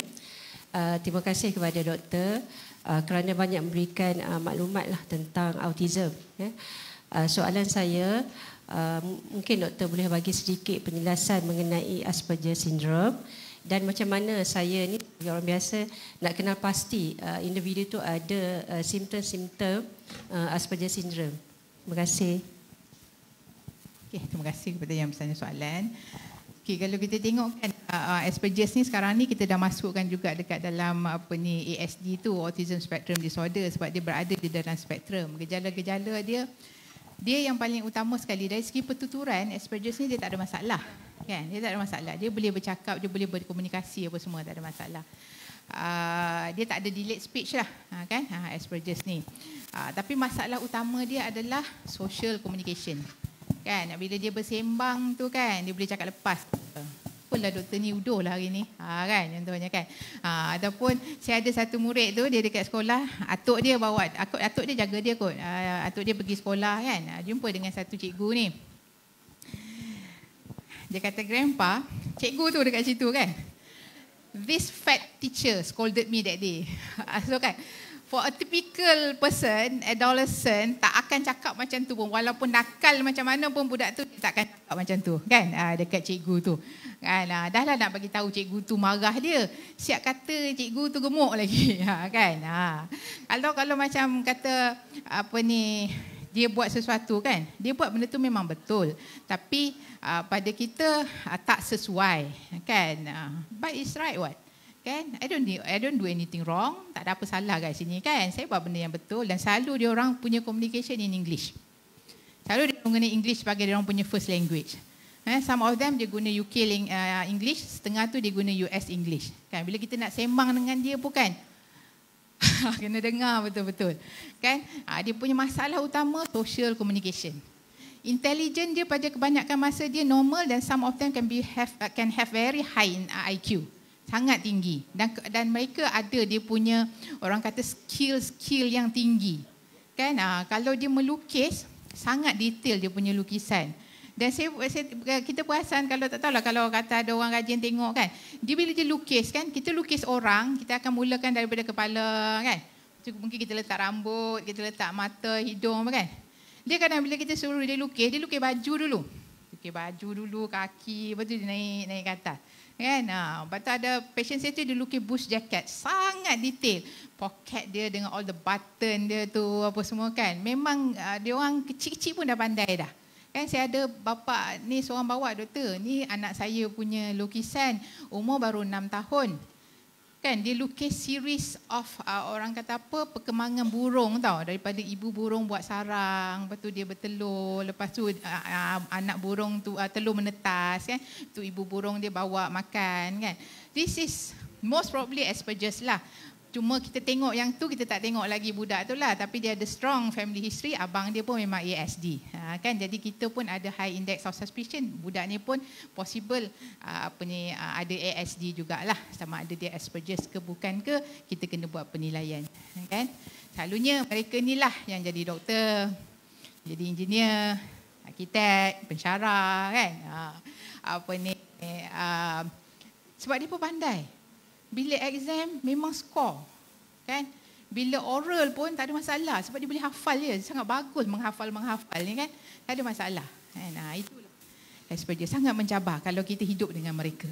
Terima kasih kepada doktor kerana banyak memberikan maklumatlah tentang autism. Soalan saya, mungkin doktor boleh bagi sedikit penjelasan mengenai Asperger syndrome dan macam mana saya ni sebagai orang biasa nak kenal pasti individu tu ada simptom-simptom Asperger syndrome. Terima kasih. Okay, terima kasih kepada yang bertanya soalan. Okay, kalau kita tengok kan Asperger ni sekarang ni kita dah masukkan juga dekat dalam ASD tu, Autism Spectrum Disorder, sebab dia berada di dalam spektrum. Gejala-gejala dia yang paling utama sekali dari segi pertuturan, Asperger ni dia tak ada masalah. Kan? Dia tak ada masalah. Dia boleh bercakap, dia boleh berkomunikasi apa semua, tak ada masalah. Dia tak ada delayed speech lah kan, Asperger ni. Tapi masalah utama dia adalah social communication. Kan, bila dia bersembang tu kan, dia boleh cakap lepas. Apalah doktor ni uduh lah hari ni. Kan, contohnya kan. Ataupun saya ada satu murid tu, dia dekat sekolah, atuk dia bawa, atuk dia jaga dia kot. Atuk dia pergi sekolah kan, jumpa dengan satu cikgu ni. Dia kata, "Grandpa, cikgu tu dekat situ kan. This fat teacher scolded me that day." So kan, For a typical person, adolescent tak akan cakap macam tu pun. Walaupun nakal macam mana pun budak tu, dia tak akan cakap macam tu. Kan? Dekat cikgu tu. Kan? Dah lah nak bagi tahu cikgu tu marah dia. Siap kata cikgu tu gemuk lagi. Kan? Kalau macam kata dia buat sesuatu kan. Dia buat benda tu memang betul. Tapi pada kita tak sesuai. Kan? But it's right what? Kan? I don't do anything wrong. Tak ada apa salah kat sini kan. Saya buat benda yang betul dan selalu dia orang punya communication in English. Selalu dia guna English sebagai dia orang punya first language. Some of them dia guna UK English, setengah tu dia guna US English. Kan? Bila kita nak sembang dengan dia pun kan kena dengar betul-betul. Kan? Dia punya masalah utama social communication. Intelligent dia pada kebanyakan masa dia normal dan some of them can have very high IQ. Sangat tinggi dan mereka ada dia punya orang kata skill yang tinggi kan. Kalau dia melukis sangat detail dia punya lukisan dan kita perasan kalau tak tahulah kalau kata ada orang rajin tengok kan, dia bila dia lukis kan, kita lukis orang kita akan mulakan daripada kepala kan, mungkin kita letak rambut, kita letak mata, hidung kan. Dia kadang bila kita suruh dia lukis baju dulu, kaki, lepas tu dia naik ke atas kan. Lepas tu ada passion saya tu dia lukis bush jacket sangat detail, pocket dia dengan all the button dia tu apa semua kan. Memang dia orang kecil-kecil pun dah pandai dah kan. Saya ada bapa ni seorang bawa, doktor ni anak saya punya lukisan umur baru 6 tahun kan. Dia lukis series of orang kata apa, perkembangan burung tau, daripada ibu burung buat sarang, lepas tu dia bertelur, lepas tu anak burung tu telur menetas kan, tu ibu burung dia bawa makan kan. This is most probably Asperger's lah. Cuma kita tengok yang tu, kita tak tengok lagi budak tu lah, tapi dia ada strong family history. Abang dia pun memang ASD kan. Jadi kita pun ada high index of suspicion budak ni pun possible ada ASD jugalah. Sama ada dia Asperger's ke bukan ke, kita kena buat penilaian kan. Selalunya mereka ni lah yang jadi doktor, jadi engineer, arkitek, pensyarah kan. Sebab dia pun pandai. Bila exam memang skor kan. Bila oral pun tak ada masalah sebab dia boleh hafal je. Dia sangat bagus menghafal ni kan. Tak ada masalah. Itulah Asperger sangat mencabar kalau kita hidup dengan mereka.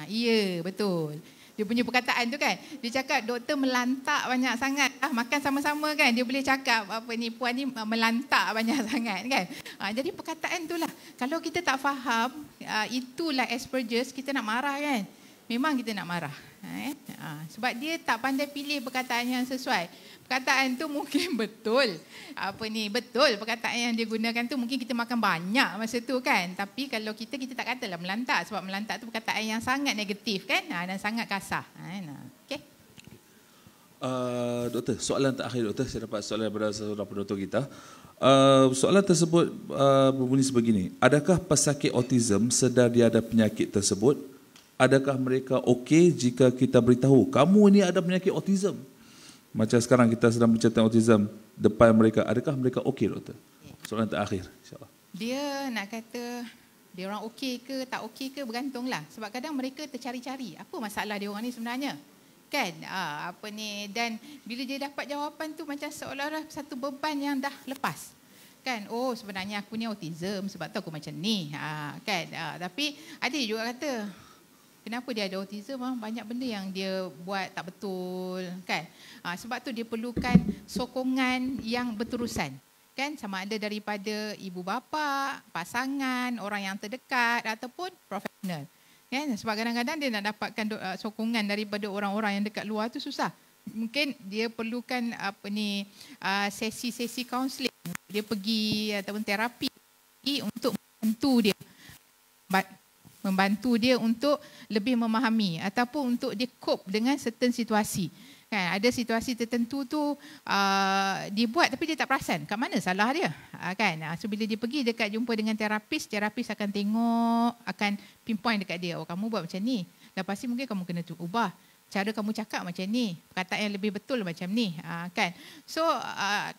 Ya betul. Dia punya perkataan tu kan, dia cakap doktor melantak banyak sangat, makan sama-sama kan, dia boleh cakap puan ni melantak banyak sangat kan. Jadi perkataan tu lah, kalau kita tak faham itulah Asperger's, kita nak marah kan, memang kita nak marah sebab dia tak pandai pilih perkataan yang sesuai. Perkataan tu mungkin betul, betul perkataan yang dia gunakan tu, mungkin kita makan banyak masa tu kan, tapi kalau kita tak katalah melantak, sebab melantak tu perkataan yang sangat negatif kan, dan sangat kasar. Okey. Doktor, soalan terakhir doktor, saya dapat soalan daripada saudara penonton kita. Soalan tersebut berbunyi sebegini: adakah pesakit autism sedar dia ada penyakit tersebut? Adakah mereka okey jika kita beritahu kamu ni ada penyakit autism? Macam sekarang kita sedang bercerita tentang autism depan mereka, adakah mereka okey doktor? Soalan terakhir insya-Allah. Dia nak kata dia orang okey ke tak okey ke bergantunglah, sebab kadang mereka tercari-cari apa masalah dia orang ni sebenarnya kan. Dan bila dia dapat jawapan tu macam seolah-olah satu beban yang dah lepas kan. Oh sebenarnya aku ni autism sebab tu aku macam ni kan. Tapi ada juga kata kenapa dia ada autism, banyak benda yang dia buat tak betul kan. Sebab tu dia perlukan sokongan yang berterusan kan, sama ada daripada ibu bapa, pasangan, orang yang terdekat ataupun profesional kan. Sebab kadang-kadang dia nak dapatkan sokongan daripada orang-orang yang dekat luar tu susah. Mungkin dia perlukan sesi-sesi kaunseling, dia pergi ataupun terapi untuk membantu dia untuk lebih memahami ataupun untuk dia cope dengan certain situasi kan. Ada situasi tertentu tu dia buat tapi dia tak perasan kat mana salah dia kan. So bila dia pergi dekat jumpa dengan terapis akan tengok, akan pinpoint dekat dia, oh kamu buat macam ni, lepas ni mungkin kamu kena ubah cara kamu cakap macam ni, perkataan yang lebih betul macam ni kan. So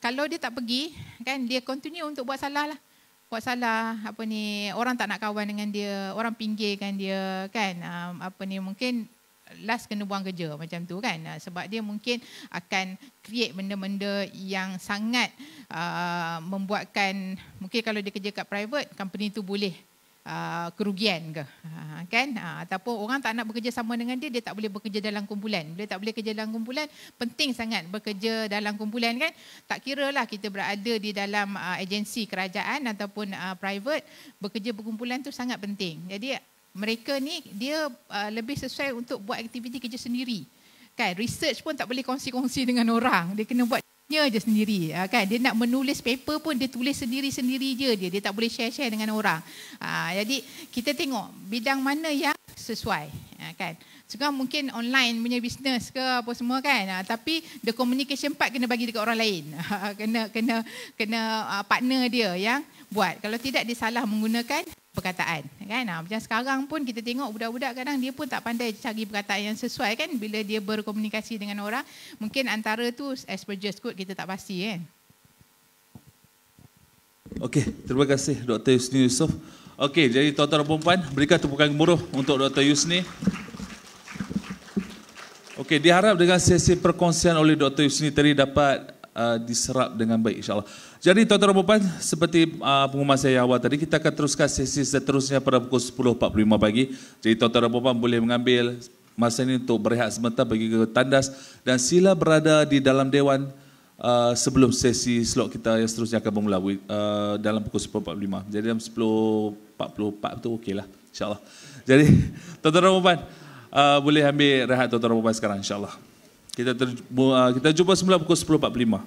kalau dia tak pergi kan, dia continue untuk buat salah lah buat salah, orang tak nak kawan dengan dia, orang pinggirkan dia kan, mungkin last kena buang kerja macam tu kan, sebab dia mungkin akan create benda-benda yang sangat membuatkan, mungkin kalau dia kerja kat private, company tu boleh kerugian ke, kan, ataupun orang tak nak bekerja sama dengan dia, dia tak boleh bekerja dalam kumpulan. Dia tak boleh kerja dalam kumpulan, penting sangat bekerja dalam kumpulan kan. Tak kira lah kita berada di dalam agensi kerajaan ataupun private, bekerja berkumpulan tu sangat penting. Jadi mereka ni dia lebih sesuai untuk buat aktiviti kerja sendiri kan. Research pun tak boleh kongsi-kongsi dengan orang, dia kena buat je sendiri kan. Dia nak menulis paper pun dia tulis sendiri-sendiri je dia tak boleh share-share dengan orang. Jadi kita tengok bidang mana yang sesuai kan. Sekarang mungkin online punya bisnes ke apa semua kan, tapi the communication part kena bagi dekat orang lain. kena partner dia yang buat. Kalau tidak dia salah menggunakan perkataan kan. Macam sekarang pun kita tengok budak-budak kadang dia pun tak pandai cari perkataan yang sesuai kan bila dia berkomunikasi dengan orang. Mungkin antara tu Asperger's Code kita tak pasti kan. Okey, terima kasih Dr. Yusni Yusof. Okey, jadi tuan-tuan dan puan-puan, berikan tepukan gemuruh untuk Dr. Yusni. Okey, diharap dengan sesi perkongsian oleh Dr. Yusni tadi dapat diserap dengan baik insya-Allah. Jadi tuan-tuan dan puan-puan, seperti pengumuman saya awal tadi, kita akan teruskan sesi seterusnya pada pukul 10.45 pagi. Jadi tuan-tuan dan puan-puan boleh mengambil masa ini untuk berehat sebentar, pergi ke tandas dan sila berada di dalam dewan sebelum sesi slot kita yang seterusnya akan bermula dalam pukul 10.45. Jadi dalam 10.44 tu okeylah insya-Allah. Jadi tuan-tuan dan puan-puan boleh ambil rehat tuan-tuan dan puan-puan sekarang insya-Allah. Kita jumpa semula pukul 10.45.